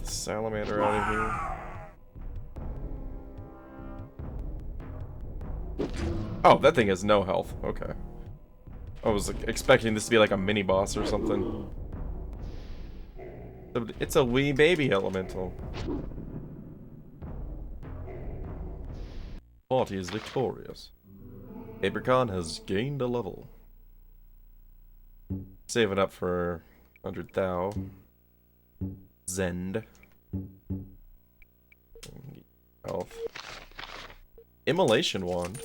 Salamander out of here. Oh, that thing has no health. Okay. I was expecting this to be like a mini boss or something. It's a wee baby elemental. Party is victorious. Abricon has gained a level. Save it up for 100 thou. Zend. Health. Immolation wand.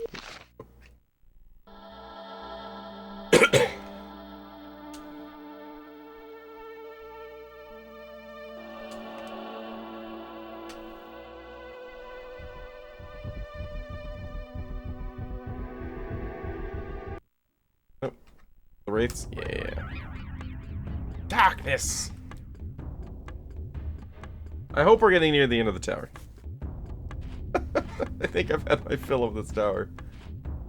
Oh, the wraiths? Yeah. Darkness! I hope we're getting near the end of the tower. I think I've had my fill of this tower.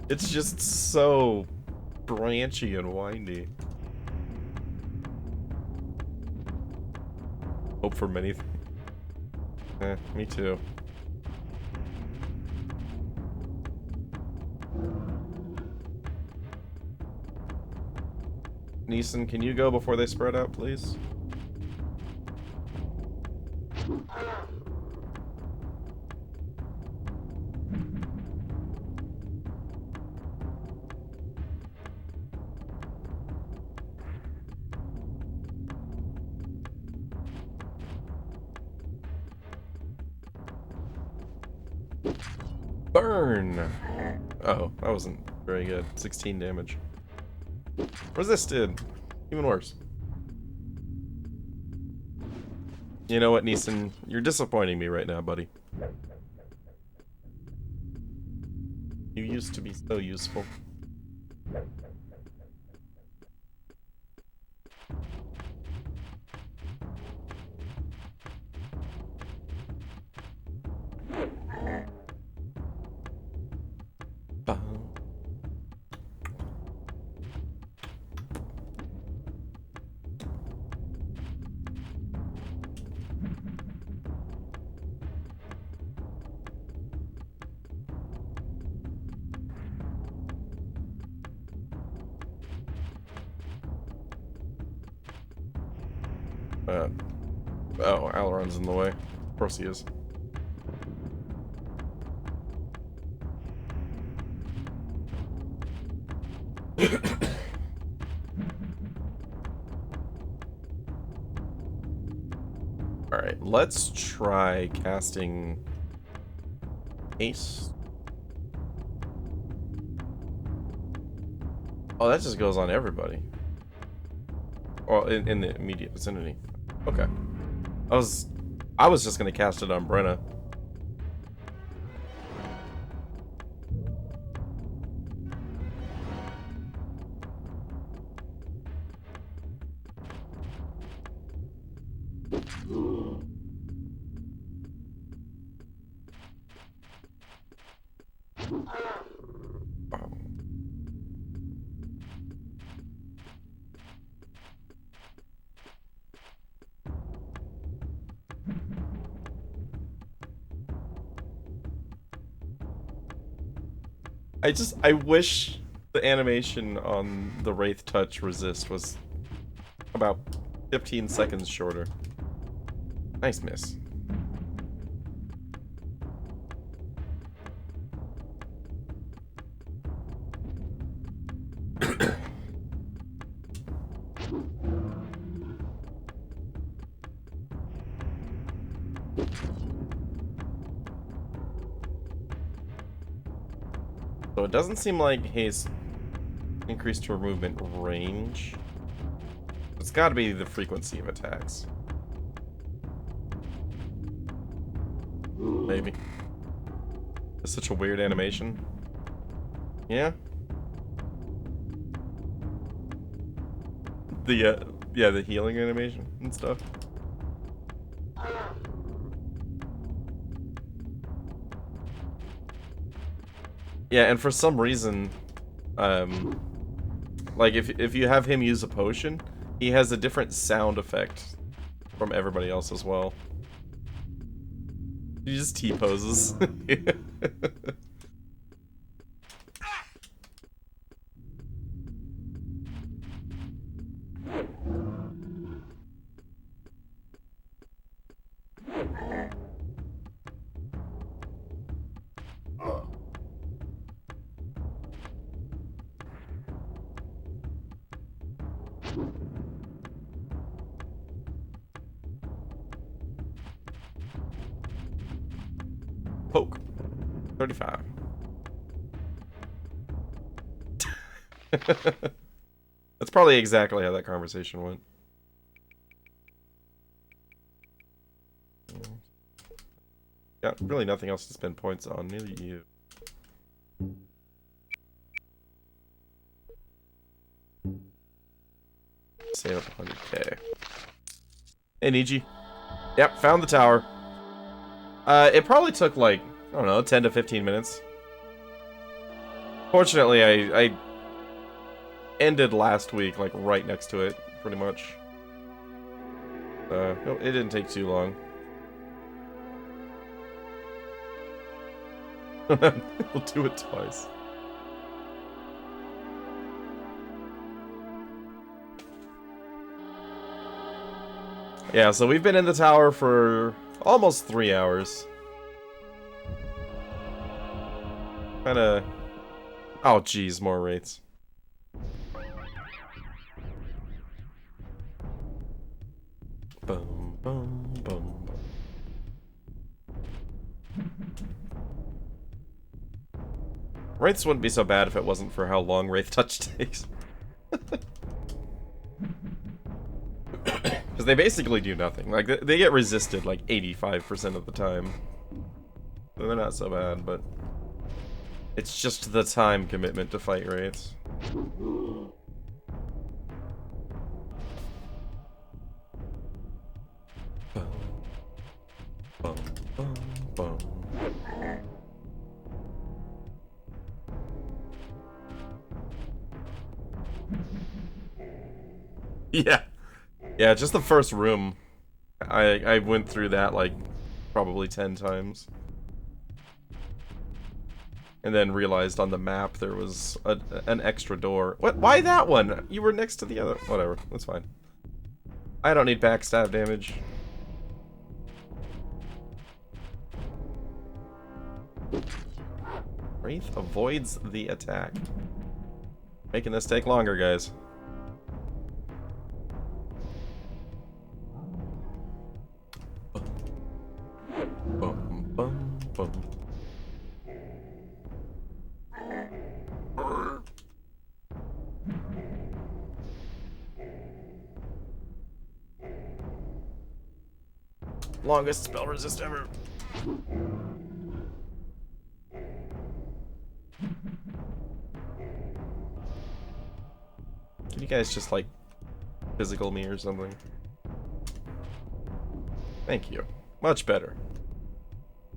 It's just so branchy and windy. Hope for many things. Me too. Neeson, can you go before they spread out, please? Burn! Oh, that wasn't very good. 16 damage. Resisted! Even worse. You know what, Neeson? You're disappointing me right now, buddy. You used to be so useful. Oh, Aileron's in the way. Of course he is. Alright, let's try casting Ace. Oh, that just goes on everybody. Well, in the immediate vicinity. Okay. I was just gonna cast it on Brenna. I wish the animation on the Wraith Touch resist was about 15 seconds shorter. Nice miss. So it doesn't seem like haste increased her movement range. It's got to be the frequency of attacks. Maybe. It's such a weird animation. Yeah. The healing animation and stuff. Yeah, and for some reason, like if you have him use a potion, he has a different sound effect from everybody else as well. He just T-poses. Poke. 35. That's probably exactly how that conversation went. Got really nothing else to spend points on, neither you. Save up 100k. Hey, Niji. Yep, found the tower. It probably took like, I don't know, 10 to 15 minutes. Fortunately, I ended last week, like, right next to it, pretty much. No, it didn't take too long. We'll do it twice. Yeah, so we've been in the tower for almost 3 hours. Kinda... Oh, geez, more wraiths. Boom, boom, boom. Wraiths wouldn't be so bad if it wasn't for how long Wraith Touch takes. Because they basically do nothing. Like, they get resisted like 85% of the time. So they're not so bad, but... It's just the time commitment to fight Wraiths. Boom. Boom, boom, boom. Yeah. Yeah, just the first room. I went through that like probably 10 times. And then realized on the map there was an extra door. What? Why that one? You were next to the other. Whatever. That's fine. I don't need backstab damage. Wraith avoids the attack. Making this take longer, guys. Bum, bum, bum. Longest spell resist ever. Can you guys just like physical me or something? Thank you. Much better.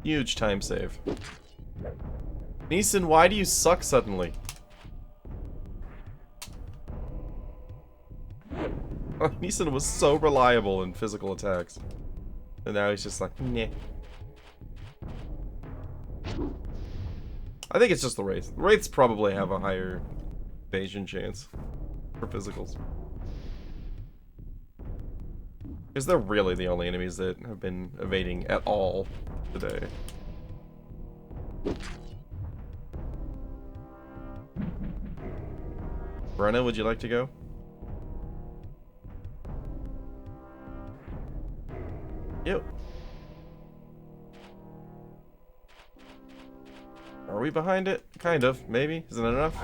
Huge time save. Neeson, why do you suck suddenly? Neeson was so reliable in physical attacks. And now he's just like, nah. I think it's just the Wraiths. The Wraiths probably have a higher evasion chance for physicals. Because they're really the only enemies that have been evading at all today. Brenna, would you like to go? Yep. Are we behind it? Kind of, maybe. Isn't it enough?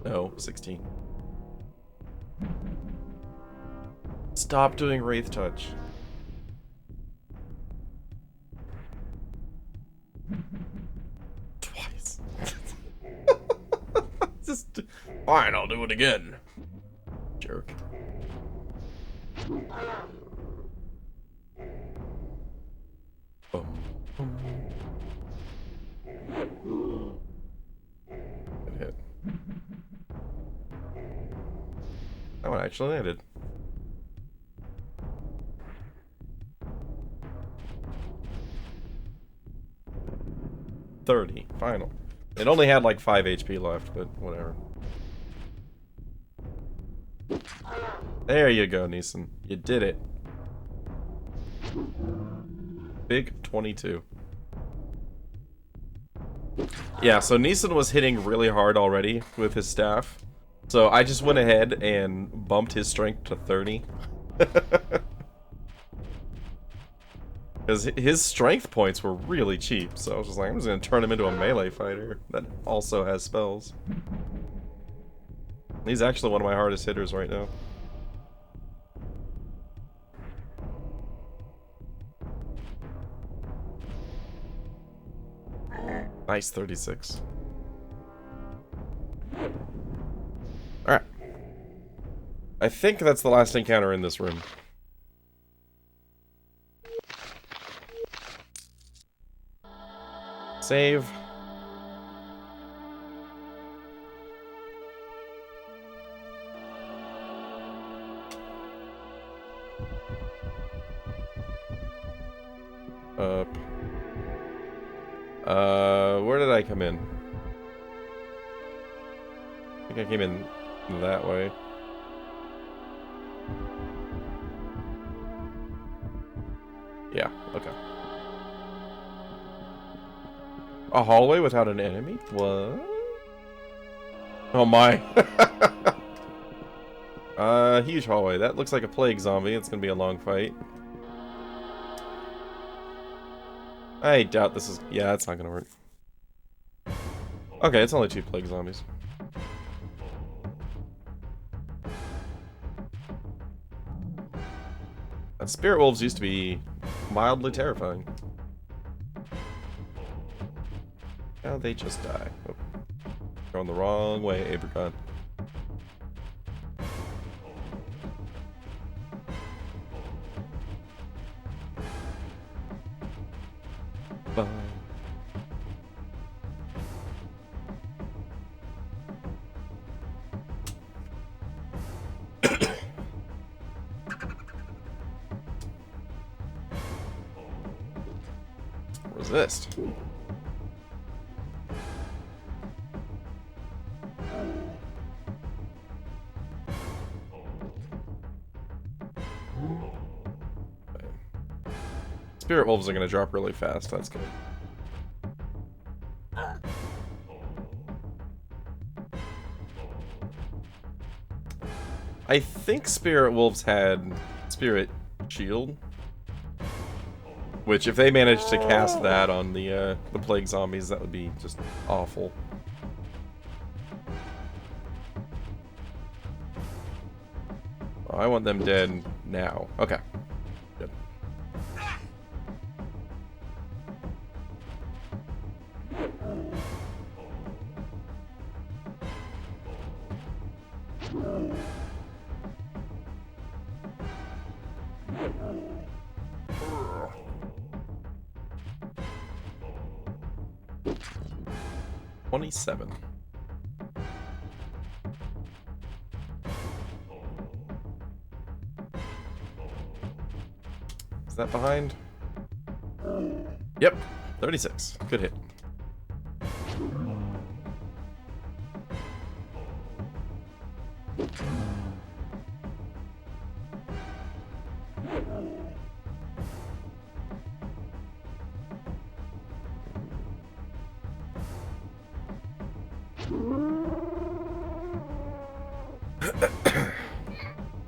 No, 16. Stop doing Wraith Touch. Twice. Just fine, I'll do it again. Jerk. Boom. Good hit. That one actually landed. $30. Final. It only had like 5 HP left, but whatever. There you go, Neeson. You did it. Big 22. Yeah, so Neeson was hitting really hard already with his staff. So I just went ahead and bumped his strength to 30. Because his strength points were really cheap. So I was just like, I'm just going to turn him into a melee fighter that also has spells. He's actually one of my hardest hitters right now. Nice 36. Alright. I think that's the last encounter in this room. Save. Up. Where did I come in? I think I came in that way. Yeah, okay. A hallway without an enemy? What? Oh my. Huge hallway. That looks like a plague zombie. It's gonna be a long fight. I doubt this is... Yeah, that's not gonna work. Okay, it's only 2 plague zombies. Spirit wolves used to be mildly terrifying. Now they just die. Oh. Going the wrong way, Apricot. Bye. Resist. Spirit wolves are gonna drop really fast. That's good. I think Spirit wolves had Spirit Shield, which if they managed to cast that on the plague zombies, that would be just awful. Oh, I want them dead now. Okay. Good. $27. Is that behind? Yep, 36. Good hit.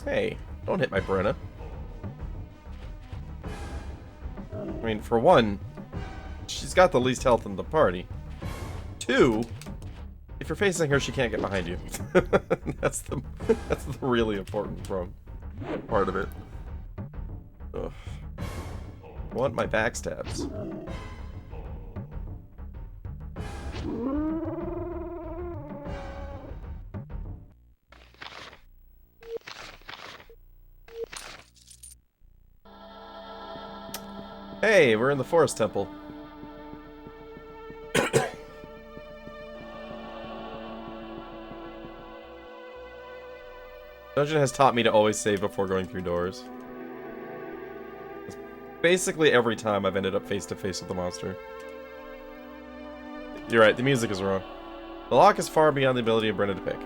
Hey, don't hit my Brenna. I mean, for one, she's got the least health in the party. Two, if you're facing her, she can't get behind you. that's the really important part of it. Ugh. I want my backstabs. Hey, we're in the Forest Temple. Dungeon has taught me to always save before going through doors. Basically every time I've ended up face to face with the monster. You're right, the music is wrong. The lock is far beyond the ability of Brenda to pick.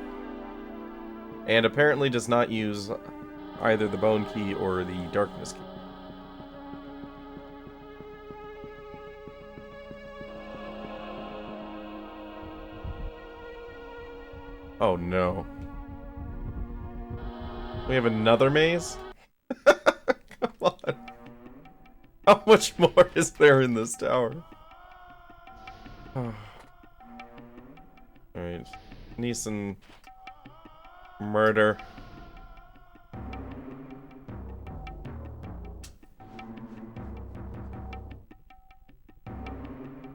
And apparently does not use either the bone key or the darkness key. Oh no. We have another maze? Come on. How much more is there in this tower? Alright. Need some murder.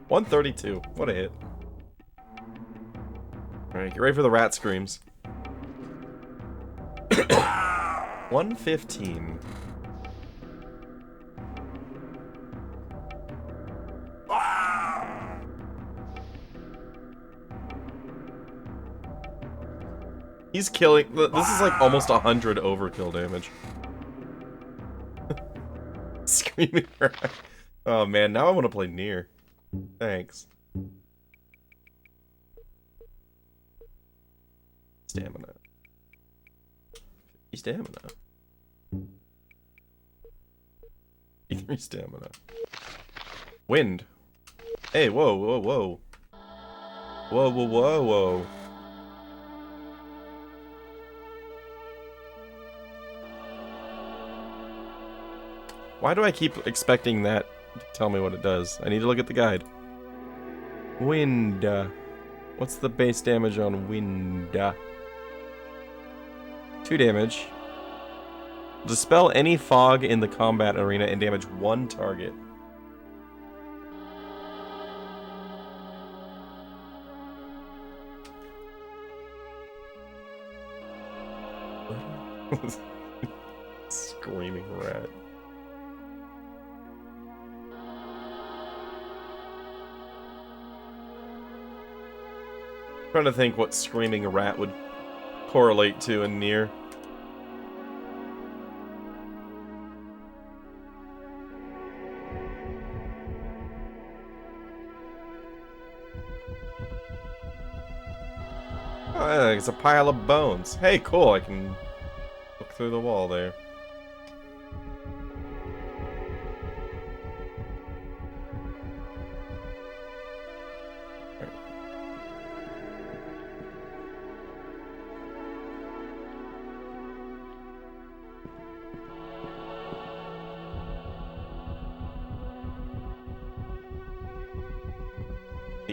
$132. What a hit. Alright, get ready for the rat screams. 115. He's killing. This is like almost 100 overkill damage. Screaming rat. Oh man, now I want to play near. Thanks. Stamina. 50 stamina. 53 stamina. Wind. Hey, whoa, whoa, whoa. Whoa, whoa, whoa, whoa. Why do I keep expecting that to tell me what it does? I need to look at the guide. Wind. What's the base damage on wind? 2 damage. Dispel any fog in the combat arena and damage 1 target. Screaming rat. Trying to think what screaming rat would correlate to in near. Oh, it's a pile of bones. Hey, cool, I can look through the wall there.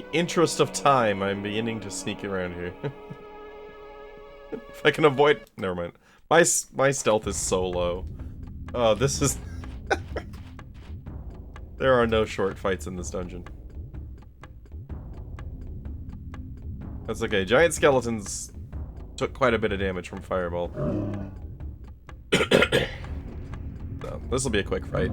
the interest of time, I'm beginning to sneak around here. If I can avoid... Never mind. My stealth is so low. Oh, this is... There are no short fights in this dungeon. That's okay. Giant skeletons took quite a bit of damage from Fireball. So, this will be a quick fight.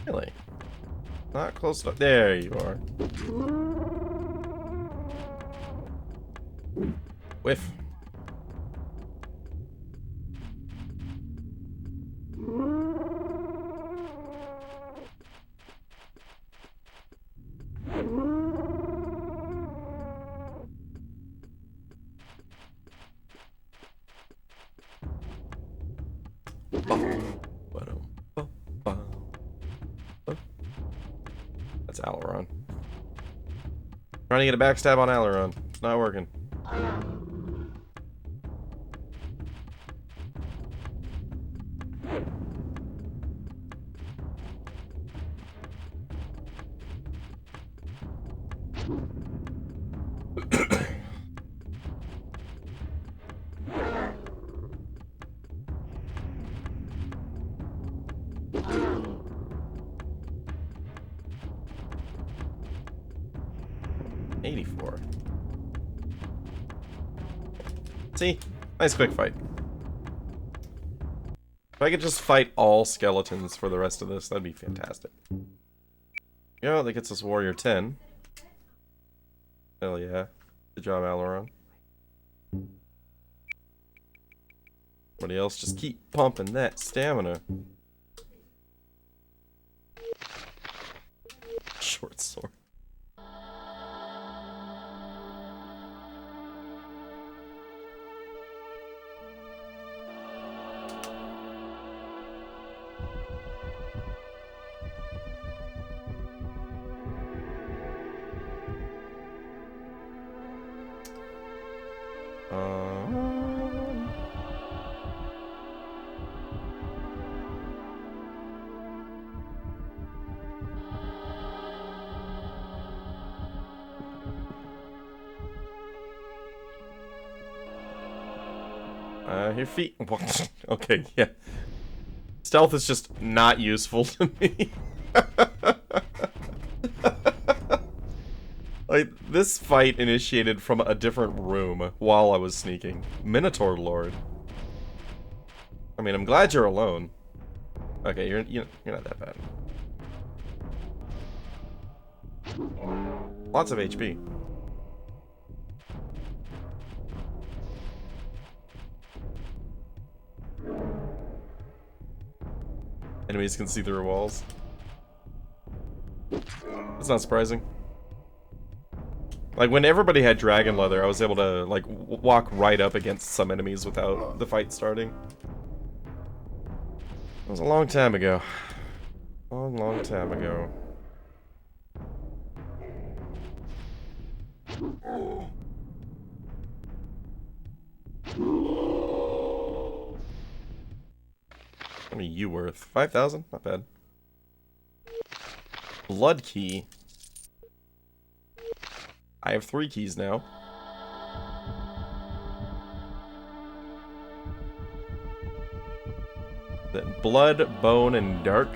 Really? Not close enough. There you are. Whiff. That's Aileron. Trying to get a backstab on Aileron. It's not working. '84. See? Nice quick fight. If I could just fight all skeletons for the rest of this, that'd be fantastic. Yeah, that gets us Warrior 10. Hell yeah. Good job, Aileron. Everybody else, just keep pumping that stamina. Short sword. Your feet. Okay, yeah. Stealth is just not useful to me. Like, this fight initiated from a different room while I was sneaking. Minotaur Lord. I mean, I'm glad you're alone. Okay, you're not that bad. Lots of HP. Enemies can see through walls. That's not surprising. Like, when everybody had dragon leather, I was able to, like, walk right up against some enemies without the fight starting. It was a long time ago. Long, long time ago. What are you worth? 5,000? Not bad. Blood key. I have 3 keys now. Then blood, bone, and dark.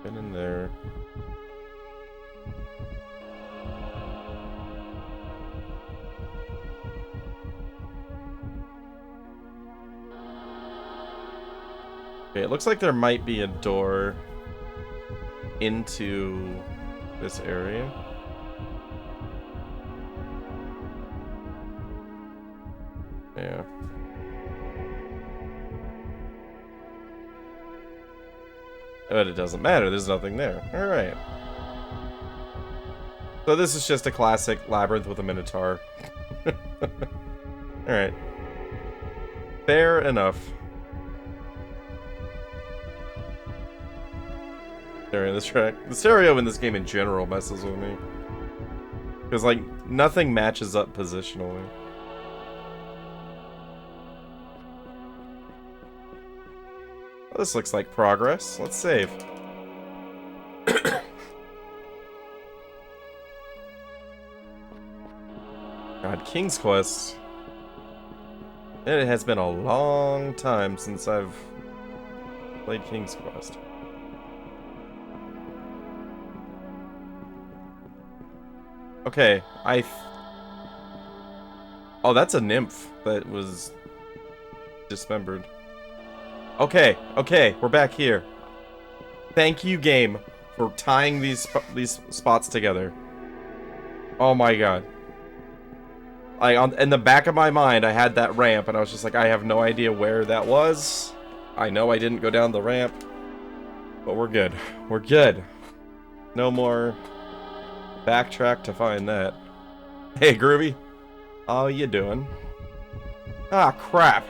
Been in there. Okay, it looks like there might be a door into this area. Yeah. But it doesn't matter, there's nothing there. Alright. So this is just a classic labyrinth with a minotaur. Alright. Fair enough. The stereo in this game in general messes with me. Because, like, nothing matches up positionally. Well, this looks like progress. Let's save. God, King's Quest. It has been a long time since I've played King's Quest. Okay, oh, that's a nymph that was dismembered. Okay, we're back here. Thank you, game, for tying these spots together. Oh my god. In the back of my mind, I had that ramp, and I was just like, I have no idea where that was. I know I didn't go down the ramp, but we're good. We're good. No more backtrack to find that. Hey, Groovy. How you doing? Ah, crap.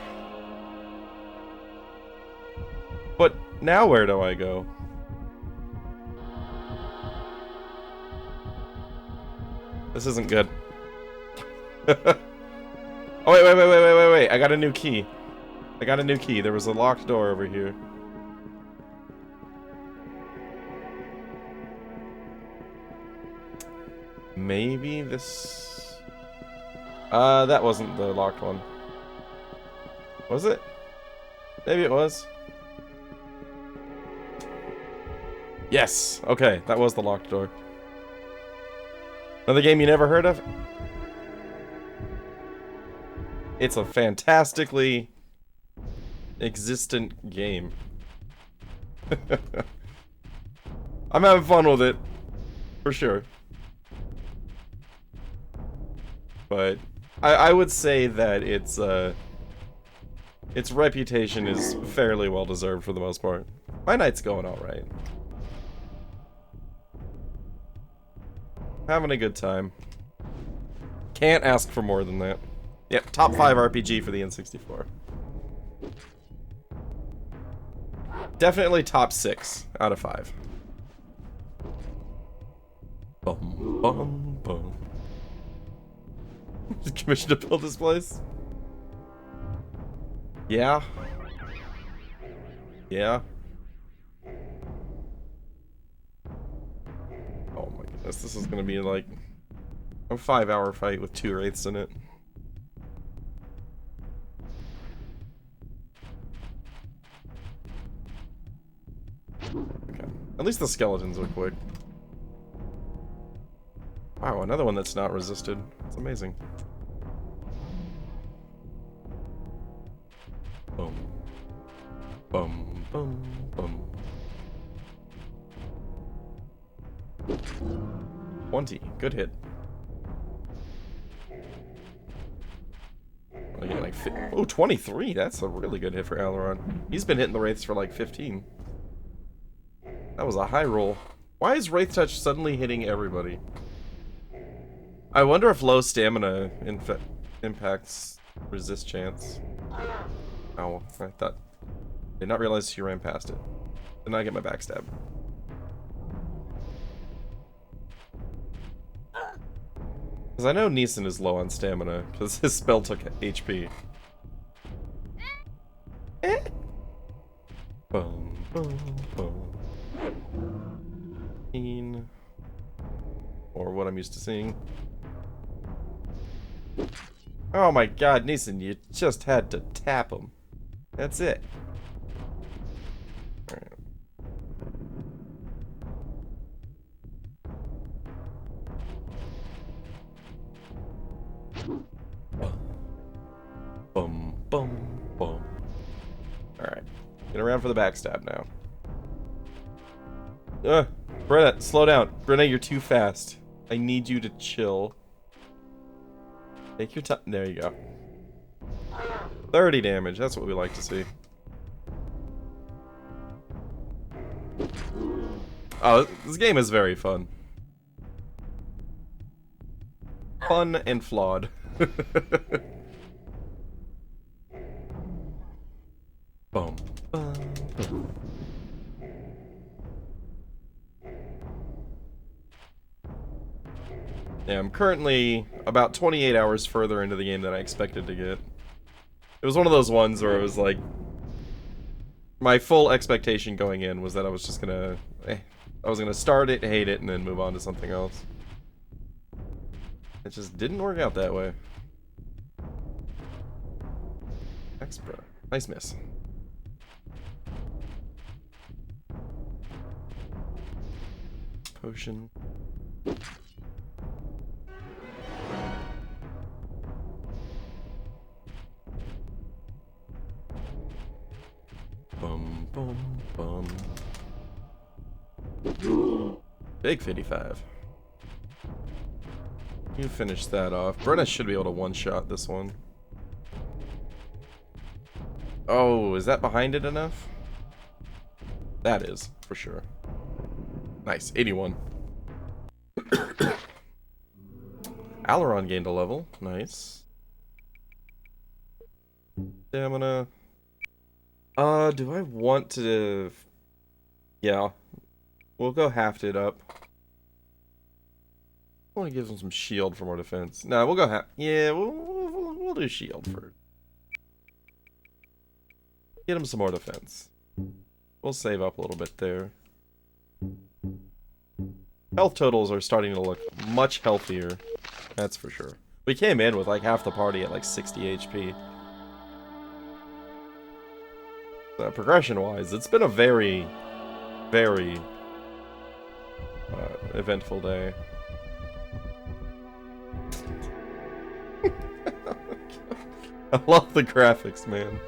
But now where do I go? This isn't good. Oh, wait. I got a new key. There was a locked door over here. Maybe this... that wasn't the locked one. Was it? Maybe it was. Yes! Okay, that was the locked door. Another game you never heard of? It's a fantastically existent game. I'm having fun with it. For sure. But I would say that its reputation is fairly well deserved for the most part. My night's going alright. Having a good time. Can't ask for more than that. Yep, top 5 RPG for the N64. Definitely top 6 out of 5. Bum, bum, bum. Commissioned to build this place? Yeah. Yeah. Oh my goodness, this is gonna be like a 5-hour fight with 2 wraiths in it. Okay. At least the skeletons are quick. Wow, another one that's not resisted. It's amazing. Boom. Boom, boom, boom. 20. Good hit. Oh, yeah, like 23. That's a really good hit for Aileron. He's been hitting the wraiths for like 15. That was a high roll. Why is Wraith Touch suddenly hitting everybody? I wonder if low stamina impacts resist chance. Oh, I thought... Did not realize she ran past it. Did not get my backstab. Because I know Neeson is low on stamina, because his spell took HP. Boom, boom, boom. Or what I'm used to seeing. Oh my god, Neeson, you just had to tap him. That's it. Alright. Boom, boom, boom. Alright. Get around for the backstab now. Brenna, slow down. Brenna, you're too fast. I need you to chill. Take your time. There you go. 30 damage. That's what we like to see. Oh, this game is very fun. Fun and flawed. Boom. Boom. Yeah, I'm currently about 28 hours further into the game than I expected to get. It was one of those ones where it was like... My full expectation going in was that I was just gonna... I was gonna start it, hate it, and then move on to something else. It just didn't work out that way. Extra. Nice miss. Potion. Bum, bum, bum. Big 55. You finish that off. Brenna should be able to one-shot this one. Oh, is that behind it enough? That is, for sure. Nice, 81. Aileron gained a level. Nice. Stamina. Do I want to... Yeah. We'll go halved it up. I want to give him some shield for more defense. No, we'll go half... Yeah, we'll do shield first. Get him some more defense. We'll save up a little bit there. Health totals are starting to look much healthier. That's for sure. We came in with like half the party at like 60 HP. Progression-wise, it's been a very, very eventful day. I love the graphics, man.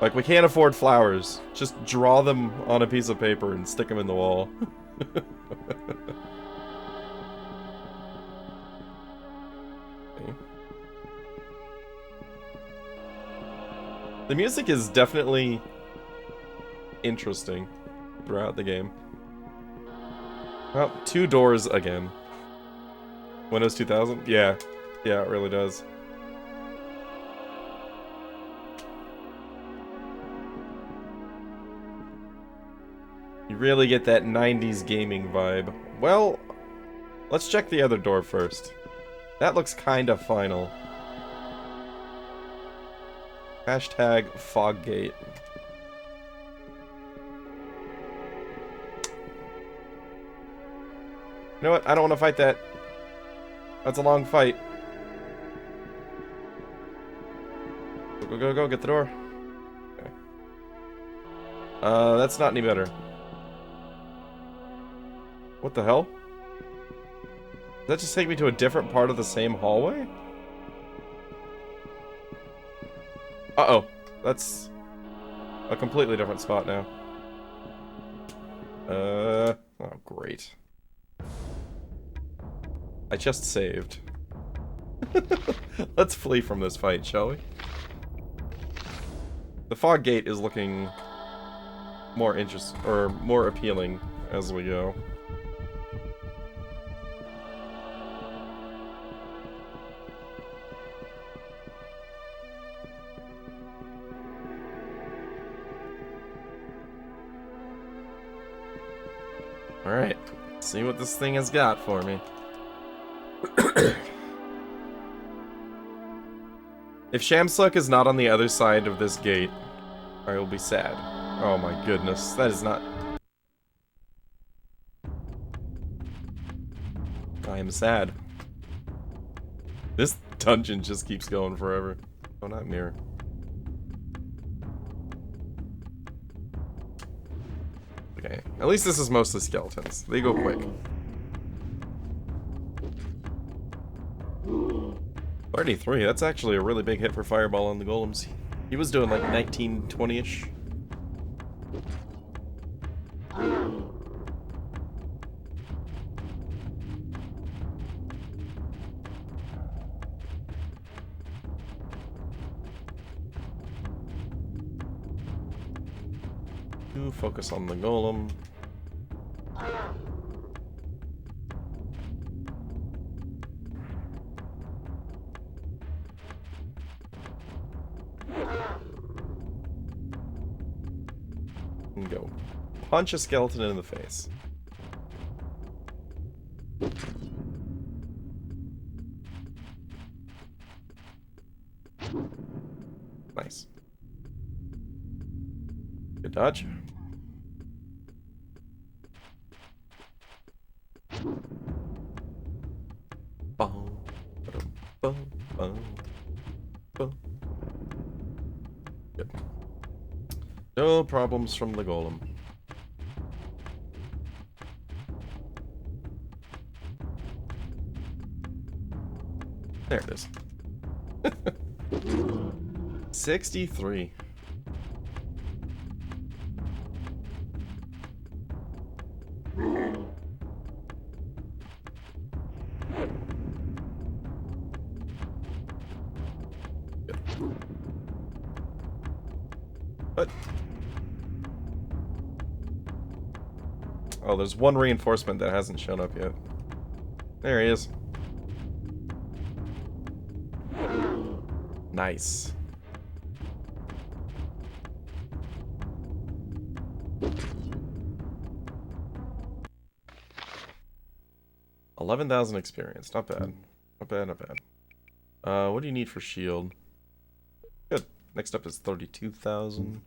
Like, we can't afford flowers. Just draw them on a piece of paper and stick them in the wall. Okay. The music is definitely interesting throughout the game. Well, 2 doors again. Windows 2000? Yeah. Yeah, it really does. You really get that 90s gaming vibe. Well, let's check the other door first. That looks kinda final. Hashtag Foggate. You know what? I don't want to fight that. That's a long fight. Go, go, go, get the door. Okay. That's not any better. What the hell? Does that just take me to a different part of the same hallway? Uh-oh. That's a completely different spot now. Oh, great. I just saved. Let's flee from this fight, shall we? The fog gate is looking more more appealing as we go. Alright, see what this thing has got for me. If Shamsuck is not on the other side of this gate, I will be sad. Oh my goodness, that is not... I am sad. This dungeon just keeps going forever. Oh, not mirror. Okay, at least this is mostly skeletons. They go quick. 33, that's actually a really big hit for Fireball on the golems. He was doing like 1920-ish. Focus on the golem. And go. Punch a skeleton in the face. Nice. Good dodge. Good. No problems from the golem. There it is. 63. What? Oh, there's one reinforcement that hasn't shown up yet. There he is. Nice. $11,000 experience. Not bad. Not bad, not bad. What do you need for shield? Good. Next up is 32,000.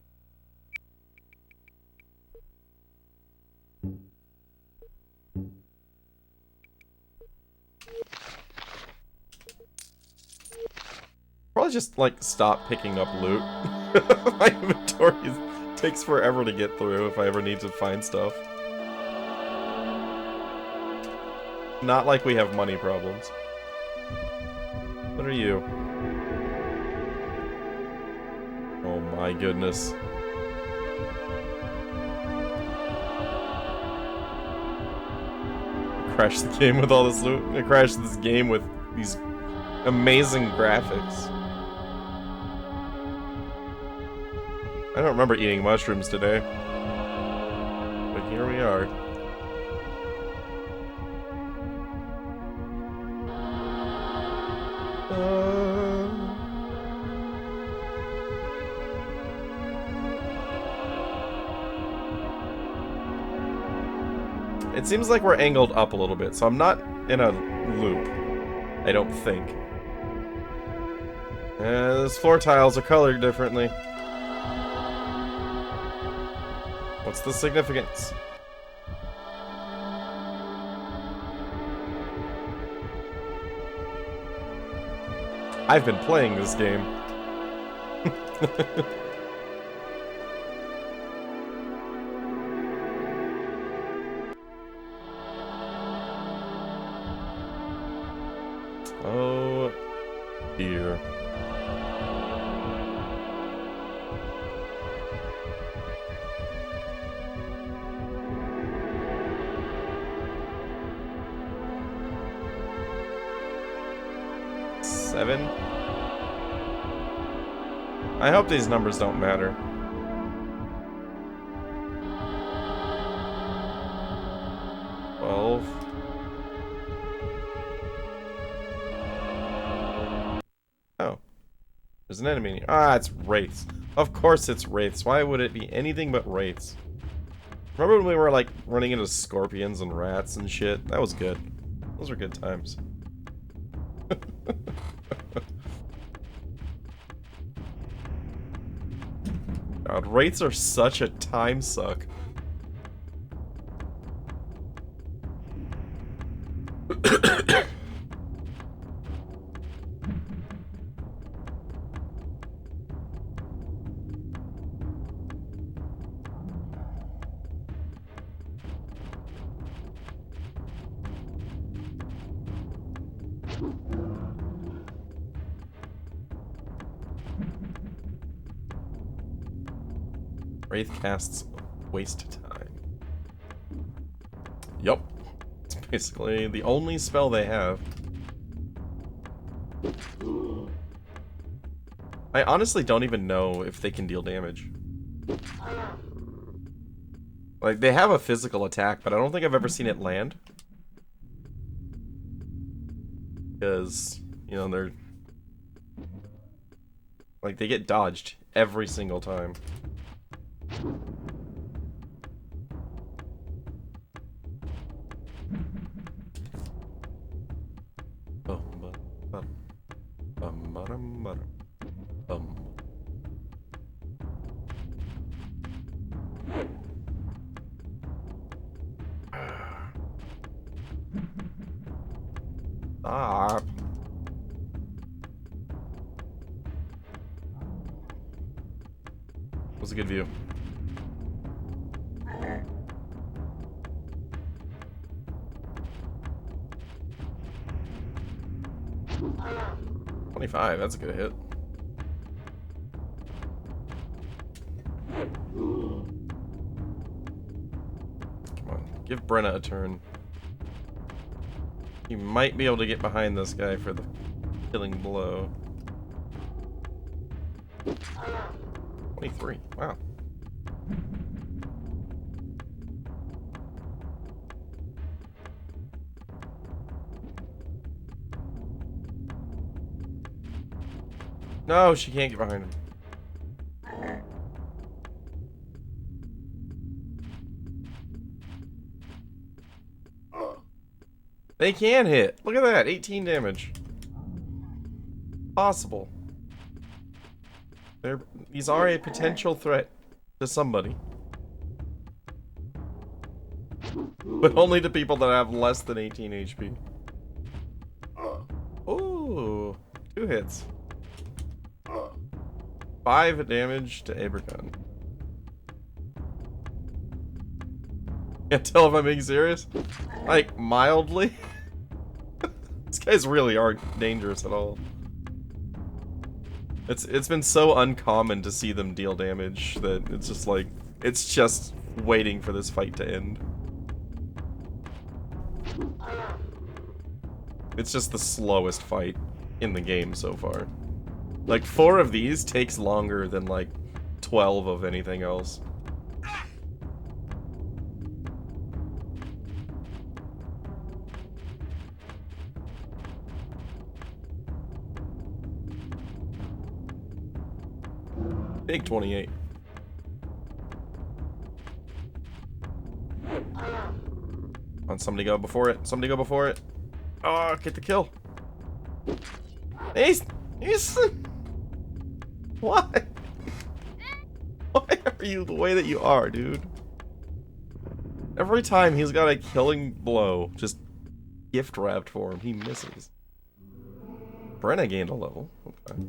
Probably just, like, stop picking up loot. My inventory takes forever to get through if I ever need to find stuff. Not like we have money problems. What are you? Oh my goodness. Crash the game with all this loot. I crashed this game with these amazing graphics. I don't remember eating mushrooms today. But here we are. It seems like we're angled up a little bit, so I'm not in a loop. I don't think. Those floor tiles are colored differently. What's the significance? I've been playing this game. Oh dear. Seven. I hope these numbers don't matter. Oh. There's an enemy in here. Ah, it's wraiths. Of course it's wraiths. Why would it be anything but wraiths? Remember when we were, like, running into scorpions and rats and shit? That was good. Those were good times. God, wraiths are such a time suck. Wraith casts waste time. Yup. It's basically the only spell they have. I honestly don't even know if they can deal damage. Like, they have a physical attack, but I don't think I've ever seen it land. Because, you know, they're... like, they get dodged every single time. Stop. Was a good view. $25, that's a good hit. Come on, give Brenna a turn. You might be able to get behind this guy for the killing blow. 23, wow. No, she can't get behind him. They can hit. Look at that, 18 damage. Possible. These are a potential threat to somebody. But only to people that have less than 18 HP. Ooh, 2 hits. 5 damage to Abercon. Can't tell if I'm being serious. Like, mildly. These guys really aren't dangerous at all. It's been so uncommon to see them deal damage that it's just like, it's just waiting for this fight to end. It's just the slowest fight in the game so far. Like, 4 of these takes longer than like 12 of anything else. Big 28. On somebody go before it. Somebody go before it. Oh, get the kill. He's why? Why are you the way that you are, dude? Every time he's got a killing blow just gift wrapped for him, he misses. Brenna gained a level. Okay.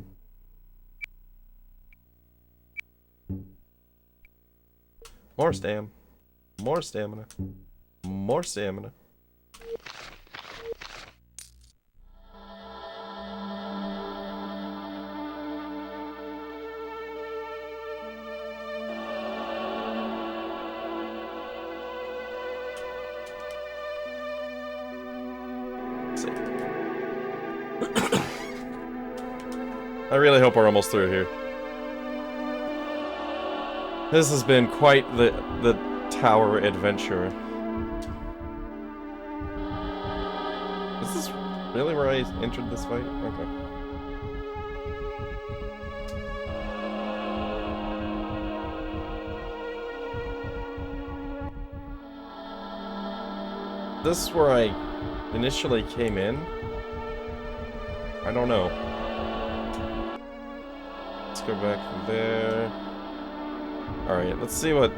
More stam. More stamina. More stamina. I really hope we're almost through here. This has been quite the tower adventure. Is this really where I entered this fight? Okay. This where I initially came in? I don't know. Let's go back from there. Alright, let's see what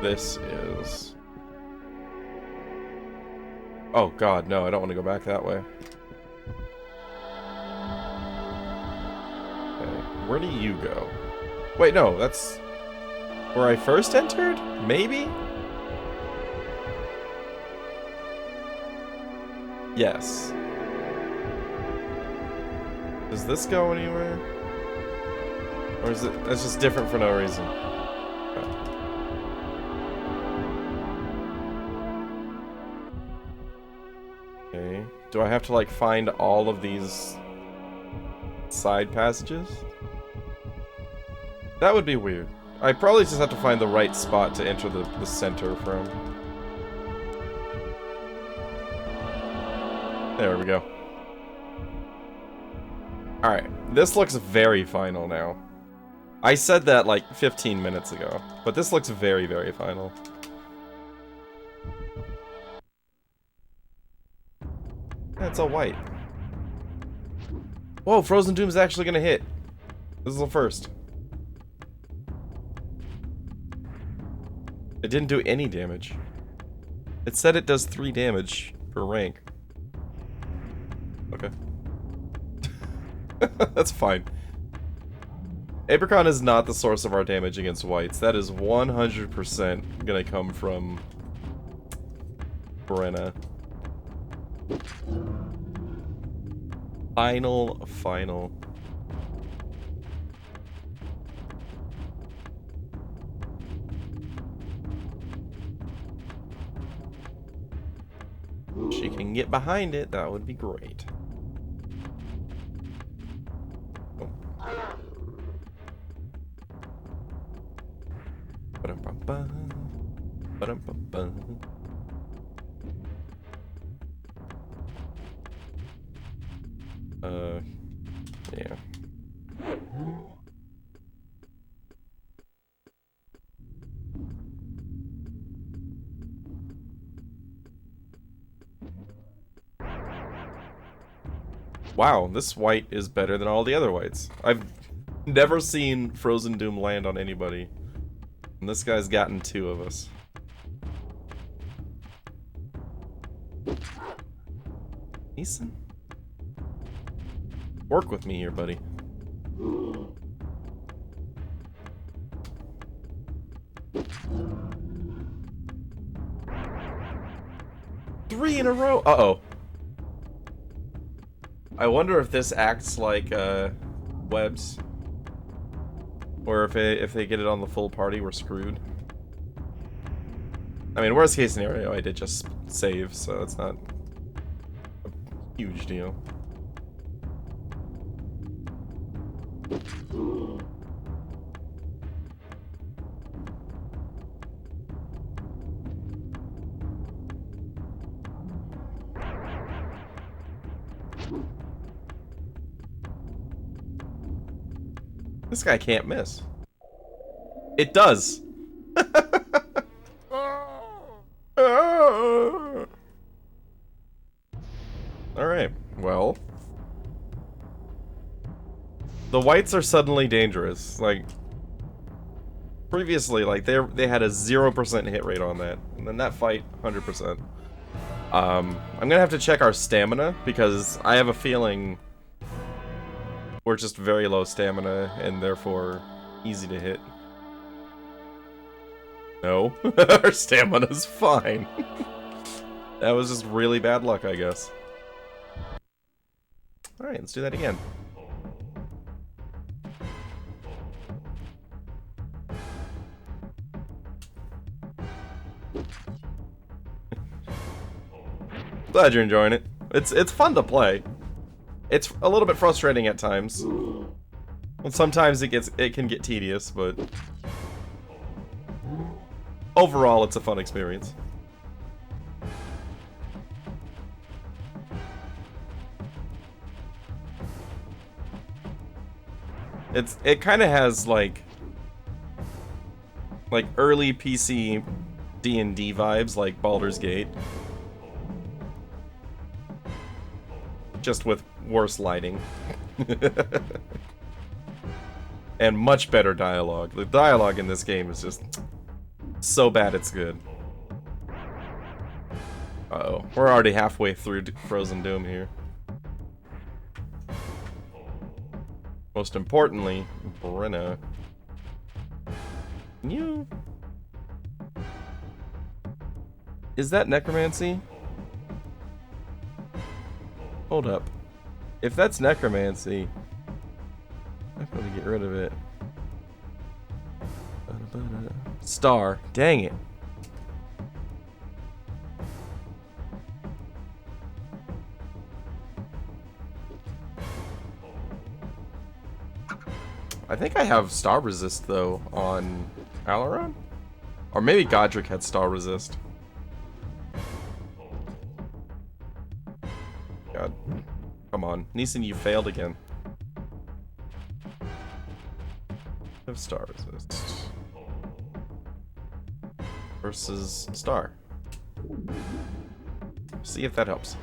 this is. Oh god, no, I don't want to go back that way. Okay, where do you go? Wait, no, that's where I first entered? Maybe? Yes. Does this go anywhere? Or is it, that's just different for no reason? Okay. Do I have to, like, find all of these side passages? That would be weird. I probably just have to find the right spot to enter the center from. There we go. Alright, this looks very final now. I said that like 15 minutes ago, but this looks very, very final. Yeah, it's all white. Whoa, Frozen Doom's actually gonna hit. This is the first. It didn't do any damage. It said it does 3 damage per rank. Okay. That's fine. Apricot is not the source of our damage against whites. That is 100% gonna come from Brenna. Final. She can get behind it, that would be great. Oh. Ba-dum-bum-bum. Ba-dum-bum-bum. Yeah. Wow, this white is better than all the other whites. I've never seen Frozen Doom land on anybody. And this guy's gotten 2 of us. Ethan? Work with me here, buddy. Three in a row? Uh-oh. I wonder if this acts like, webs. Or if they get it on the full party, we're screwed. I mean, worst case scenario, I did just save, so it's not a huge deal. This guy can't miss. It does. Alright, well. The whites are suddenly dangerous. Like, previously, like, they had a 0% hit rate on that. And then that fight, 100%. I'm gonna have to check our stamina, because I have a feeling we're just very low stamina, and therefore easy to hit. No, our stamina's fine. That was just really bad luck, I guess. Alright, let's do that again. Glad you're enjoying it. It's fun to play. It's a little bit frustrating at times. And sometimes it can get tedious, but overall it's a fun experience. It kind of has like early PC D&D vibes, like Baldur's Gate. Just with worse lighting. And much better dialogue. The dialogue in this game is just so bad it's good. Uh-oh. We're already halfway through Frozen Doom here. Most importantly, Brenna. Can you... Is that necromancy? Hold up. If that's necromancy, I'm gonna get rid of it. Star. Dang it. I think I have star resist though on Alaron, or maybe Godric had star resist. God, come on, Neeson, you failed again. Have star resist versus star. See if that helps.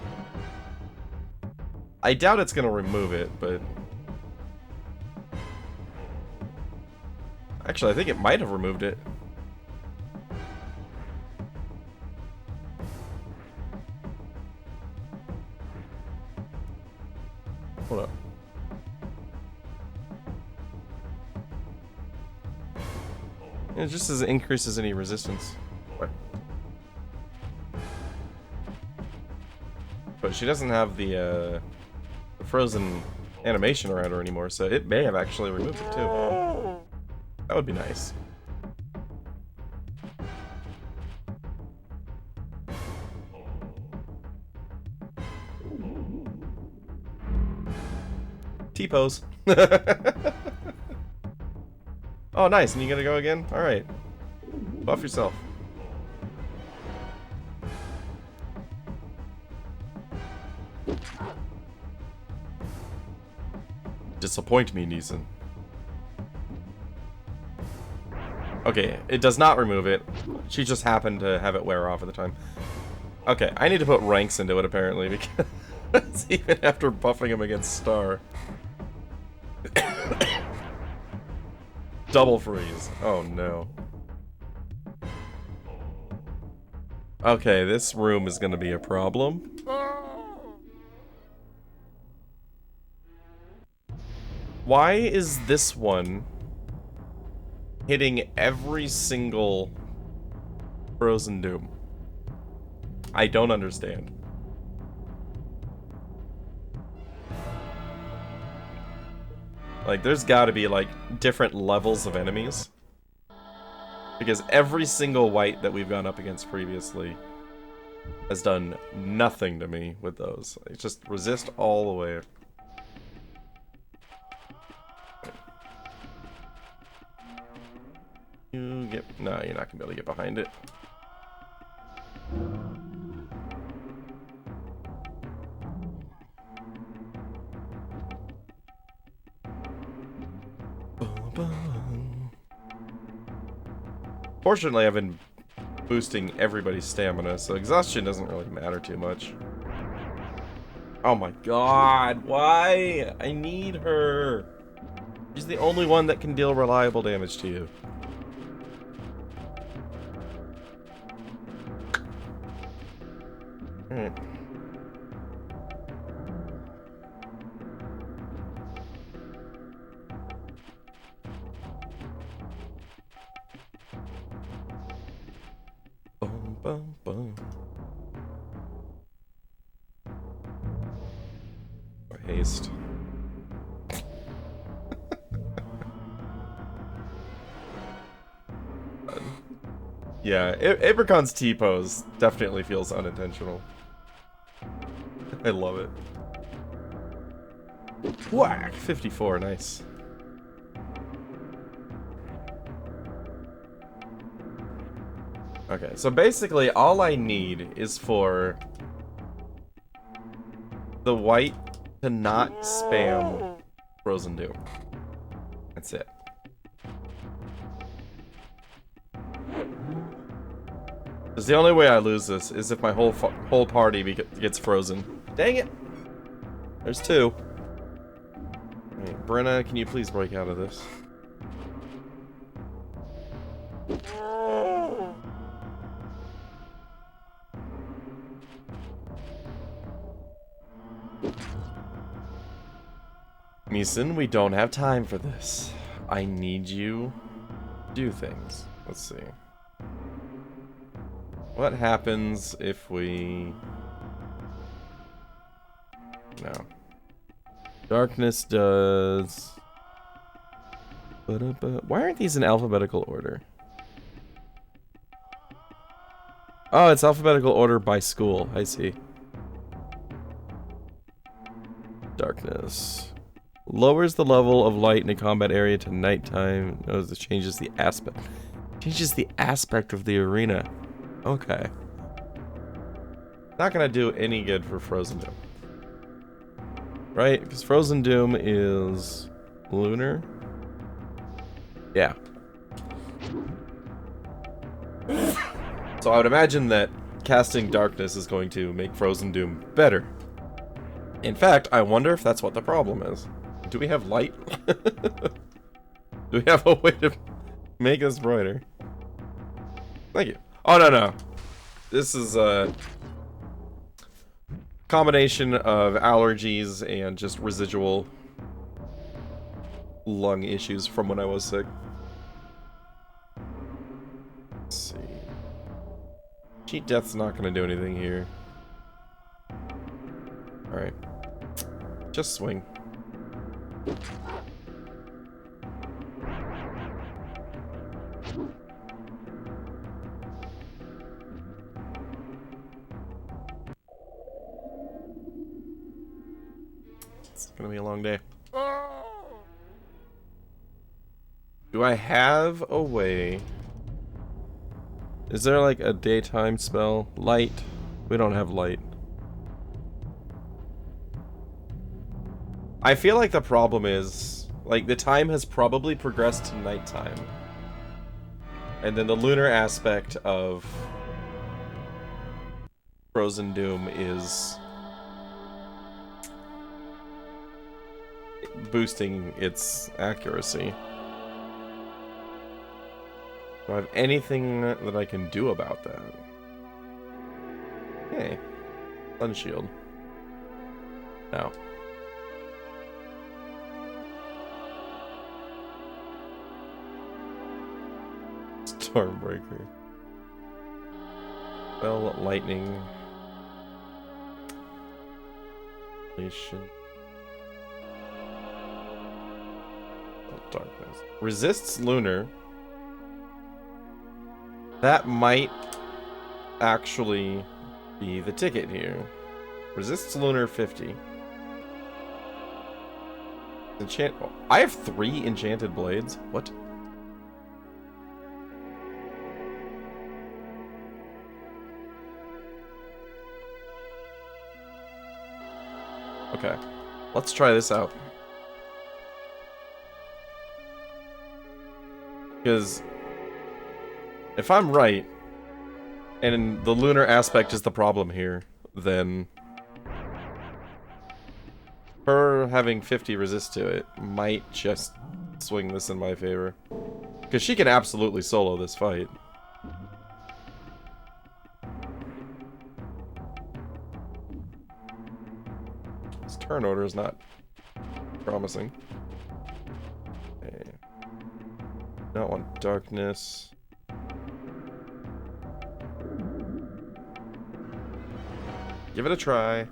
I doubt it's gonna remove it, but actually, I think it might have removed it. Hold up. It just says it increases any resistance. What? But she doesn't have the frozen animation around her anymore, so it may have actually removed it too. That would be nice. T-pose. Oh, nice. And you gonna go again? Alright. Buff yourself. Disappoint me, Neeson. Okay, it does not remove it. She just happened to have it wear off at the time. Okay, I need to put ranks into it, apparently, because even after buffing him against Star. Double freeze. Oh, no. Okay, this room is gonna be a problem. Why is this one hitting every single Frozen Doom? I don't understand. Like, there's gotta be, like, different levels of enemies. Because every single white that we've gone up against previously has done nothing to me with those. Like, just resist all the way. You get... No, you're not gonna be able to get behind it. Fortunately, I've been boosting everybody's stamina, so exhaustion doesn't really matter too much. Oh my god, why? I need her. She's the only one that can deal reliable damage to you. Alright. Boom, boom, boom. Haste. Yeah, Abracon's T-pose definitely feels unintentional. I love it. Whack! 54, nice. Okay, so basically all I need is for the white to not spam Frozen Doom. That's it. Because the only way I lose this is if my whole party gets frozen. Dang it! There's two. Alright, Brenna, can you please break out of this? Neeson, we don't have time for this. I need you to do things. Let's see. What happens if we... No. Darkness does... Why aren't these in alphabetical order? Oh, it's alphabetical order by school. I see. Darkness. Lowers the level of light in a combat area to nighttime. Notice it changes the aspect. Changes the aspect of the arena. Okay. Not gonna do any good for Frozen Doom. Right? Because Frozen Doom is lunar. Yeah. So I would imagine that casting darkness is going to make Frozen Doom better. In fact, I wonder if that's what the problem is. Do we have light? Do we have a way to make this brighter? Thank you. Oh, no. This is a combination of allergies and just residual lung issues from when I was sick. Let's see. Cheat Death's not going to do anything here. Alright. Just swing. It's gonna be a long day. Do I have a way? Is there like a daytime spell? Light? We don't have light. I feel like the problem is, like, the time has probably progressed to nighttime. And then the lunar aspect of Frozen Doom is boosting its accuracy. Do I have anything that I can do about that? Hey. Sun Shield. No. Stormbreaker. Well, lightning. Darkness. Resists lunar. That might actually be the ticket here. Resists lunar 50. Enchant. Oh, I have 3 enchanted blades. What? Okay, let's try this out. Because if I'm right, and the lunar aspect is the problem here, then her having 50 resist to it might just swing this in my favor. Because she can absolutely solo this fight. This turn order is not promising. Okay. Don't want darkness. Give it a try.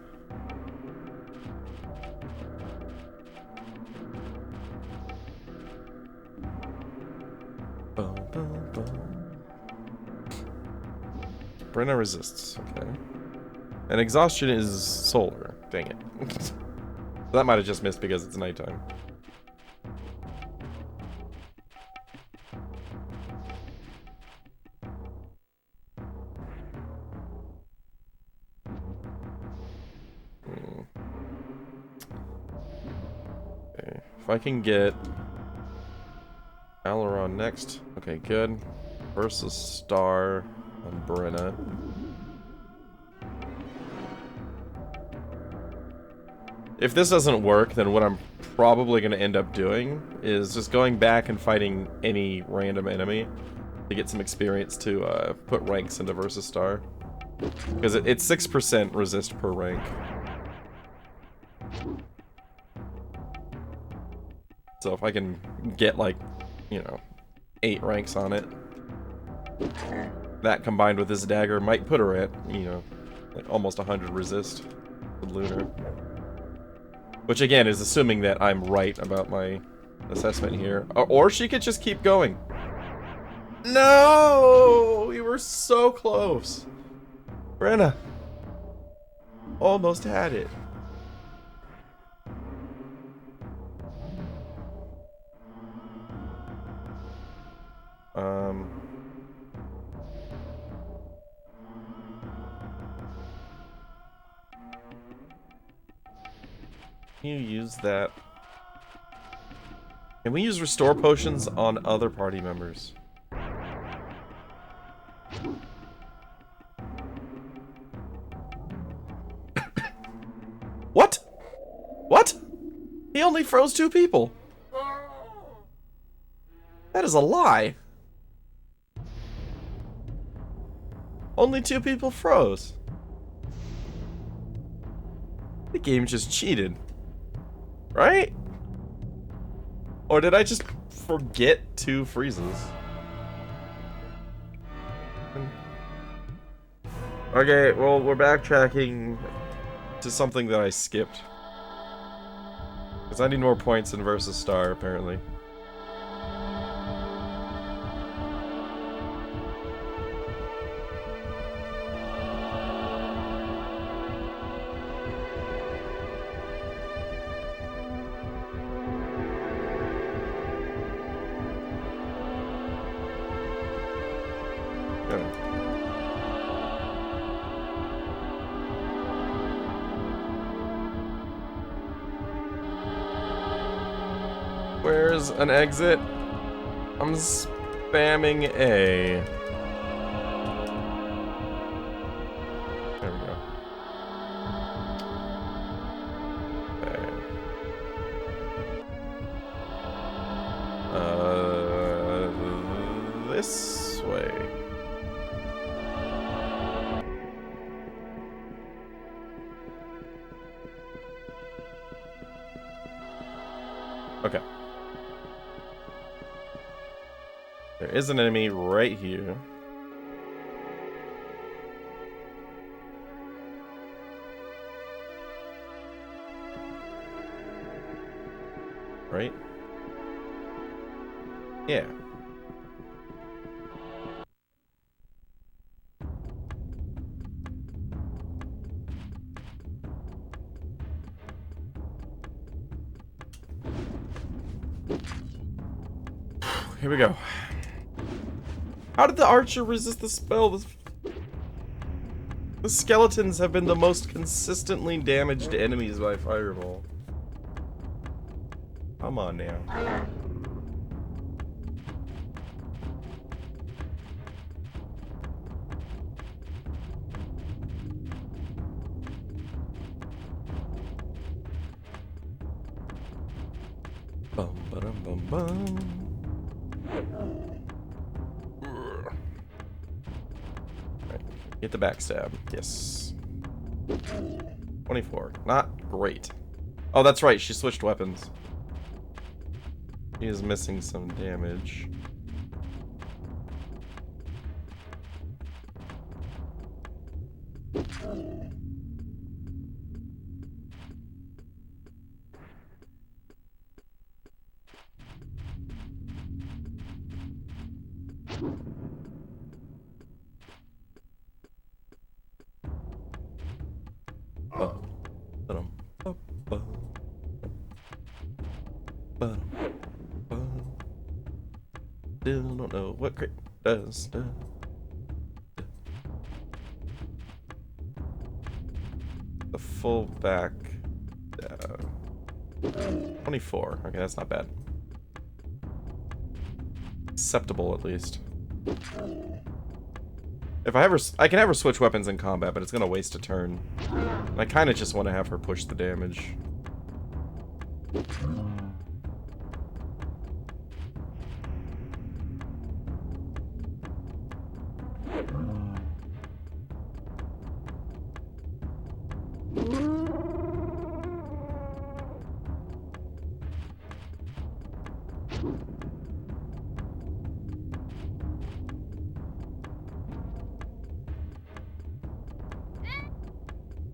Boom, boom, boom. Brenna resists. Okay. And exhaustion is solar. Dang it. That might have just missed because it's nighttime. Okay. If I can get Aileron next. Okay, good. Versus Star on Brenna. If this doesn't work, then what I'm probably going to end up doing is just going back and fighting any random enemy to get some experience to put ranks into Versus Star. Because it's 6% resist per rank. So if I can get, like, you know, 8 ranks on it, that combined with this dagger might put her at, you know, like almost 100 resist with Lunar. Which again is assuming that I'm right about my assessment here. Or she could just keep going. No! We were so close. Brenna. Almost had it. Can you use that? Can we use restore potions on other party members? What? What? He only froze 2 people. That is a lie. Only 2 people froze. The game just cheated. Right? Or did I just forget 2 freezes? Okay, well, we're backtracking to something that I skipped. Because I need more points in Versus Star, apparently. Where's an exit? I'm spamming A. There we go. Okay. This way. Okay. There is an enemy right here. Right? Yeah. Here we go. How did the archer resist the spell? The skeletons have been the most consistently damaged enemies by Fireball. Come on now. Bum ba dum bum bum. Get the backstab. Yes. 24. Not great. Oh, that's right. She switched weapons. He is missing some damage. Still don't know what crit does. The full back. 24. Okay, that's not bad. Acceptable, at least. If I can have her switch weapons in combat, but it's gonna waste a turn. And I kind of just want to have her push the damage.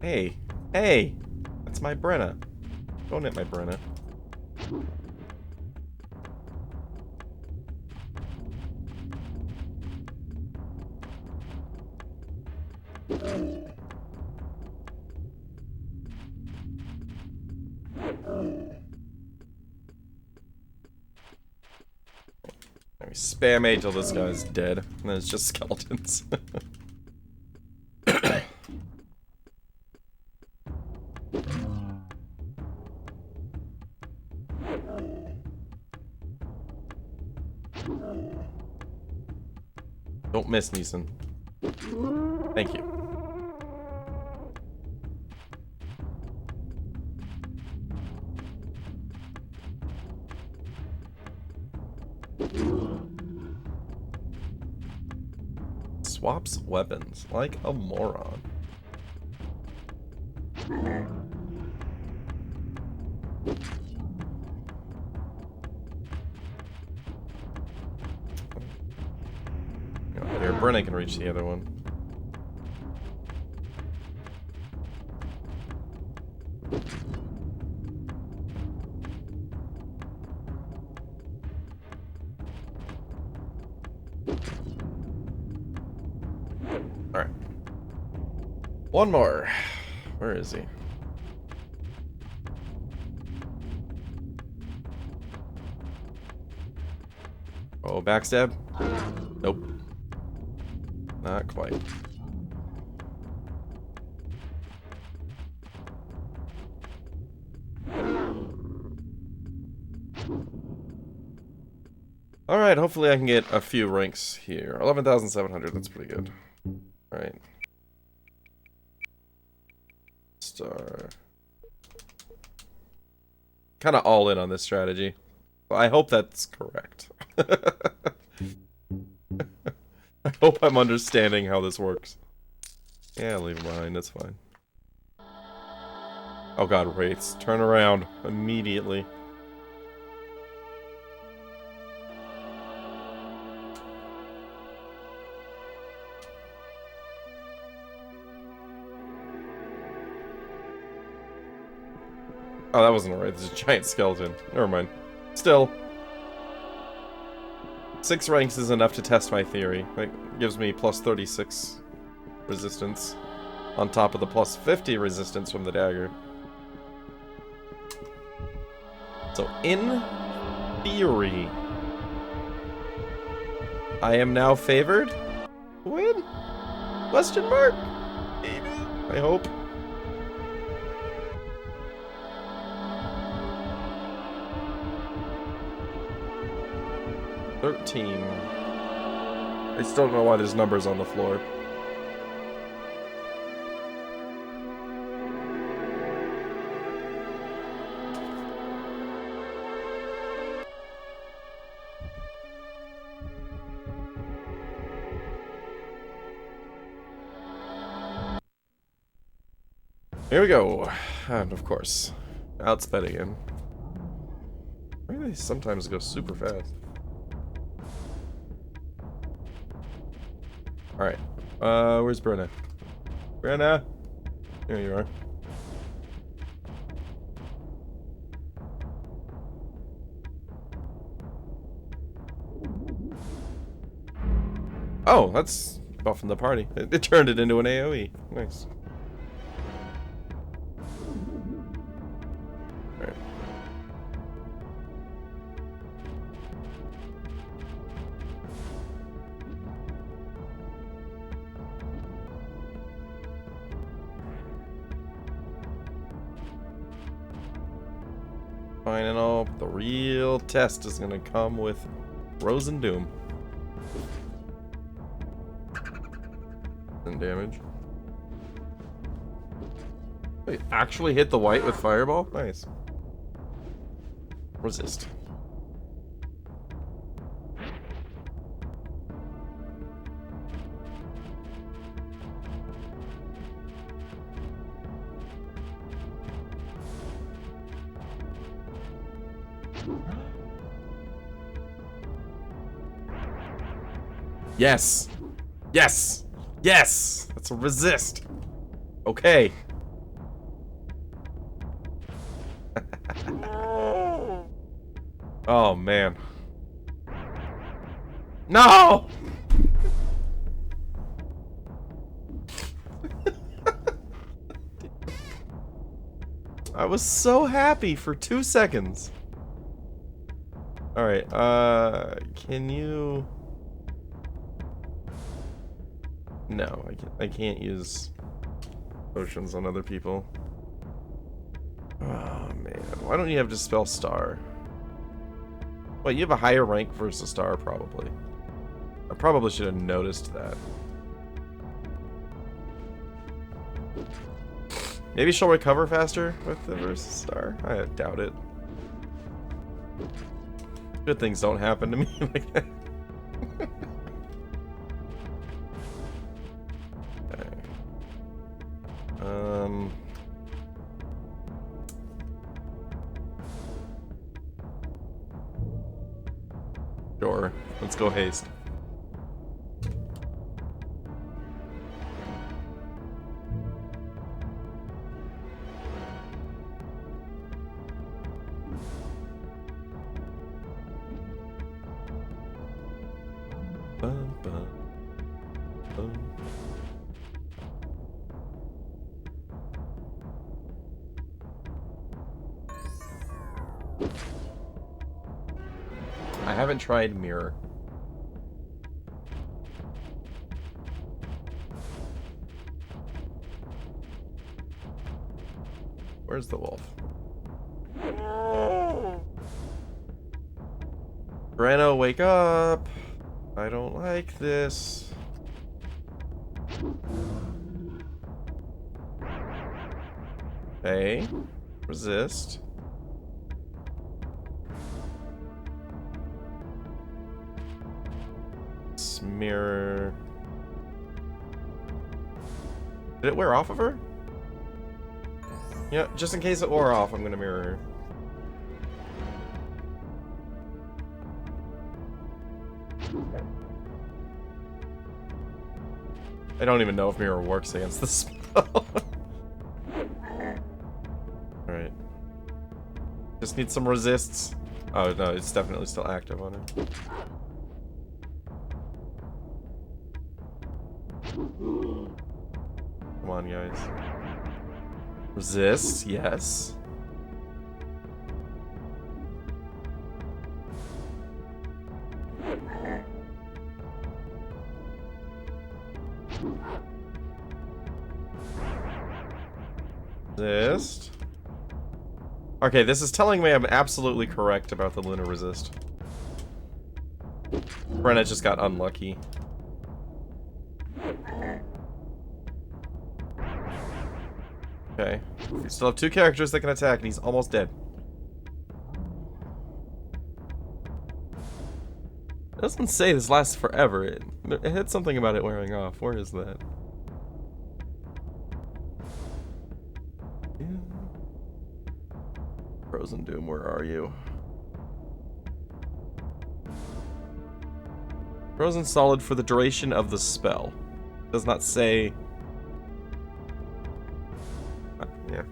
Hey, hey, that's my Brenna. Don't hit my Brenna. We spam A till this guy's dead, and then it's just skeletons. Don't miss, Neeson. Thank you. Swaps weapons like a moron. Here, Brennan can reach the other one. Alright. One more. Where is he? Oh, backstab? Nope. Not quite. Alright, hopefully I can get a few ranks here. 11,700, that's pretty good. Alright. Star. Kinda all in on this strategy. I hope that's correct. I hope I'm understanding how this works. Yeah, leave it behind, that's fine. Oh god, wraiths. Turn around immediately. Oh, that wasn't a wraith, it's a giant skeleton. Never mind. Still. 6 ranks is enough to test my theory. It gives me plus 36 resistance on top of the plus 50 resistance from the dagger. So, in theory, I am now favored to win? Question mark? Maybe. I hope. I still don't know why there's numbers on the floor. Here we go. And of course, outsped again. Why do they sometimes go super fast? Alright. Where's Brenna? Brenna! There you are. Oh, that's buffing the party. It turned it into an AoE. Nice. Alright. Fine and all, but the real test is gonna come with Rose and Doom. And damage. Wait, actually hit the white with Fireball? Nice. Resist. Yes! Yes! Yes! That's a resist! Okay. Oh, man. No! I was so happy for 2 seconds. Alright, can you... No, I can't use potions on other people. Oh, man. Why don't you have Dispel Star? Wait, you have a higher rank versus Star, probably. I probably should have noticed that. Maybe she'll recover faster with the versus Star? I doubt it. Good things don't happen to me like that. Okay. Sure. Let's go haste. Bum, bum, bum. I haven't tried mirror. Where's the wolf? Breno, wake up! I don't like this. Okay. Resist. Mirror. Did it wear off of her? Yeah, just in case it wore off, I'm gonna mirror her. I don't even know if mirror works against this spell. Alright. Just need some resists. Oh no, it's definitely still active on her. Come on, guys. Resist, yes. Resist. Okay, this is telling me I'm absolutely correct about the lunar resist. Brenna just got unlucky. Okay. We still have two characters that can attack, and he's almost dead. It doesn't say this lasts forever. It had something about it wearing off. Where is that? Yeah. Frozen Doom, where are you? Frozen solid for the duration of the spell. Does not say... yeah.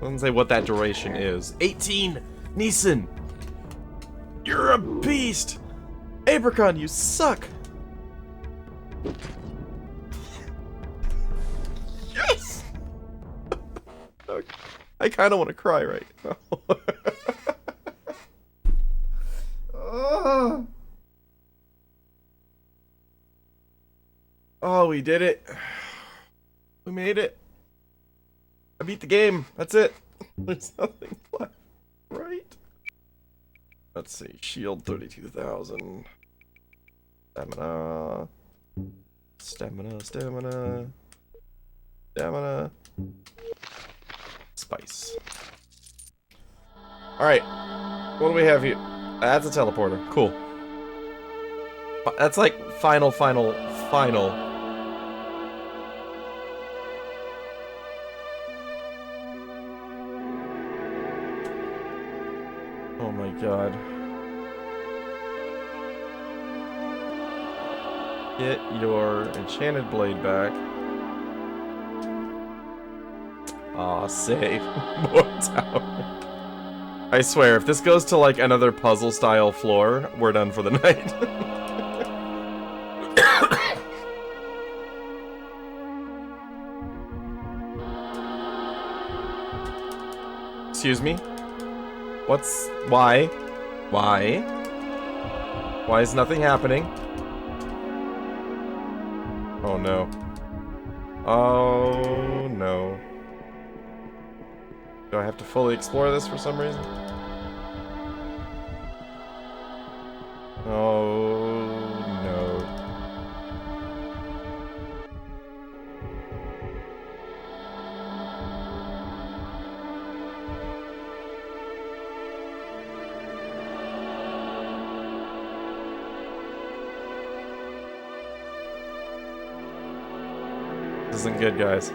Doesn't say what that duration is. 18! Neeson! You're a beast! Apricon, you suck! Yes! I kind of want to cry right now. Oh, we did it. We made it. I beat the game. That's it. There's nothing left. Right? Let's see. Shield 32,000. Stamina. Stamina, stamina. Stamina. Spice. Alright. What do we have here? That's a teleporter. Cool. That's like final. Oh my god. Get your enchanted blade back. Aw, save. More tower. I swear, if this goes to like another puzzle style floor, we're done for the night. Excuse me? What's... Why? Why? Why is nothing happening? Oh no. Oh no. Do I have to fully explore this for some reason? Oh no. This isn't good, guys.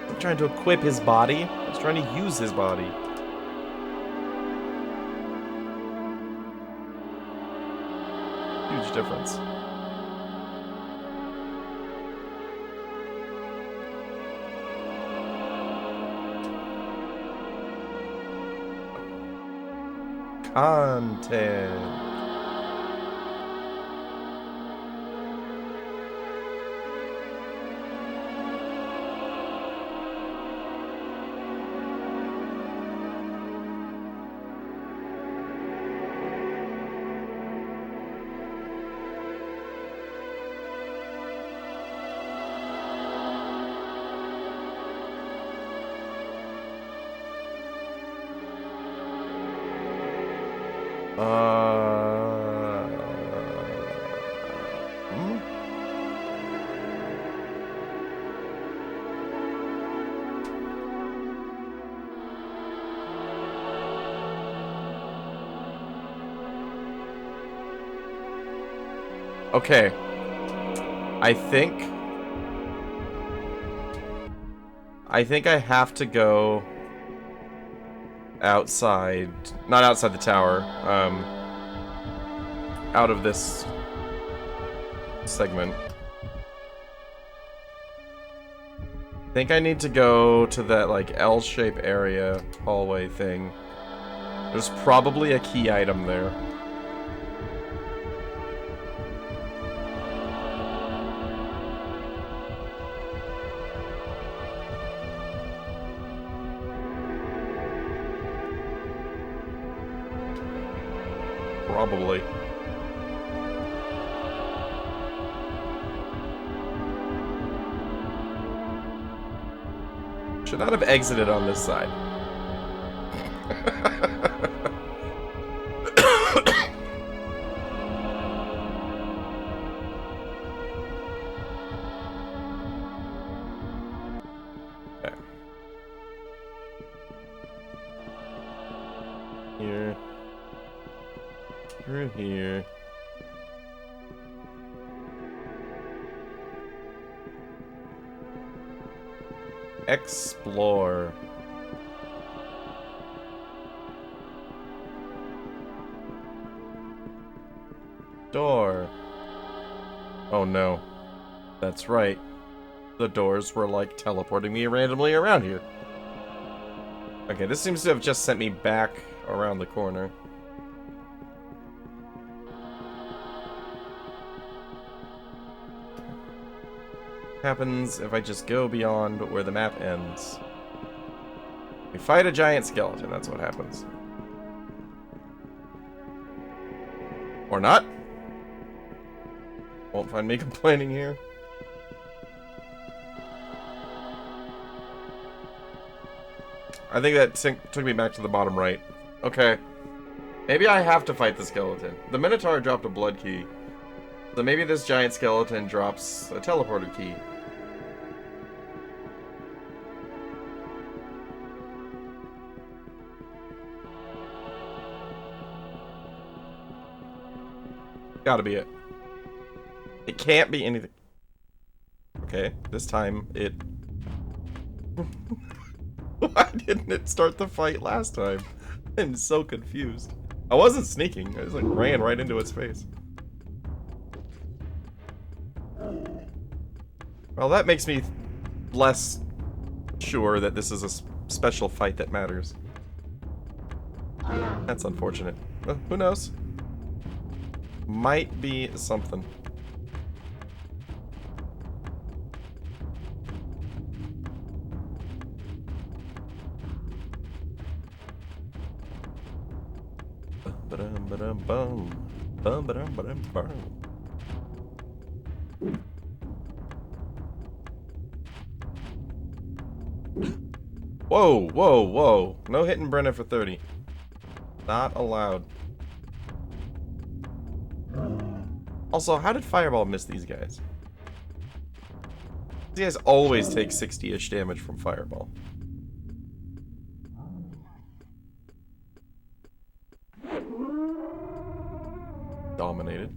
I'm trying to equip his body. I was trying to use his body. Huge difference. Content. Hmm? Okay. I think I have to go outside, not outside the tower, out of this segment. I think I need to go to that, like, L-shape area, hallway thing. There's probably a key item there. Probably. Should not have exited on this side. Okay. Here. Through here. Explore. Door. Oh no. That's right. The doors were like teleporting me randomly around here. Okay, this seems to have just sent me back around the corner. Happens if I just go beyond where the map ends. We fight a giant skeleton, that's what happens. Or not. Won't find me complaining here. I think that took me back to the bottom right. Okay. Maybe I have to fight the skeleton. The Minotaur dropped a blood key. So maybe this giant skeleton drops a teleporter key. Gotta be it. It can't be anything. Okay, this time it... Why didn't it start the fight last time? I'm so confused. I wasn't sneaking, I just like ran right into its face. Well, that makes me less sure that this is a special fight that matters. That's unfortunate. Who knows? Might be something. Bum, ba-dum, bum. Bum, ba-dum, ba-dum, bum. Whoa, whoa, whoa. No hitting Brenna for 30. Not allowed. Also, how did Fireball miss these guys? These guys always take 60-ish damage from Fireball. Dominated.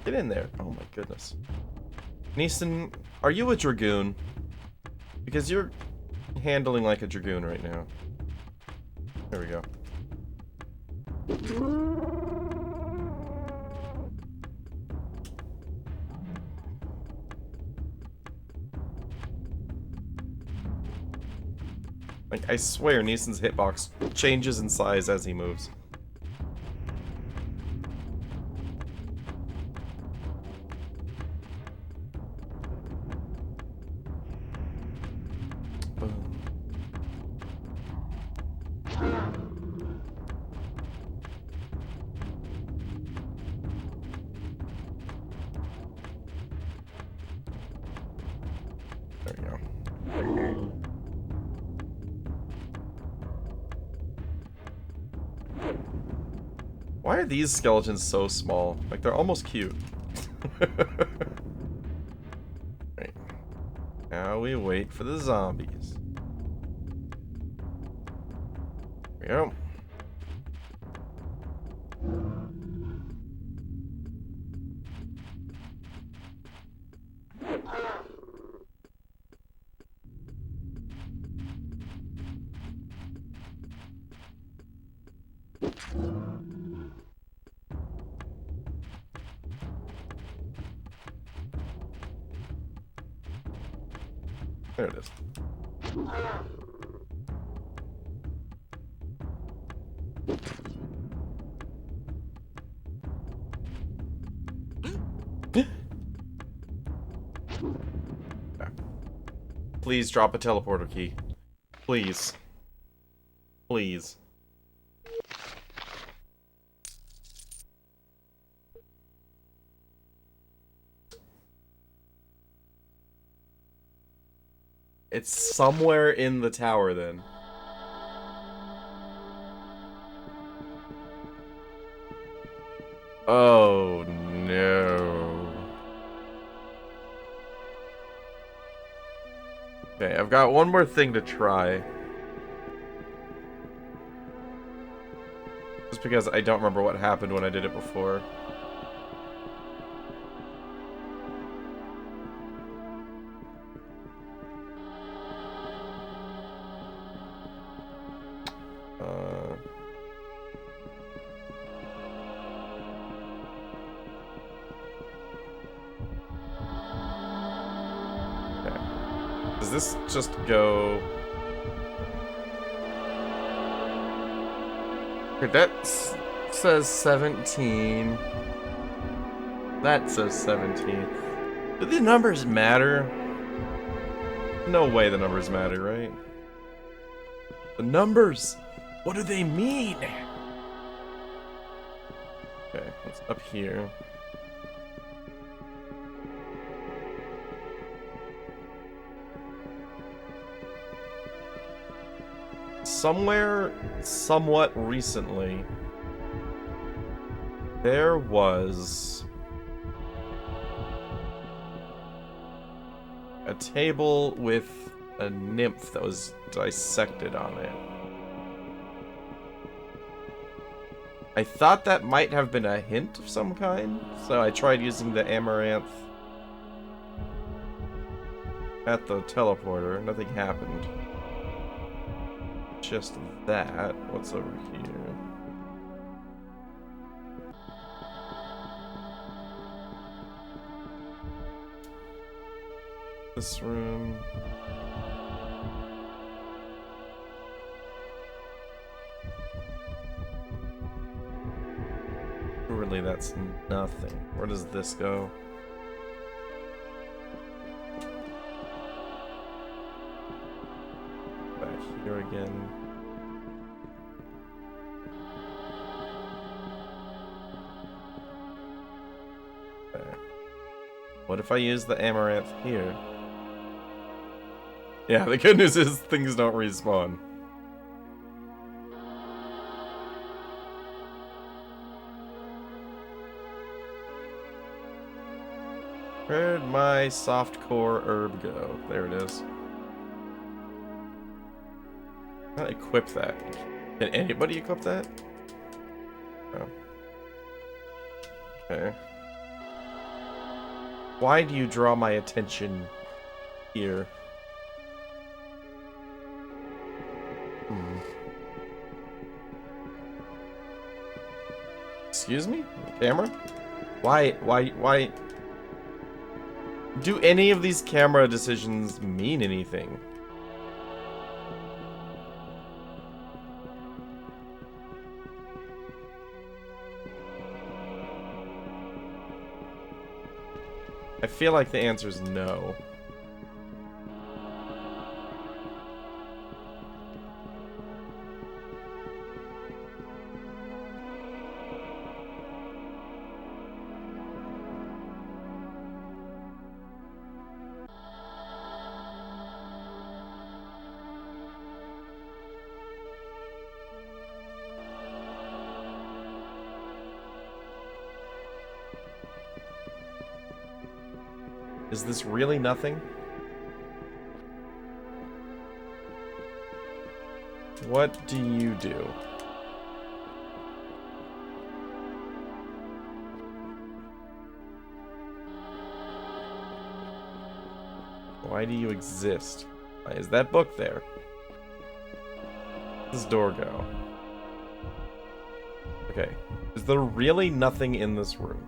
Get in there. Oh my goodness. Neeson, are you a Dragoon? Because you're handling like a Dragoon right now. There we go. Like, I swear Neeson's hitbox changes in size as he moves. There we go. Why are these skeletons so small? Like, they're almost cute. Right. Now we wait for the zombies. There we go. There it is. Please drop a teleporter key. Please. Please. It's somewhere in the tower then. Oh no. Okay, I've got one more thing to try. Just because I don't remember what happened when I did it before. Does this just go... Okay, that says 17. That says 17. Do the numbers matter? No way the numbers matter, right? The numbers! What do they mean? Okay, what's up here? Somewhere, somewhat recently, there was a table with a nymph that was dissected on it. I thought that might have been a hint of some kind, so I tried using the amaranth at the teleporter. Nothing happened. Just that. What's over here? This room. Really, that's nothing. Where does this go? here again. Okay. What if I use the amaranth here? Yeah, the good news is things don't respawn. Where'd my soft core herb go? There it is. I'll equip that. Can anybody equip that? Oh. Okay. Why do you draw my attention here? Excuse me? Camera? Why? Do any of these camera decisions mean anything? I feel like the answer is no. Is this really nothing? What do you do? Why do you exist? Why is that book there? Where does this door go? Okay. Is there really nothing in this room?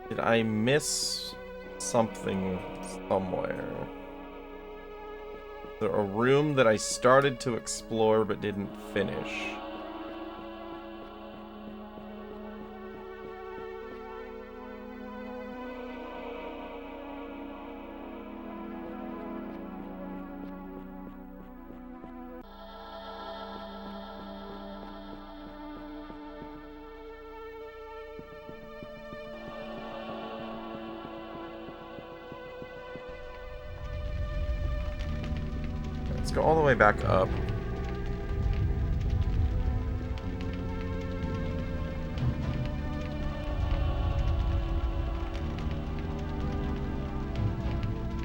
Did I miss something somewhere? Is there a room that I started to explore but didn't finish? Let's go all the way back up.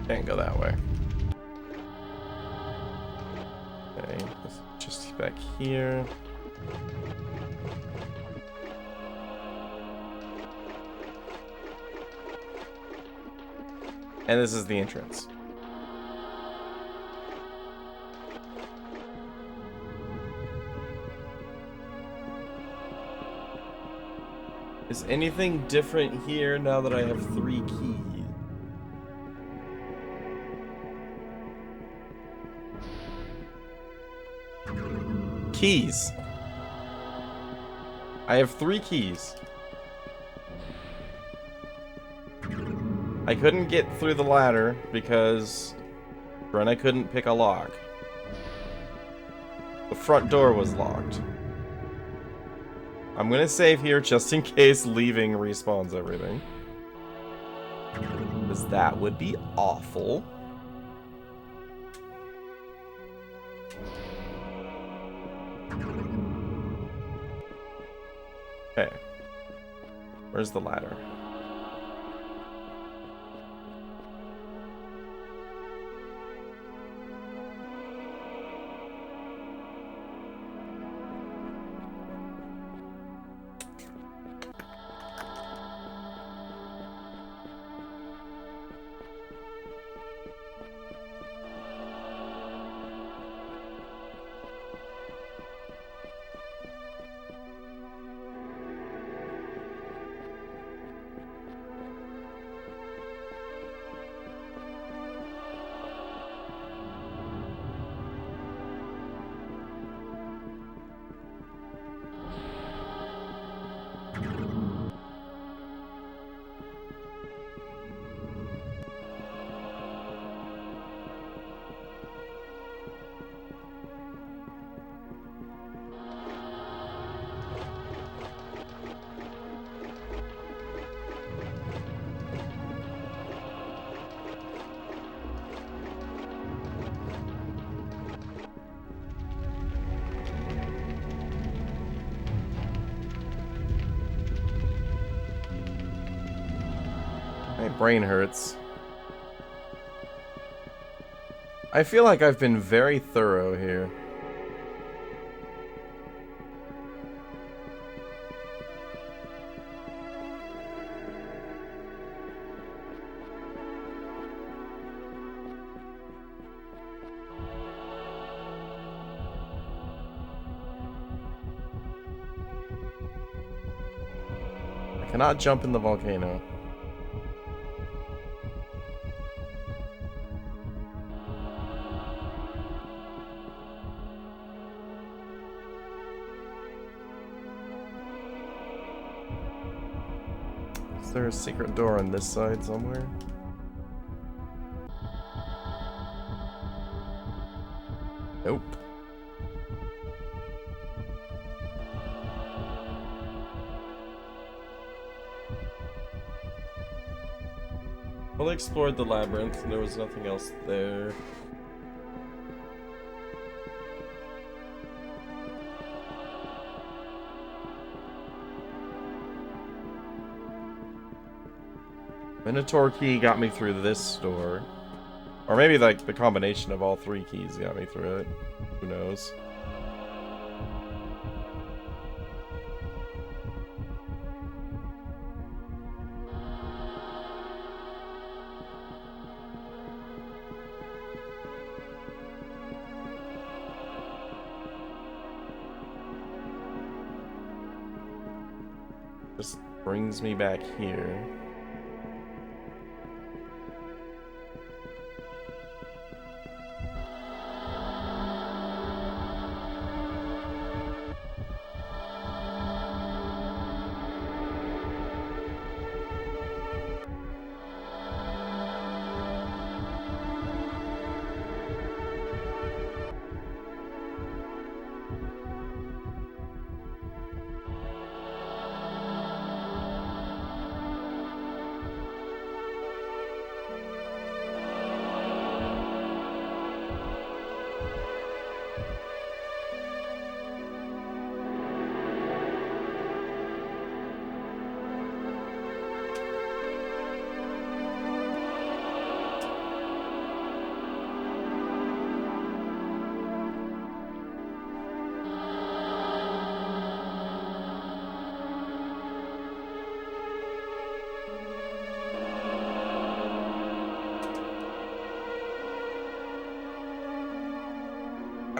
Can't go that way. Okay, let's just back here. And this is the entrance. Is anything different here now that I have 3 keys? Keys. I have 3 keys. I couldn't get through the ladder because Brenna couldn't pick a lock. The front door was locked. I'm gonna save here just in case leaving respawns everything. Because that would be awful. Okay. Where's the ladder? My brain hurts. I feel like I've been very thorough here. I cannot jump in the volcano. Is there a secret door on this side somewhere? Nope. Well, I explored the labyrinth and there was nothing else there. Minotaur key got me through this door. Or maybe like the combination of all three keys got me through it. Who knows? Just brings me back here.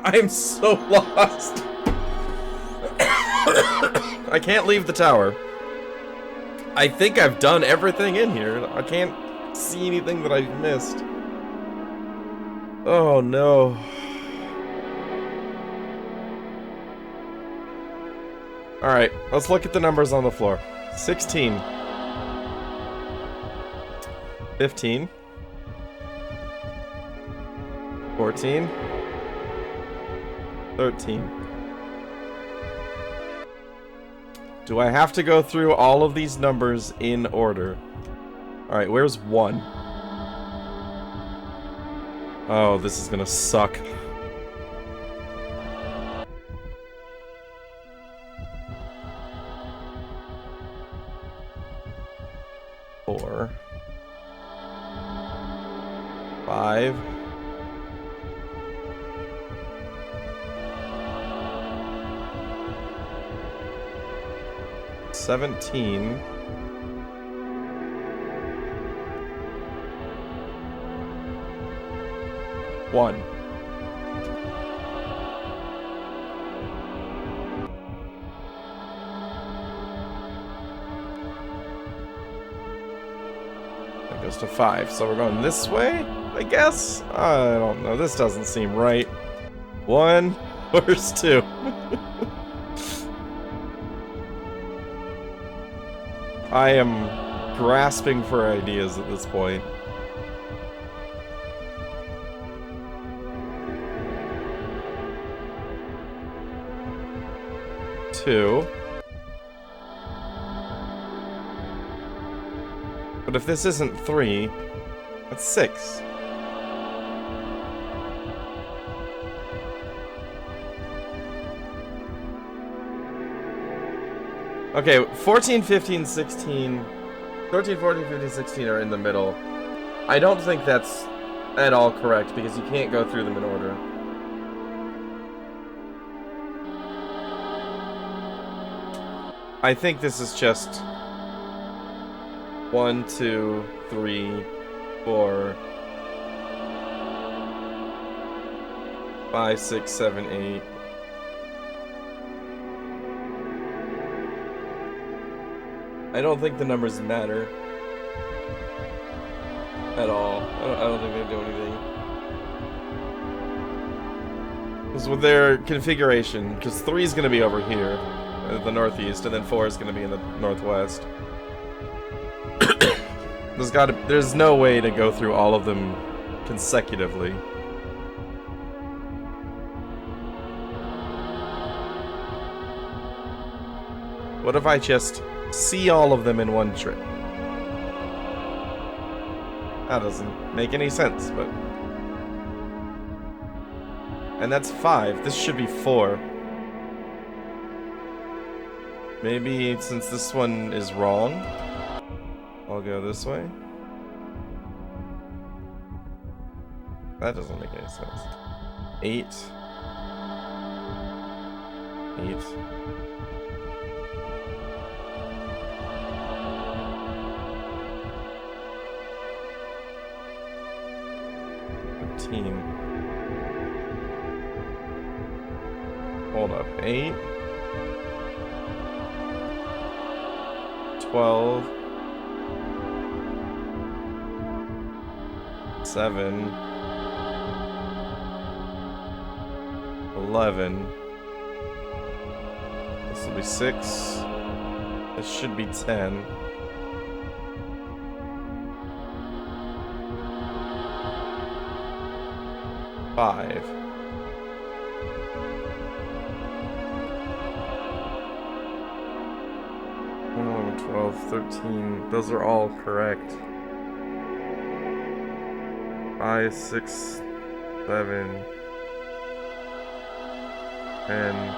I am so lost. I can't leave the tower. I think I've done everything in here. I can't see anything that I missed. Oh no. Alright, let's look at the numbers on the floor. 16. 15. 14. 13. Do I have to go through all of these numbers in order? Alright, where's 1? Oh, this is gonna suck. Four. 5. 17. 1. That goes to 5. So we're going this way, I guess? I don't know. This doesn't seem right. 1. Where's 2? I am grasping for ideas at this point. 2. But if this isn't 3, that's 6. Okay, 14, 15, 16, 13, 14, 15, 16 are in the middle. I don't think that's at all correct because you can't go through them in order. I think this is just 1, 2, 3, 4, 5, 6, 7, 8. I don't think the numbers matter at all. I don't think they do anything. Because with their configuration, because 3 is going to be over here, at the northeast, and then 4 is going to be in the northwest. There's no way to go through all of them consecutively. What if I just see all of them in one trip? That doesn't make any sense, but... And that's 5. This should be 4. Maybe since this one is wrong, I'll go this way. That doesn't make any sense. 8. 8. 13. Hold up. 8. 12. 7. 11. This will be 6. This should be 10. Five. 12, 13. Those are all correct. 5, 6, 7, 10.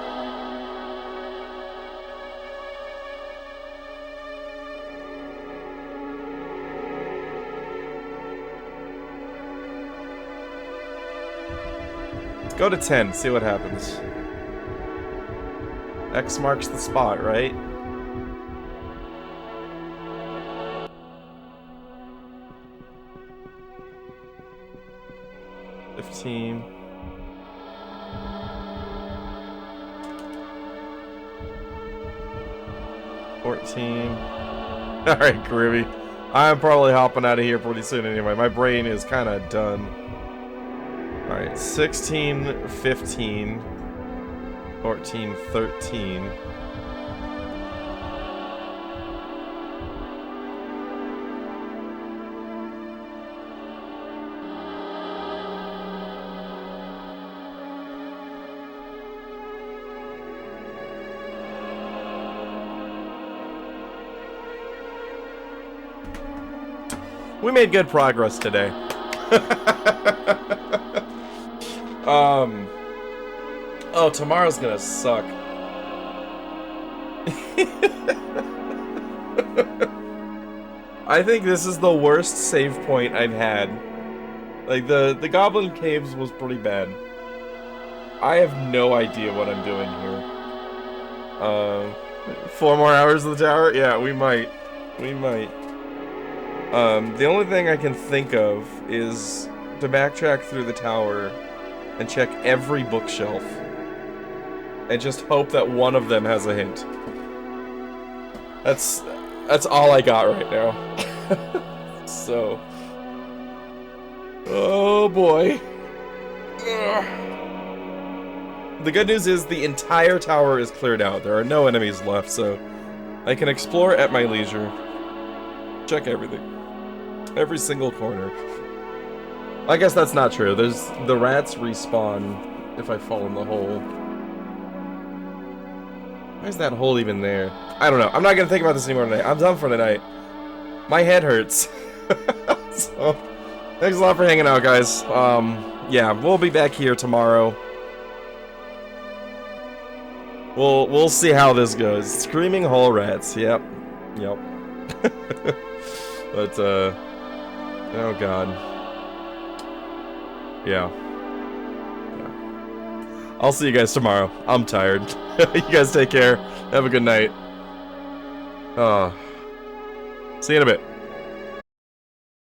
Go to 10, see what happens. X marks the spot, right? $15. 14. Alright, Groovy. I'm probably hopping out of here pretty soon anyway. My brain is kind of done. Alright, 16, 15, 14, 13. We made good progress today. Oh, tomorrow's gonna suck. I think this is the worst save point I've had. Like, the Goblin Caves was pretty bad. I have no idea what I'm doing here. 4 more hours of the tower? Yeah, we might. We might. The only thing I can think of is to backtrack through the tower and check every bookshelf and just hope that one of them has a hint. That's all I got right now. So, oh boy. Ugh. The good news is the entire tower is cleared out. There are no enemies left, so I can explore at my leisure. Check everything. Every single corner. I guess that's not true. There's the rats respawn if I fall in the hole. Why is that hole even there? I don't know. I'm not gonna think about this anymore tonight. I'm done for the night. My head hurts. So, thanks a lot for hanging out, guys. Yeah, we'll be back here tomorrow. We'll see how this goes. Screaming hole rats. Yep. Yep. But, oh god. Yeah. I'll see you guys tomorrow. I'm tired. You guys take care. Have a good night. See you in a bit.